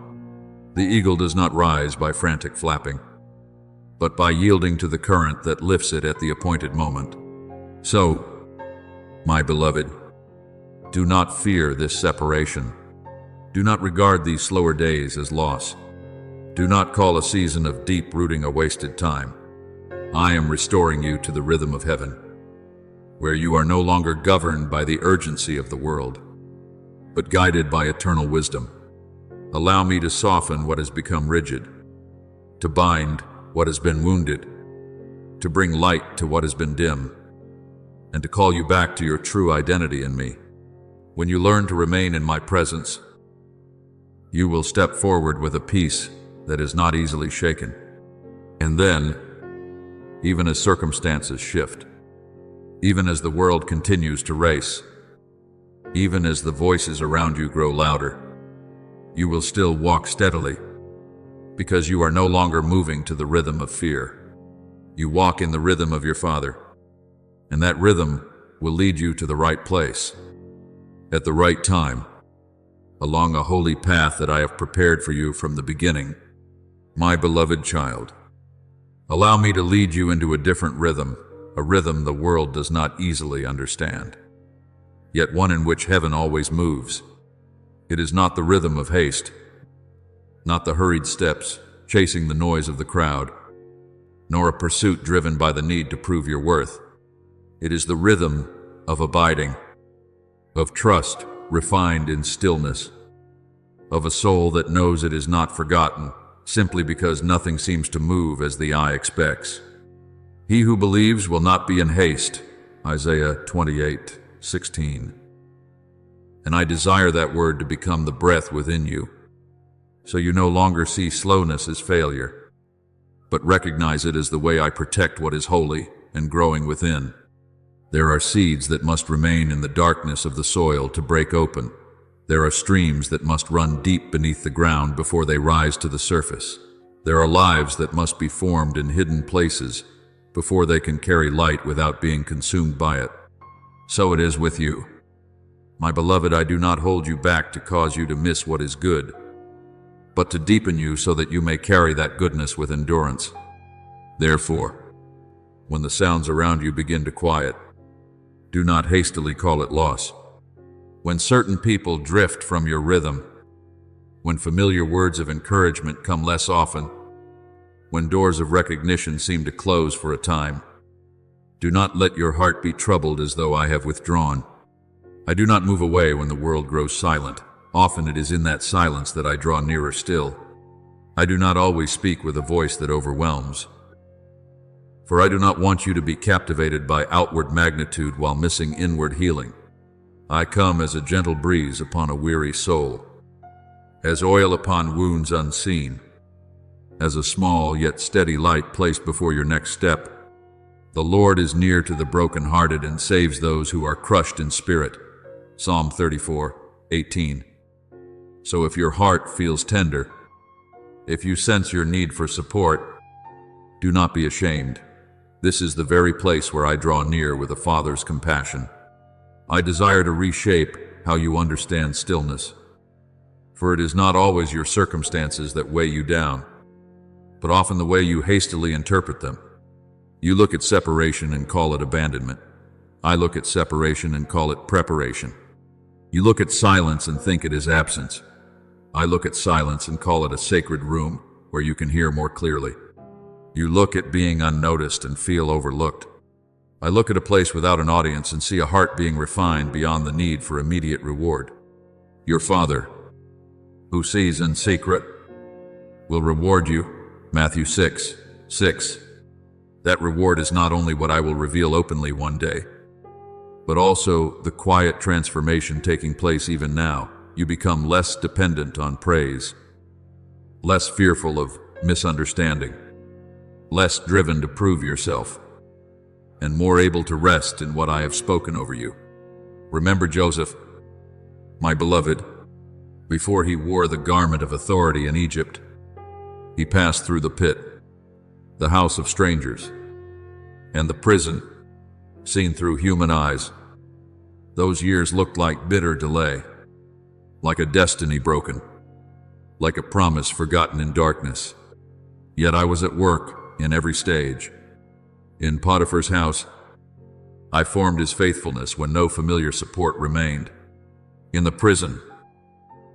A: The eagle does not rise by frantic flapping, but by yielding to the current that lifts it at the appointed moment. So, my beloved, do not fear this separation. Do not regard these slower days as loss. Do not call a season of deep rooting a wasted time. I am restoring you to the rhythm of heaven, where you are no longer governed by the urgency of the world, but guided by eternal wisdom. Allow me to soften what has become rigid, to bind what has been wounded, to bring light to what has been dim, and to call you back to your true identity in me. When you learn to remain in my presence, you will step forward with a peace that is not easily shaken. And then, even as circumstances shift, even as the world continues to race, even as the voices around you grow louder. You will still walk steadily, because you are no longer moving to the rhythm of fear. You walk in the rhythm of your Father, and that rhythm will lead you to the right place, at the right time, along a holy path that I have prepared for you from the beginning. My beloved child, allow me to lead you into a different rhythm, a rhythm the world does not easily understand, yet one in which heaven always moves. It is not the rhythm of haste, not the hurried steps chasing the noise of the crowd, nor a pursuit driven by the need to prove your worth. It is the rhythm of abiding, of trust refined in stillness, of a soul that knows it is not forgotten simply because nothing seems to move as the eye expects. He who believes will not be in haste, Isaiah 28:16. And I desire that word to become the breath within you, so you no longer see slowness as failure, but recognize it as the way I protect what is holy and growing within. There are seeds that must remain in the darkness of the soil to break open. There are streams that must run deep beneath the ground before they rise to the surface. There are lives that must be formed in hidden places before they can carry light without being consumed by it. So it is with you. My beloved, I do not hold you back to cause you to miss what is good, but to deepen you so that you may carry that goodness with endurance. Therefore, when the sounds around you begin to quiet, do not hastily call it loss. When certain people drift from your rhythm, when familiar words of encouragement come less often, when doors of recognition seem to close for a time, do not let your heart be troubled as though I have withdrawn. I do not move away when the world grows silent. Often it is in that silence that I draw nearer still. I do not always speak with a voice that overwhelms, for I do not want you to be captivated by outward magnitude while missing inward healing. I come as a gentle breeze upon a weary soul, as oil upon wounds unseen, as a small yet steady light placed before your next step. The Lord is near to the brokenhearted and saves those who are crushed in spirit. Psalm 34:18. So if your heart feels tender, if you sense your need for support, do not be ashamed. This is the very place where I draw near with a father's compassion. I desire to reshape how you understand stillness, for it is not always your circumstances that weigh you down, but often the way you hastily interpret them. You look at separation and call it abandonment. I look at separation and call it preparation. You look at silence and think it is absence. I look at silence and call it a sacred room where you can hear more clearly. You look at being unnoticed and feel overlooked. I look at a place without an audience and see a heart being refined beyond the need for immediate reward. Your Father, who sees in secret, will reward you. Matthew 6:6. That reward is not only what I will reveal openly one day, but also the quiet transformation taking place even now. You become less dependent on praise, less fearful of misunderstanding, less driven to prove yourself, and more able to rest in what I have spoken over you. Remember Joseph, my beloved, before he wore the garment of authority in Egypt, he passed through the pit, the house of strangers, and the prison, seen through human eyes. Those years looked like bitter delay, like a destiny broken, like a promise forgotten in darkness. Yet I was at work in every stage. In Potiphar's house, I formed his faithfulness when no familiar support remained. In the prison,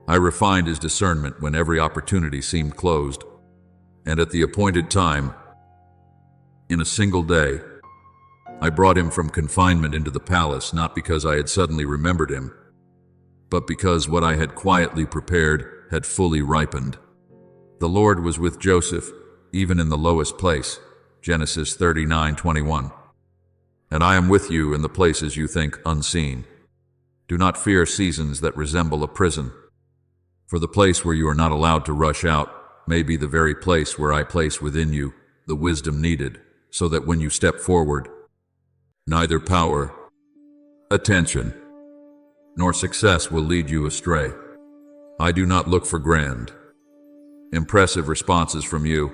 A: I refined his discernment when every opportunity seemed closed. And at the appointed time, in a single day, I brought him from confinement into the palace, not because I had suddenly remembered him, but because what I had quietly prepared had fully ripened. The Lord was with Joseph, even in the lowest place. Genesis 39:21. And I am with you in the places you think unseen. Do not fear seasons that resemble a prison, for the place where you are not allowed to rush out may be the very place where I place within you the wisdom needed. so that when you step forward, neither power, attention, nor success will lead you astray. I do not look for grand, impressive responses from you.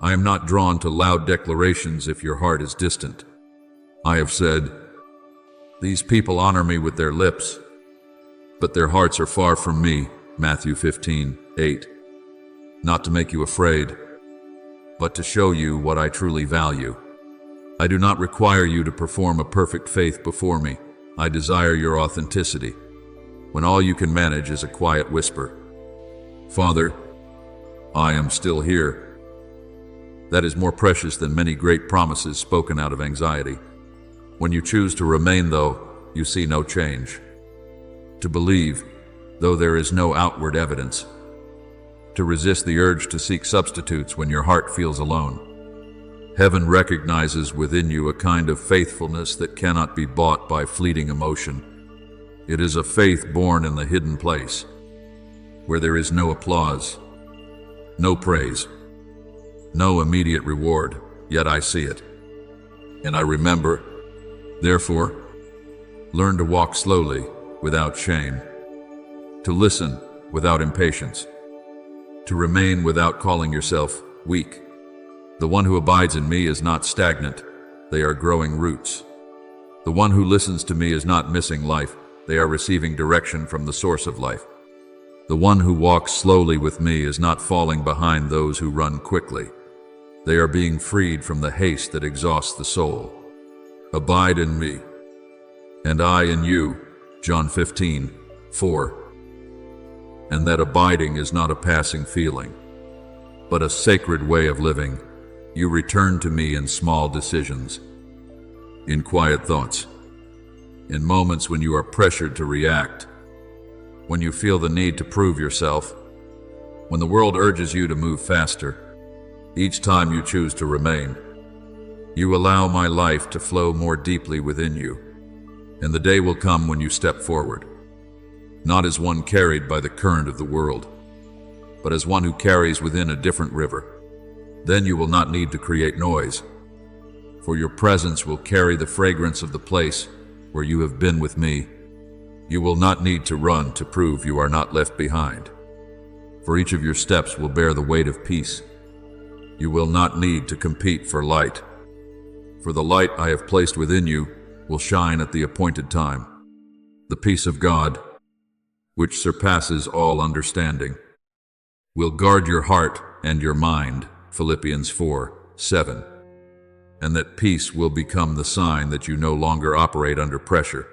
A: I am not drawn to loud declarations if your heart is distant. I have said, "These people honor me with their lips, but their hearts are far from me," Matthew 15:8. Not to make you afraid, but to show you what I truly value. I do not require you to perform a perfect faith before me. I desire your authenticity, when all you can manage is a quiet whisper, "Father, I am still here." That is more precious than many great promises spoken out of anxiety. When you choose to remain, though, you see no change. To believe, though there is no outward evidence. To resist the urge to seek substitutes when your heart feels alone. Heaven recognizes within you a kind of faithfulness that cannot be bought by fleeting emotion. It is a faith born in the hidden place, where there is no applause, no praise, no immediate reward, yet I see it. And I remember, therefore, learn to walk slowly, without shame, to listen without impatience, to remain without calling yourself weak. The one who abides in me is not stagnant, they are growing roots. The one who listens to me is not missing life, they are receiving direction from the source of life. The one who walks slowly with me is not falling behind those who run quickly. They are being freed from the haste that exhausts the soul. Abide in me, and I in you, John 15:4. And that abiding is not a passing feeling, but a sacred way of living. You return to me in small decisions, in quiet thoughts, in moments when you are pressured to react, when you feel the need to prove yourself, when the world urges you to move faster. Each time you choose to remain, you allow my life to flow more deeply within you, and the day will come when you step forward, not as one carried by the current of the world, but as one who carries within a different river. Then you will not need to create noise, for your presence will carry the fragrance of the place where you have been with me. You will not need to run to prove you are not left behind, for each of your steps will bear the weight of peace. You will not need to compete for light, for the light I have placed within you will shine at the appointed time. The peace of God, which surpasses all understanding, will guard your heart and your mind, Philippians 4:7. And that peace will become the sign that you no longer operate under pressure,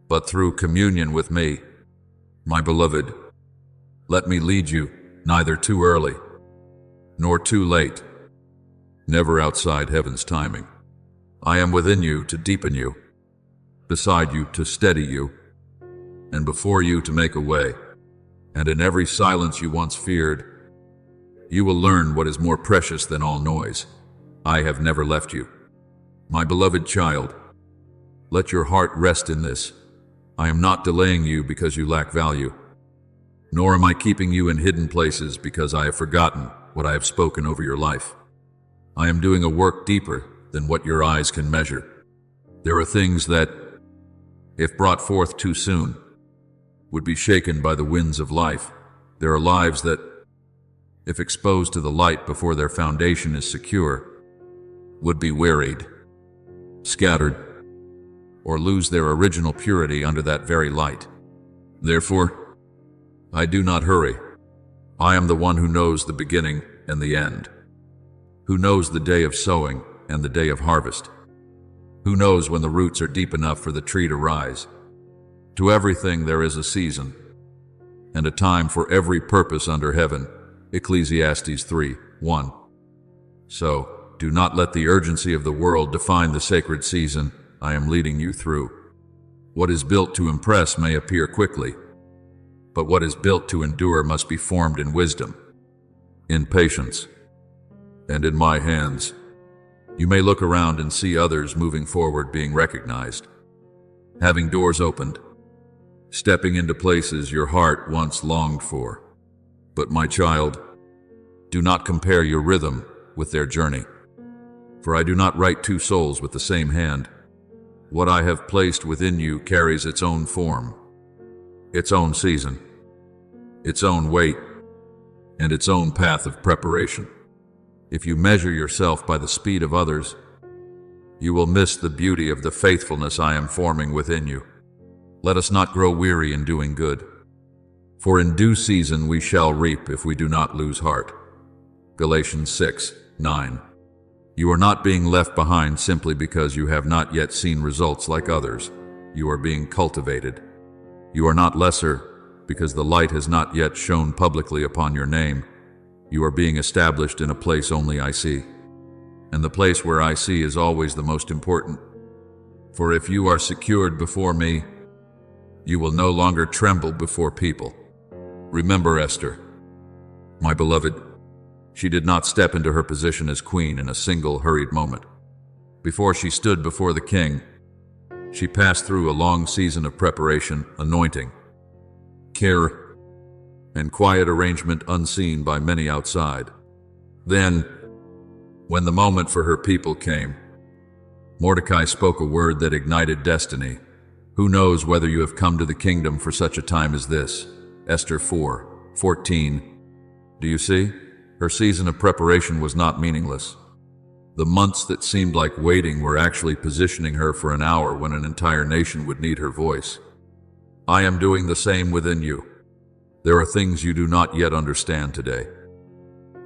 A: but through communion with me. My beloved, let me lead you, neither too early nor too late, never outside heaven's timing. I am within you to deepen you, beside you to steady you, and before you to make a way. And in every silence you once feared, you will learn what is more precious than all noise. I have never left you. My beloved child, let your heart rest in this. I am not delaying you because you lack value, nor am I keeping you in hidden places because I have forgotten what I have spoken over your life. I am doing a work deeper than what your eyes can measure. There are things that, if brought forth too soon, would be shaken by the winds of life. There are lives that, if exposed to the light before their foundation is secure, would be wearied, scattered, or lose their original purity under that very light. Therefore, I do not hurry. I am the one who knows the beginning and the end, who knows the day of sowing and the day of harvest, who knows when the roots are deep enough for the tree to rise. To everything there is a season, and a time for every purpose under heaven, Ecclesiastes 3:1. So, do not let the urgency of the world define the sacred season I am leading you through. What is built to impress may appear quickly, but what is built to endure must be formed in wisdom, in patience, and in my hands. You may look around and see others moving forward, being recognized, having doors opened, stepping into places your heart once longed for. But my child, do not compare your rhythm with their journey, For I do not write two souls with the same hand. What I have placed within you carries its own form, its own season, its own weight, and its own path of preparation. If you measure yourself by the speed of others, you will miss the beauty of the faithfulness I am forming within you. Let us not grow weary in doing good, for in due season we shall reap if we do not lose heart. Galatians 6:9. You are not being left behind simply because you have not yet seen results like others. You are being cultivated. You are not lesser because the light has not yet shone publicly upon your name. You are being established in a place only I see. And the place where I see is always the most important. For if you are secured before me, you will no longer tremble before people. Remember Esther, my beloved. She did not step into her position as queen in a single hurried moment. Before she stood before the king, she passed through a long season of preparation, anointing, care, and quiet arrangement unseen by many outside. Then, when the moment for her people came, Mordecai spoke a word that ignited destiny. Who knows whether you have come to the kingdom for such a time as this? Esther 4:14. Do you see? Her season of preparation was not meaningless. The months that seemed like waiting were actually positioning her for an hour when an entire nation would need her voice. I am doing the same within you. There are things you do not yet understand today.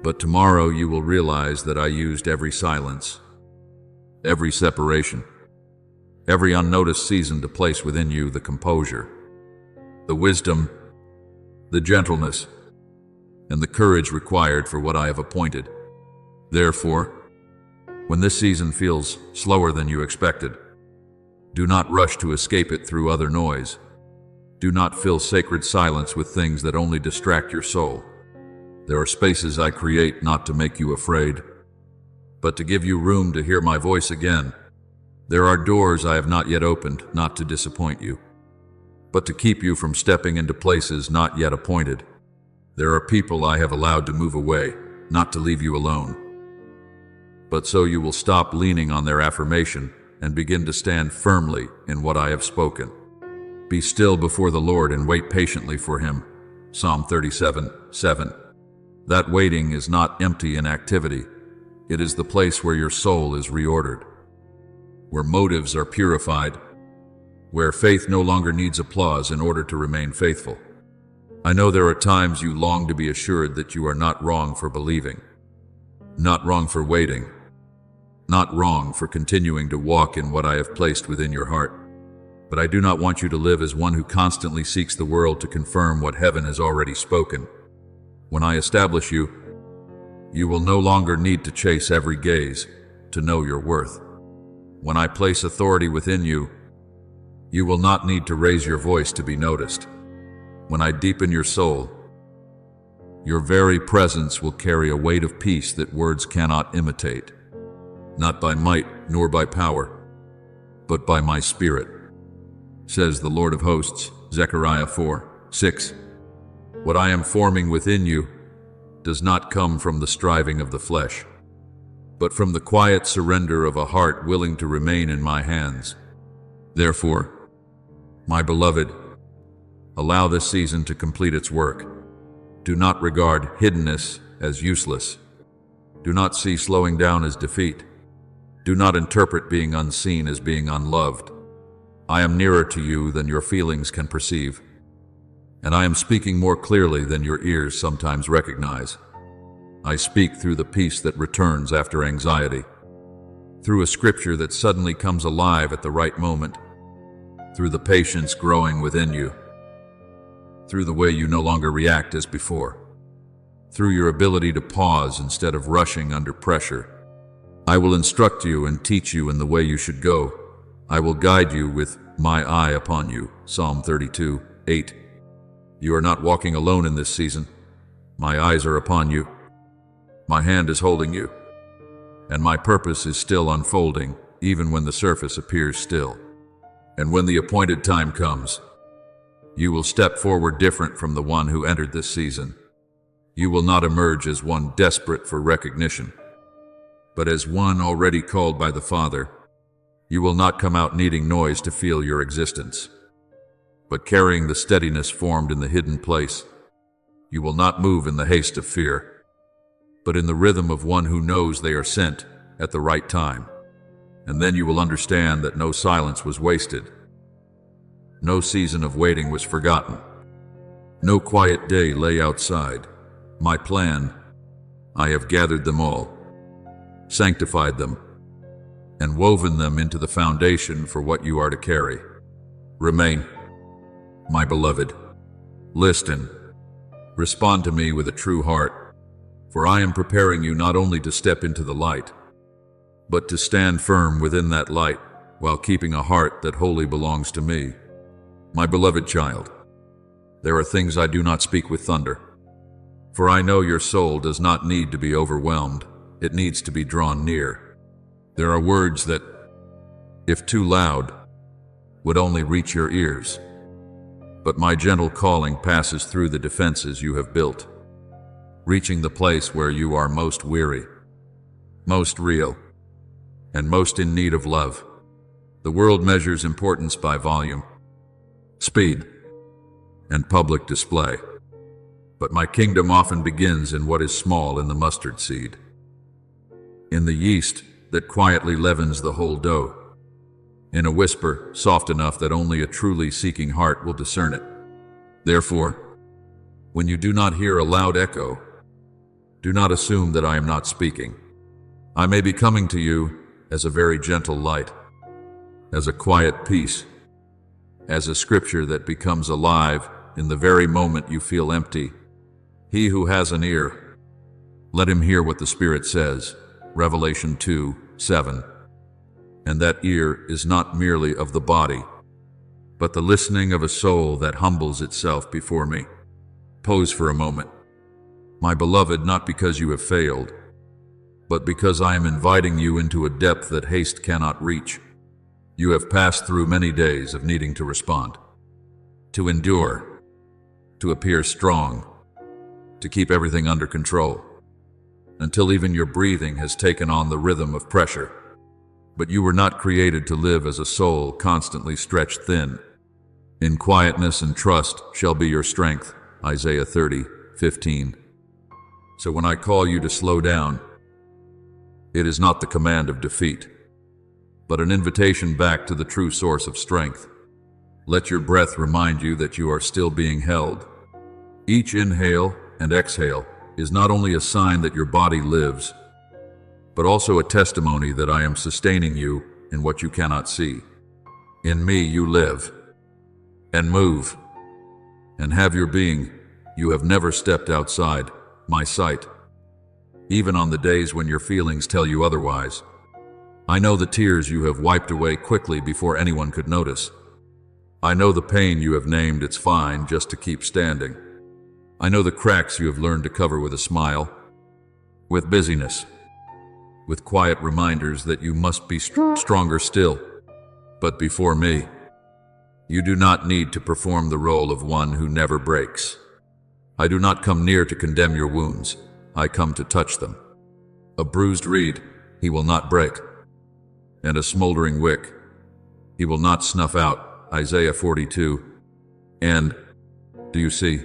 A: But tomorrow you will realize that I used every silence, every separation, every unnoticed season to place within you the composure, the wisdom, the gentleness, and the courage required for what I have appointed. Therefore, when this season feels slower than you expected, do not rush to escape it through other noise. Do not fill sacred silence with things that only distract your soul. There are spaces I create not to make you afraid, but to give you room to hear my voice again. There are doors I have not yet opened, not to disappoint you, but to keep you from stepping into places not yet appointed. There are people I have allowed to move away, not to leave you alone, but so you will stop leaning on their affirmation and begin to stand firmly in what I have spoken. Be still before the Lord and wait patiently for Him. Psalm 37:7. That waiting is not empty inactivity. It is the place where your soul is reordered, where motives are purified, where faith no longer needs applause in order to remain faithful. I know there are times you long to be assured that you are not wrong for believing, not wrong for waiting, not wrong for continuing to walk in what I have placed within your heart. But I do not want you to live as one who constantly seeks the world to confirm what heaven has already spoken. When I establish you, you will no longer need to chase every gaze to know your worth. When I place authority within you, you will not need to raise your voice to be noticed. When I deepen your soul, your very presence will carry a weight of peace that words cannot imitate, not by might nor by power, but by my Spirit, says the Lord of hosts. Zechariah 4:6. What I am forming within you does not come from the striving of the flesh, but from the quiet surrender of a heart willing to remain in my hands. Therefore, my beloved, allow this season to complete its work. Do not regard hiddenness as useless. Do not see slowing down as defeat. Do not interpret being unseen as being unloved. I am nearer to you than your feelings can perceive, and I am speaking more clearly than your ears sometimes recognize. I speak through the peace that returns after anxiety, through a scripture that suddenly comes alive at the right moment, through the patience growing within you, through the way you no longer react as before, through your ability to pause instead of rushing under pressure. I will instruct you and teach you in the way you should go. I will guide you with my eye upon you. Psalm 32:8. You are not walking alone in this season. My eyes are upon you. My hand is holding you, and my purpose is still unfolding, even when the surface appears still. And when the appointed time comes, you will step forward different from the one who entered this season. You will not emerge as one desperate for recognition, but as one already called by the Father. You will not come out needing noise to feel your existence, but carrying the steadiness formed in the hidden place. You will not move in the haste of fear, but in the rhythm of one who knows they are sent at the right time. And then you will understand that no silence was wasted. No season of waiting was forgotten. No quiet day lay outside. My plan, I have gathered them all, sanctified them, and woven them into the foundation for what you are to carry. Remain, my beloved. Listen. Respond to me with a true heart, for I am preparing you not only to step into the light, but to stand firm within that light while keeping a heart that wholly belongs to me. My beloved child, there are things I do not speak with thunder, for I know your soul does not need to be overwhelmed. It needs to be drawn near. There are words that, if too loud, would only reach your ears. But my gentle calling passes through the defenses you have built, reaching the place where you are most weary, most real, and most in need of love. The world measures importance by volume, speed, and public display. But my kingdom often begins in what is small in the mustard seed, in the yeast that quietly leavens the whole dough, in a whisper soft enough that only a truly seeking heart will discern it. Therefore, when you do not hear a loud echo, do not assume that I am not speaking. I may be coming to you as a very gentle light, as a quiet peace, as a scripture that becomes alive in the very moment you feel empty. He who has an ear, let him hear what the Spirit says. Revelation 2:7. And that ear is not merely of the body, but the listening of a soul that humbles itself before me. Pause for a moment. My beloved, not because you have failed, but because I am inviting you into a depth that haste cannot reach. You have passed through many days of needing to respond, to endure, to appear strong, to keep everything under control, until even your breathing has taken on the rhythm of pressure. But you were not created to live as a soul constantly stretched thin. In quietness and trust shall be your strength. Isaiah 30:15. So when I call you to slow down, it is not the command of defeat, but an invitation back to the true source of strength. Let your breath remind you that you are still being held. Each inhale and exhale is not only a sign that your body lives, but also a testimony that I am sustaining you in what you cannot see. In me you live, and move, and have your being. You have never stepped outside my sight, even on the days when your feelings tell you otherwise. I know the tears you have wiped away quickly before anyone could notice. I know the pain you have named it's fine just to keep standing. I know the cracks you have learned to cover with a smile, with busyness, with quiet reminders that you must be stronger still. But before me, you do not need to perform the role of one who never breaks. I do not come near to condemn your wounds. I come to touch them. A bruised reed he will not break, and a smoldering wick he will not snuff out. Isaiah 42. And, do you see,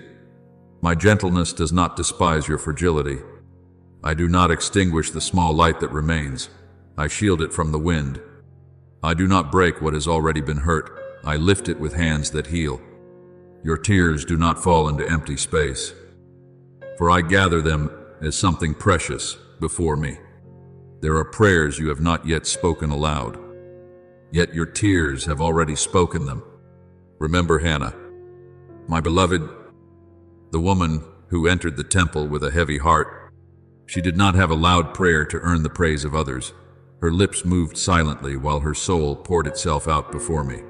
A: my gentleness does not despise your fragility. I do not extinguish the small light that remains. I shield it from the wind. I do not break what has already been hurt. I lift it with hands that heal. Your tears do not fall into empty space, for I gather them as something precious before me. There are prayers you have not yet spoken aloud, yet your tears have already spoken them. Remember Hannah, my beloved, the woman who entered the temple with a heavy heart. She did not have a loud prayer to earn the praise of others. Her lips moved silently while her soul poured itself out before me.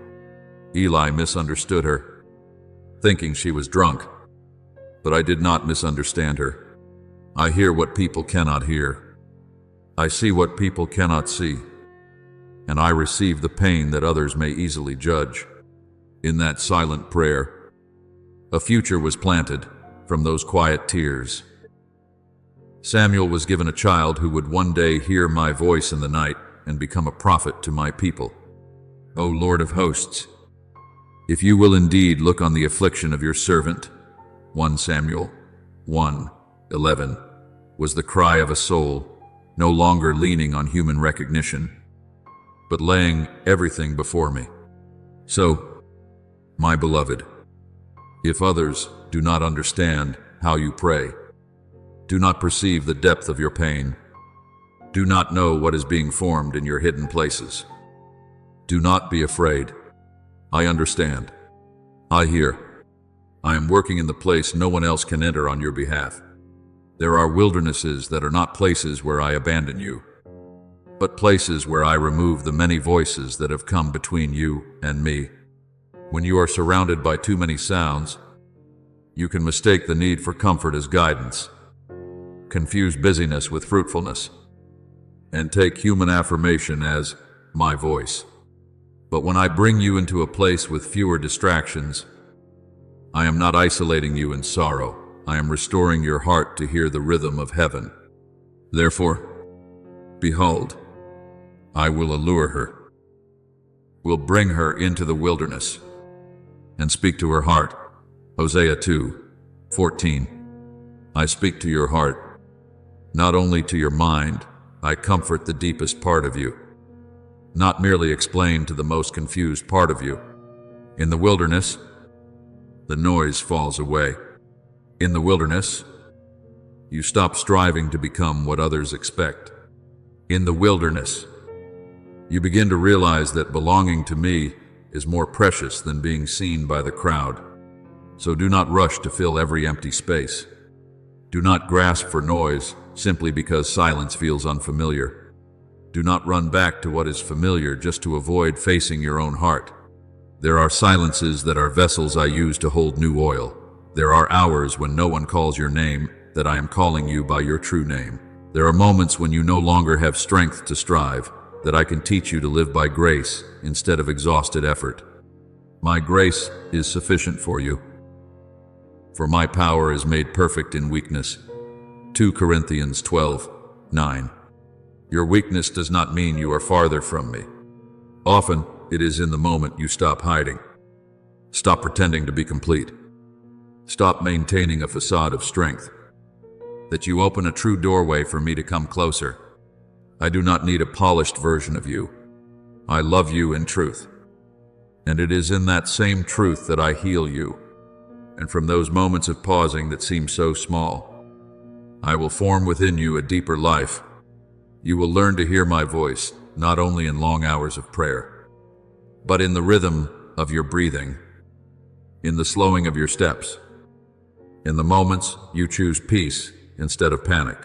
A: Eli misunderstood her, thinking she was drunk, but I did not misunderstand her. I hear what people cannot hear. I see what people cannot see, and I receive the pain that others may easily judge. In that silent prayer, a future was planted from those quiet tears. Samuel was given a child who would one day hear my voice in the night and become a prophet to my people. O Lord of hosts, if you will indeed look on the affliction of your servant, 1 Samuel 1:11, was the cry of a soul, no longer leaning on human recognition, but laying everything before me. So, my beloved, if others do not understand how you pray, do not perceive the depth of your pain, do not know what is being formed in your hidden places, do not be afraid. I understand. I hear. I am working in the place no one else can enter on your behalf. There are wildernesses that are not places where I abandon you, but places where I remove the many voices that have come between you and me. When you are surrounded by too many sounds, you can mistake the need for comfort as guidance, confuse busyness with fruitfulness, and take human affirmation as my voice. But when I bring you into a place with fewer distractions, I am not isolating you in sorrow. I am restoring your heart to hear the rhythm of heaven. Therefore, behold, I will allure her, will bring her into the wilderness, and speak to her heart. Hosea 2:14. I speak to your heart, not only to your mind. I comfort the deepest part of you, not merely explain to the most confused part of you. In the wilderness, the noise falls away. In the wilderness, you stop striving to become what others expect. In the wilderness, you begin to realize that belonging to me is more precious than being seen by the crowd. So do not rush to fill every empty space. Do not grasp for noise simply because silence feels unfamiliar. Do not run back to what is familiar just to avoid facing your own heart. There are silences that are vessels I use to hold new oil. There are hours when no one calls your name, that I am calling you by your true name. There are moments when you no longer have strength to strive, that I can teach you to live by grace instead of exhausted effort. My grace is sufficient for you, for my power is made perfect in weakness. 2 Corinthians 12:9. Your weakness does not mean you are farther from me. Often, it is in the moment you stop hiding. Stop pretending to be complete. Stop maintaining a facade of strength, that you open a true doorway for me to come closer. I do not need a polished version of you. I love you in truth. And it is in that same truth that I heal you. And from those moments of pausing that seem so small, I will form within you a deeper life. You will learn to hear my voice, not only in long hours of prayer, but in the rhythm of your breathing, in the slowing of your steps, in the moments you choose peace instead of panic,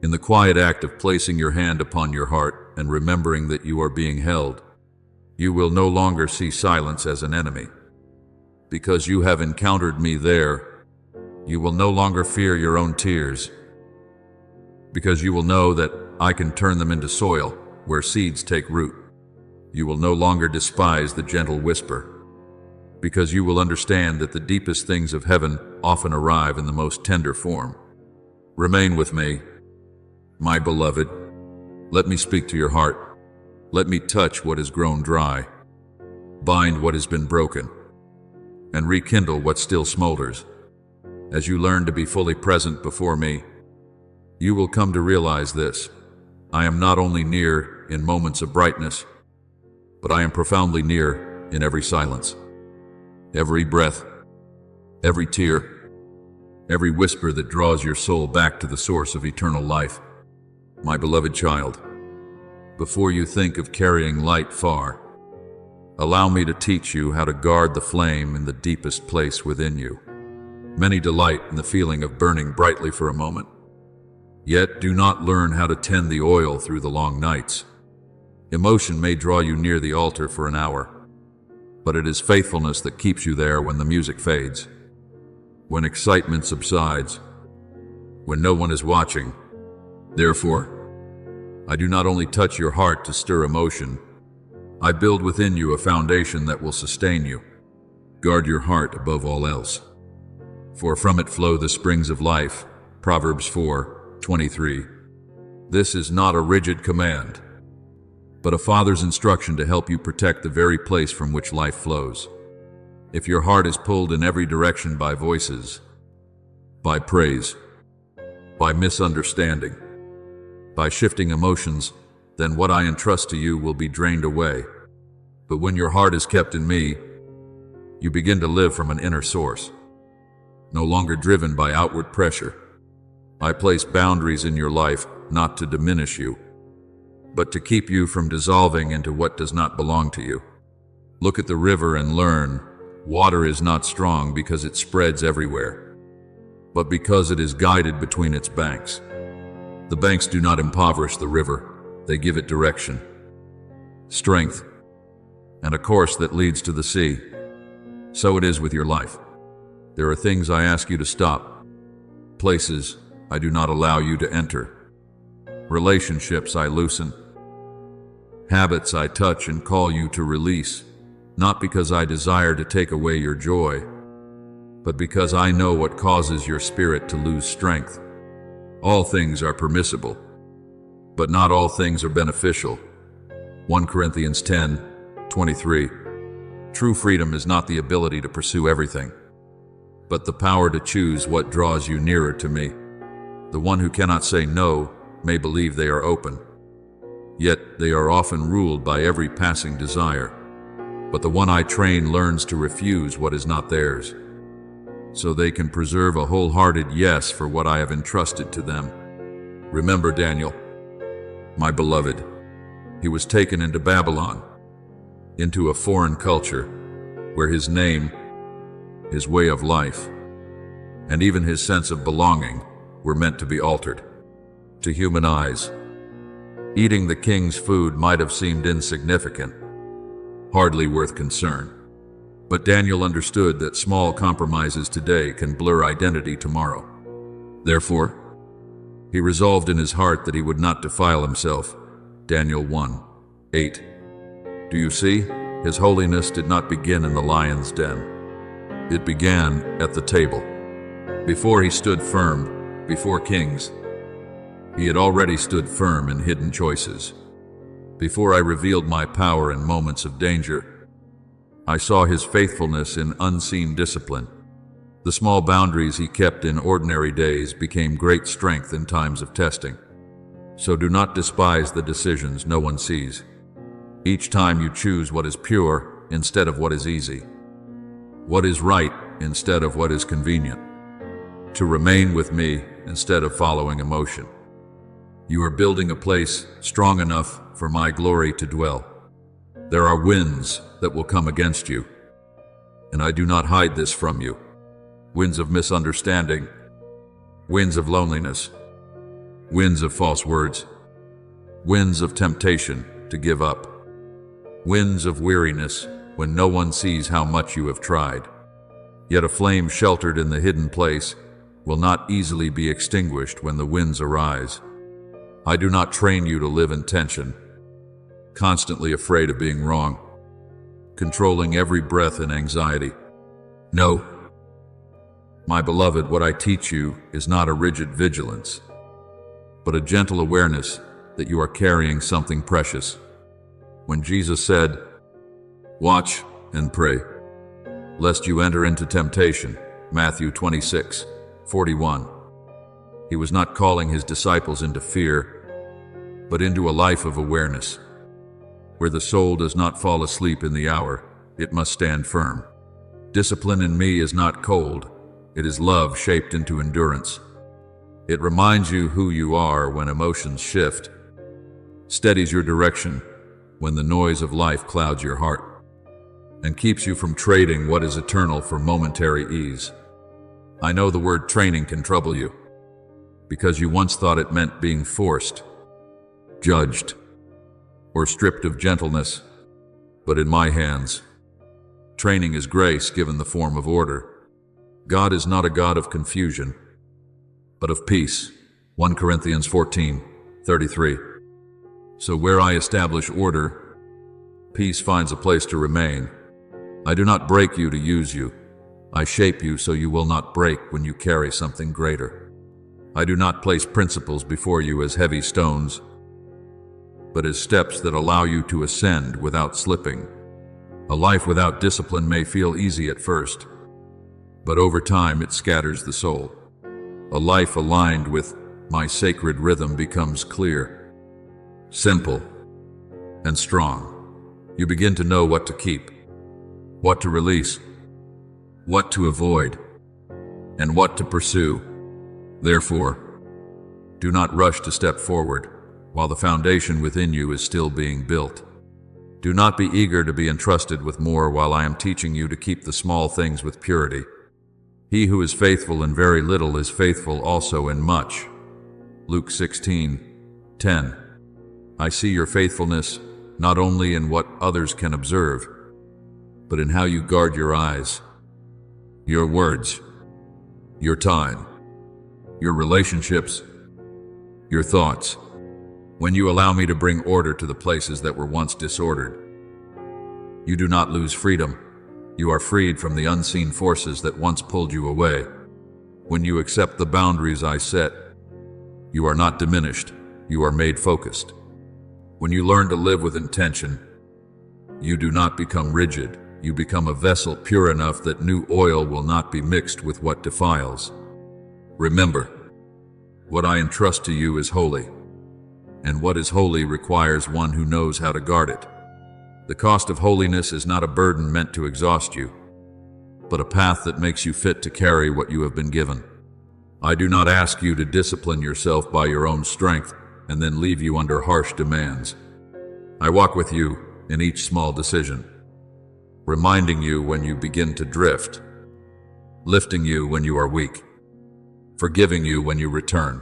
A: in the quiet act of placing your hand upon your heart and remembering that you are being held. You will no longer see silence as an enemy. Because you have encountered me there, you will no longer fear your own tears, because you will know that I can turn them into soil where seeds take root. You will no longer despise the gentle whisper, because you will understand that the deepest things of heaven often arrive in the most tender form. Remain with me, my beloved. Let me speak to your heart. Let me touch what has grown dry, bind what has been broken, and rekindle what still smolders. As you learn to be fully present before me, you will come to realize this. I am not only near in moments of brightness, but I am profoundly near in every silence, every breath, every tear, every whisper that draws your soul back to the source of eternal life. My beloved child, before you think of carrying light far, allow me to teach you how to guard the flame in the deepest place within you. Many delight in the feeling of burning brightly for a moment, yet do not learn how to tend the oil through the long nights. Emotion may draw you near the altar for an hour, but it is faithfulness that keeps you there when the music fades, when excitement subsides, when no one is watching. Therefore, I do not only touch your heart to stir emotion, I build within you a foundation that will sustain you. Guard your heart above all else, for from it flow the springs of life. Proverbs 4, 23. This is not a rigid command, but a father's instruction to help you protect the very place from which life flows. If your heart is pulled in every direction by voices, by praise, by misunderstanding, by shifting emotions, then what I entrust to you will be drained away. But when your heart is kept in me, you begin to live from an inner source, no longer driven by outward pressure. I place boundaries in your life not to diminish you, but to keep you from dissolving into what does not belong to you. Look at the river and learn. Water is not strong because it spreads everywhere, but because it is guided between its banks. The banks do not impoverish the river, they give it direction, strength, and a course that leads to the sea. So it is with your life. There are things I ask you to stop, places I do not allow you to enter, relationships I loosen, habits I touch and call you to release, not because I desire to take away your joy, but because I know what causes your spirit to lose strength. All things are permissible, but not all things are beneficial. 1 Corinthians 10:23. True freedom is not the ability to pursue everything, but the power to choose what draws you nearer to me. The one who cannot say no may believe they are open, yet they are often ruled by every passing desire. But the one I train learns to refuse what is not theirs, so they can preserve a wholehearted yes for what I have entrusted to them. Remember Daniel, my beloved. He was taken into Babylon, into a foreign culture, where his name, his way of life, and even his sense of belonging were meant to be altered. To human eyes, eating the king's food might have seemed insignificant, hardly worth concern. But Daniel understood that small compromises today can blur identity tomorrow. Therefore, he resolved in his heart that he would not defile himself. Daniel 1:8. Do you see? His holiness did not begin in the lion's den. It began at the table. Before he stood firm before kings, he had already stood firm in hidden choices. Before I revealed my power in moments of danger, I saw his faithfulness in unseen discipline. The small boundaries he kept in ordinary days became great strength in times of testing. So do not despise the decisions no one sees. Each time you choose what is pure instead of what is easy, what is right instead of what is convenient, to remain with me instead of following emotion. You are building a place strong enough for my glory to dwell. There are winds that will come against you, and I do not hide this from you. Winds of misunderstanding, winds of loneliness, winds of false words, winds of temptation to give up, winds of weariness when no one sees how much you have tried. Yet a flame sheltered in the hidden place will not easily be extinguished when the winds arise. I do not train you to live in tension, constantly afraid of being wrong, controlling every breath in anxiety. No, my beloved, what I teach you is not a rigid vigilance, but a gentle awareness that you are carrying something precious. When Jesus said, "Watch and pray, lest you enter into temptation," Matthew 26:41, he was not calling his disciples into fear, but into a life of awareness, where the soul does not fall asleep in the hour, it must stand firm. Discipline in me is not cold, it is love shaped into endurance. It reminds you who you are when emotions shift, steadies your direction when the noise of life clouds your heart, and keeps you from trading what is eternal for momentary ease. I know the word training can trouble you, because you once thought it meant being forced, judged, or stripped of gentleness. But in my hands, training is grace given the form of order. God is not a God of confusion, but of peace. 1 Corinthians 14:33. So where I establish order, peace finds a place to remain. I do not break you to use you. I shape you so you will not break when you carry something greater. I do not place principles before you as heavy stones, but as steps that allow you to ascend without slipping. A life without discipline may feel easy at first, but over time it scatters the soul. A life aligned with my sacred rhythm becomes clear, simple, and strong. You begin to know what to keep, what to release, what to avoid, and what to pursue. Therefore, do not rush to step forward while the foundation within you is still being built. Do not be eager to be entrusted with more while I am teaching you to keep the small things with purity. He who is faithful in very little is faithful also in much. Luke 16:10. I see your faithfulness not only in what others can observe, but in how you guard your eyes, your words, your time, your relationships, your thoughts. When you allow me to bring order to the places that were once disordered, you do not lose freedom. You are freed from the unseen forces that once pulled you away. When you accept the boundaries I set, you are not diminished, you are made focused. When you learn to live with intention, you do not become rigid. You become a vessel pure enough that new oil will not be mixed with what defiles. Remember, what I entrust to you is holy, and what is holy requires one who knows how to guard it. The cost of holiness is not a burden meant to exhaust you, but a path that makes you fit to carry what you have been given. I do not ask you to discipline yourself by your own strength and then leave you under harsh demands. I walk with you in each small decision, reminding you when you begin to drift, lifting you when you are weak, forgiving you when you return,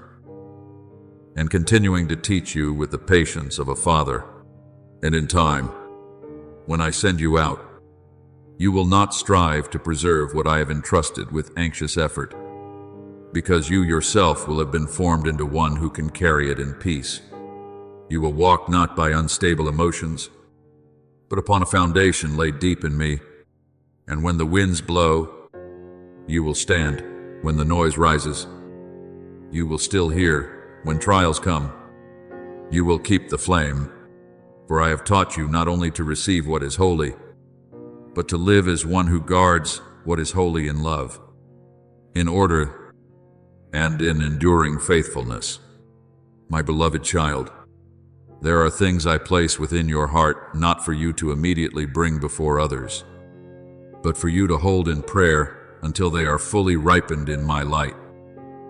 A: and continuing to teach you with the patience of a father. And in time, when I send you out, you will not strive to preserve what I have entrusted with anxious effort, because you yourself will have been formed into one who can carry it in peace. You will walk not by unstable emotions, but upon a foundation laid deep in me. And when the winds blow, you will stand. When the noise rises, you will still hear. When trials come, you will keep the flame. For I have taught you not only to receive what is holy, but to live as one who guards what is holy in love, in order, and in enduring faithfulness. My beloved child, there are things I place within your heart not for you to immediately bring before others, but for you to hold in prayer until they are fully ripened in my light.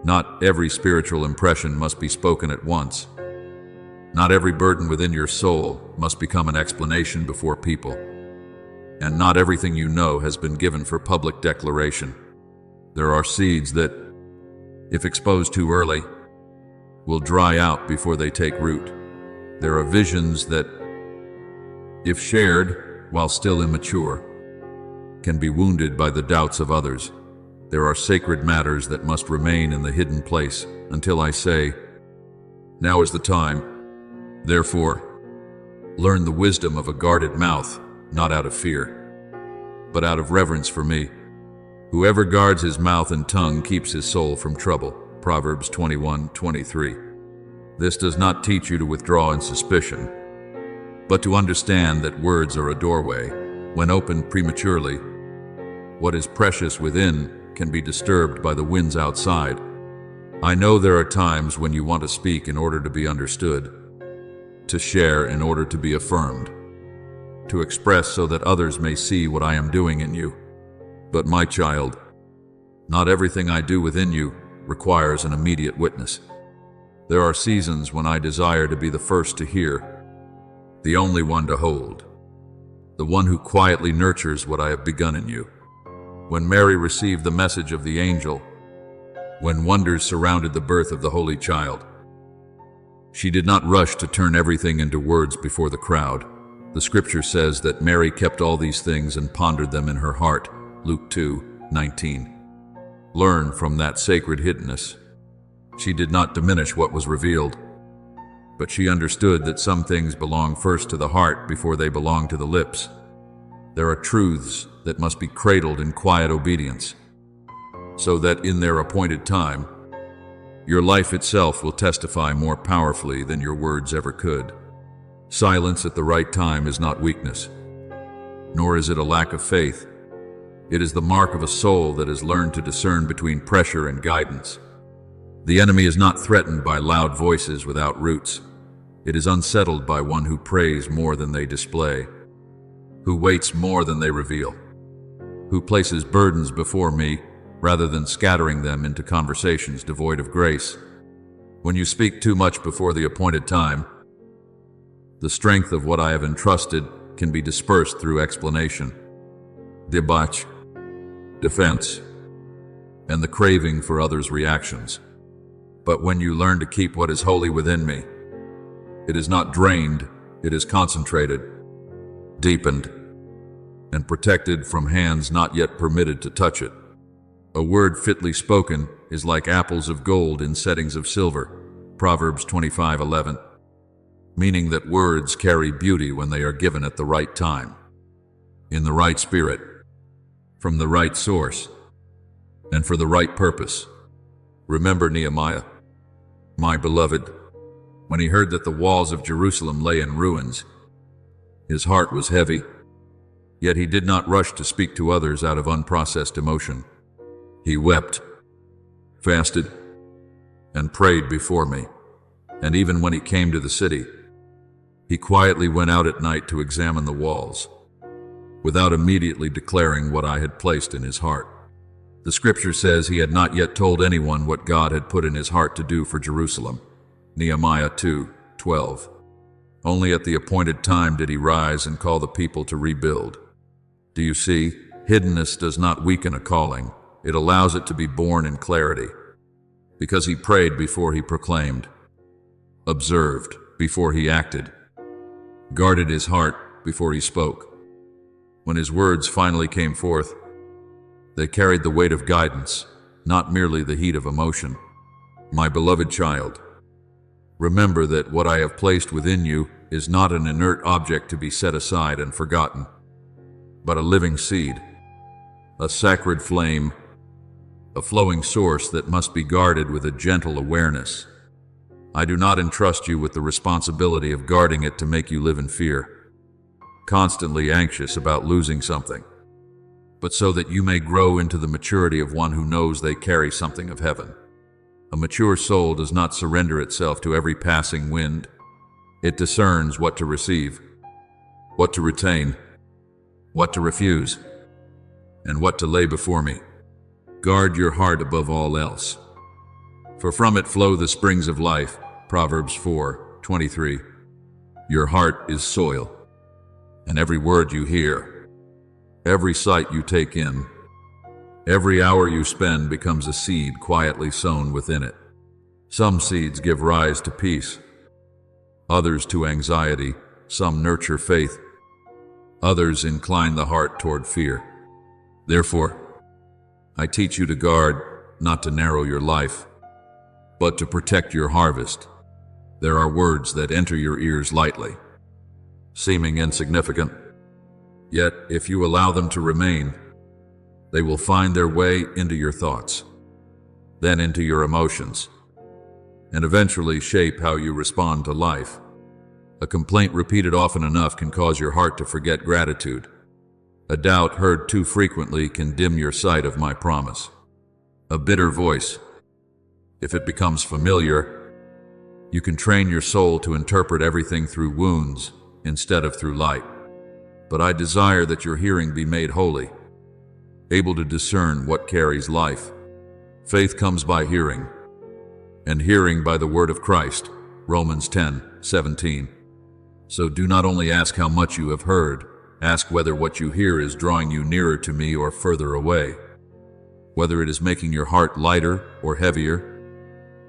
A: Not every spiritual impression must be spoken at once. Not every burden within your soul must become an explanation before people. And not everything you know has been given for public declaration. There are seeds that, if exposed too early, will dry out before they take root. There are visions that, if shared while still immature, can be wounded by the doubts of others. There are sacred matters that must remain in the hidden place until I say, now is the time. Therefore, learn the wisdom of a guarded mouth, not out of fear, but out of reverence for me. Whoever guards his mouth and tongue keeps his soul from trouble. Proverbs 21:23. This does not teach you to withdraw in suspicion, but to understand that words are a doorway. When opened prematurely, what is precious within can be disturbed by the winds outside. I know there are times when you want to speak in order to be understood, to share in order to be affirmed, to express so that others may see what I am doing in you. But my child, not everything I do within you requires an immediate witness. There are seasons when I desire to be the first to hear, the only one to hold, the one who quietly nurtures what I have begun in you. When Mary received the message of the angel, when wonders surrounded the birth of the Holy Child, she did not rush to turn everything into words before the crowd. The scripture says that Mary kept all these things and pondered them in her heart. Luke 2:19. Learn from that sacred hiddenness. She did not diminish what was revealed, but she understood that some things belong first to the heart before they belong to the lips. There are truths that must be cradled in quiet obedience, so that in their appointed time, your life itself will testify more powerfully than your words ever could. Silence at the right time is not weakness, nor is it a lack of faith. It is the mark of a soul that has learned to discern between pressure and guidance. The enemy is not threatened by loud voices without roots. It is unsettled by one who prays more than they display, who waits more than they reveal, who places burdens before me rather than scattering them into conversations devoid of grace. When you speak too much before the appointed time, the strength of what I have entrusted can be dispersed through explanation, debauch, defense, and the craving for others' reactions. But when you learn to keep what is holy within me, it is not drained, it is concentrated, deepened, and protected from hands not yet permitted to touch it. A word fitly spoken is like apples of gold in settings of silver, Proverbs 25:11, meaning that words carry beauty when they are given at the right time, in the right spirit, from the right source, and for the right purpose. Remember Nehemiah, my beloved, when he heard that the walls of Jerusalem lay in ruins. His heart was heavy, yet he did not rush to speak to others out of unprocessed emotion. He wept, fasted, and prayed before me. And even when he came to the city, he quietly went out at night to examine the walls, without immediately declaring what I had placed in his heart. The scripture says he had not yet told anyone what God had put in his heart to do for Jerusalem. Nehemiah 2:12. Only at the appointed time did he rise and call the people to rebuild. Do you see? Hiddenness does not weaken a calling. It allows it to be born in clarity. Because he prayed before he proclaimed, observed before he acted, guarded his heart before he spoke. When his words finally came forth, they carried the weight of guidance, not merely the heat of emotion. My beloved child, remember that what I have placed within you is not an inert object to be set aside and forgotten, but a living seed, a sacred flame, a flowing source that must be guarded with a gentle awareness. I do not entrust you with the responsibility of guarding it to make you live in fear, constantly anxious about losing something, but so that you may grow into the maturity of one who knows they carry something of heaven. A mature soul does not surrender itself to every passing wind. It discerns what to receive, what to retain, what to refuse, and what to lay before me. Guard your heart above all else, for from it flow the springs of life. Proverbs 4:23. Your heart is soil, and every word you hear, every sight you take in, every hour you spend becomes a seed quietly sown within it. Some seeds give rise to peace, others to anxiety, some nurture faith, others incline the heart toward fear. Therefore, I teach you to guard, not to narrow your life, but to protect your harvest. There are words that enter your ears lightly, seeming insignificant, yet if you allow them to remain, they will find their way into your thoughts, then into your emotions, and eventually shape how you respond to life. A complaint repeated often enough can cause your heart to forget gratitude. A doubt heard too frequently can dim your sight of my promise. A bitter voice, if it becomes familiar, you can train your soul to interpret everything through wounds instead of through light. But I desire that your hearing be made holy, able to discern what carries life. Faith comes by hearing, and hearing by the word of Christ. Romans 10:17. So do not only ask how much you have heard, ask whether what you hear is drawing you nearer to me or further away, whether it is making your heart lighter or heavier,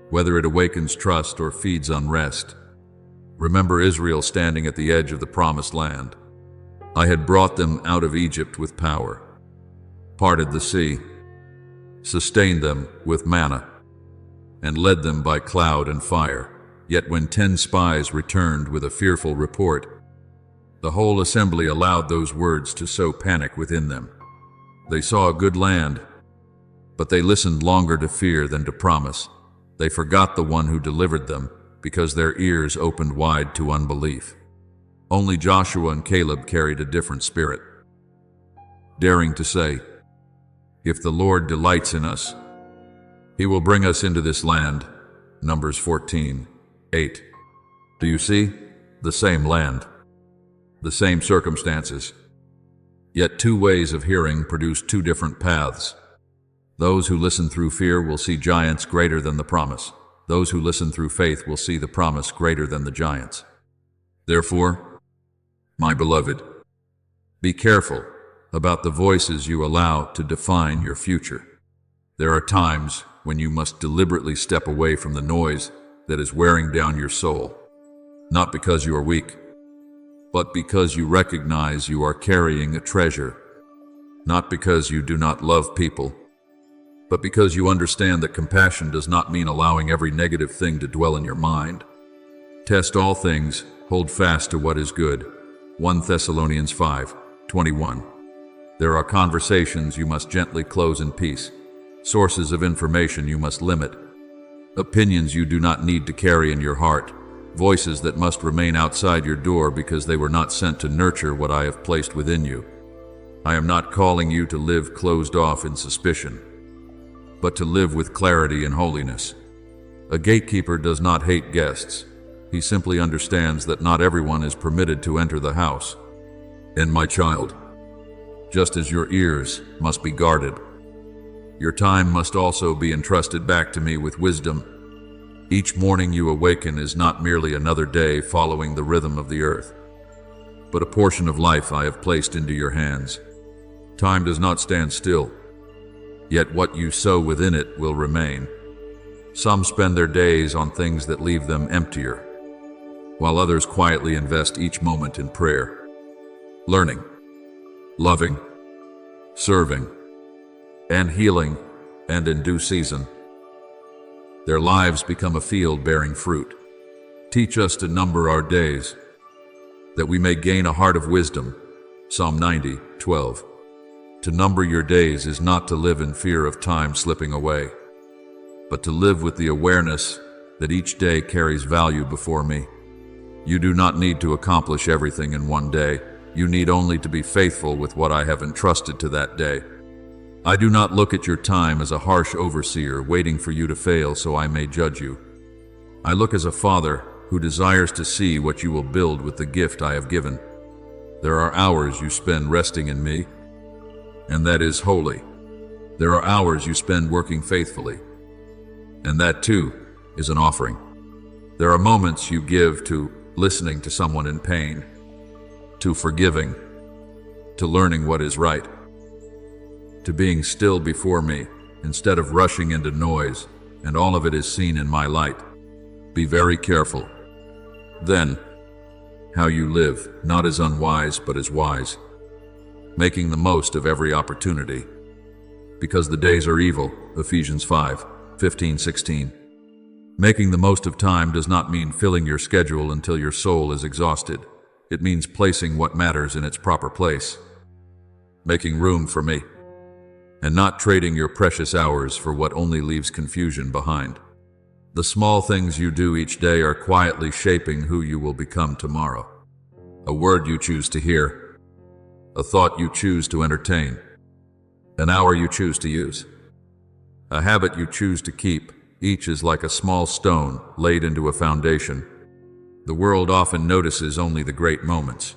A: whether it awakens trust or feeds unrest. Remember Israel standing at the edge of the promised land. I had brought them out of Egypt with power, parted the sea, sustained them with manna, and led them by cloud and fire. Yet when 10 spies returned with a fearful report, the whole assembly allowed those words to sow panic within them. They saw a good land, but they listened longer to fear than to promise. They forgot the one who delivered them because their ears opened wide to unbelief. Only Joshua and Caleb carried a different spirit, daring to say, "If the Lord delights in us, He will bring us into this land." Numbers 14:8. Do you see? The same land, the same circumstances. Yet two ways of hearing produce two different paths. Those who listen through fear will see giants greater than the promise. Those who listen through faith will see the promise greater than the giants. Therefore, my beloved, be careful about the voices you allow to define your future. There are times when you must deliberately step away from the noise that is wearing down your soul, not because you are weak, but because you recognize you are carrying a treasure, not because you do not love people, but because you understand that compassion does not mean allowing every negative thing to dwell in your mind. Test all things, hold fast to what is good. 1 Thessalonians 5:21. There are conversations you must gently close in peace, sources of information you must limit, opinions you do not need to carry in your heart, voices that must remain outside your door because they were not sent to nurture what I have placed within you. I am not calling you to live closed off in suspicion, but to live with clarity and holiness. A gatekeeper does not hate guests. He simply understands that not everyone is permitted to enter the house. And my child, just as your ears must be guarded, your time must also be entrusted back to me with wisdom. Each morning you awaken is not merely another day following the rhythm of the earth, but a portion of life I have placed into your hands. Time does not stand still, yet what you sow within it will remain. Some spend their days on things that leave them emptier, while others quietly invest each moment in prayer, learning, loving, serving, and healing, and in due season, their lives become a field bearing fruit. Teach us to number our days, that we may gain a heart of wisdom. Psalm 90:12. To number your days is not to live in fear of time slipping away, but to live with the awareness that each day carries value before me. You do not need to accomplish everything in one day. You need only to be faithful with what I have entrusted to that day. I do not look at your time as a harsh overseer waiting for you to fail so I may judge you. I look as a father who desires to see what you will build with the gift I have given. There are hours you spend resting in me, and that is holy. There are hours you spend working faithfully, and that too is an offering. There are moments you give to listening to someone in pain, to forgiving, to learning what is right, to being still before me instead of rushing into noise, and all of it is seen in my light. Be very careful, then, how you live, not as unwise but as wise, making the most of every opportunity, because the days are evil. Ephesians 5:15-16. Making the most of time does not mean filling your schedule until your soul is exhausted. It means placing what matters in its proper place, making room for me, and not trading your precious hours for what only leaves confusion behind. The small things you do each day are quietly shaping who you will become tomorrow. A word you choose to hear, a thought you choose to entertain, an hour you choose to use, a habit you choose to keep, each is like a small stone laid into a foundation. The world often notices only the great moments,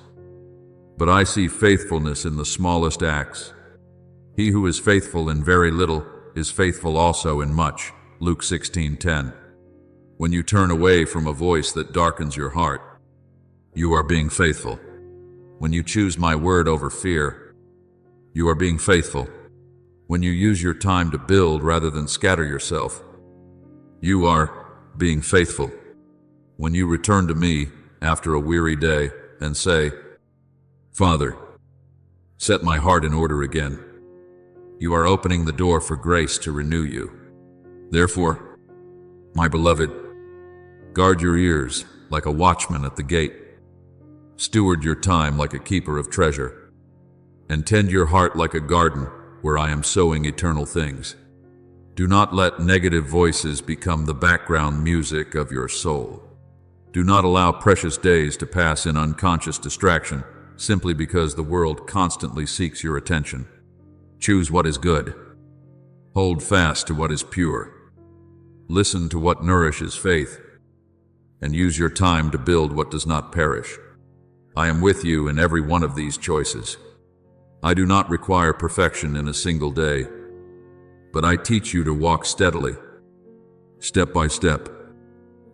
A: but I see faithfulness in the smallest acts. He who is faithful in very little is faithful also in much. Luke 16:10. When you turn away from a voice that darkens your heart, you are being faithful. When you choose my word over fear, you are being faithful. When you use your time to build rather than scatter yourself, you are being faithful. When you return to me after a weary day and say, "Father, set my heart in order again," you are opening the door for grace to renew you. Therefore, my beloved, guard your ears like a watchman at the gate. Steward your time like a keeper of treasure, and tend your heart like a garden where I am sowing eternal things. Do not let negative voices become the background music of your soul. Do not allow precious days to pass in unconscious distraction simply because the world constantly seeks your attention. Choose what is good. Hold fast to what is pure. Listen to what nourishes faith, and use your time to build what does not perish. I am with you in every one of these choices. I do not require perfection in a single day, but I teach you to walk steadily, step by step,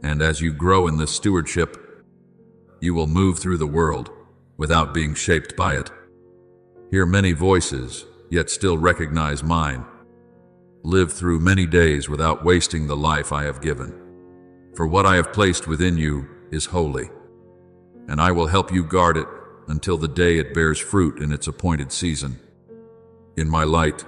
A: and as you grow in this stewardship, you will move through the world without being shaped by it. Hear many voices, yet still recognize mine. Live through many days without wasting the life I have given. For what I have placed within you is holy, and I will help you guard it until the day it bears fruit in its appointed season. In my light,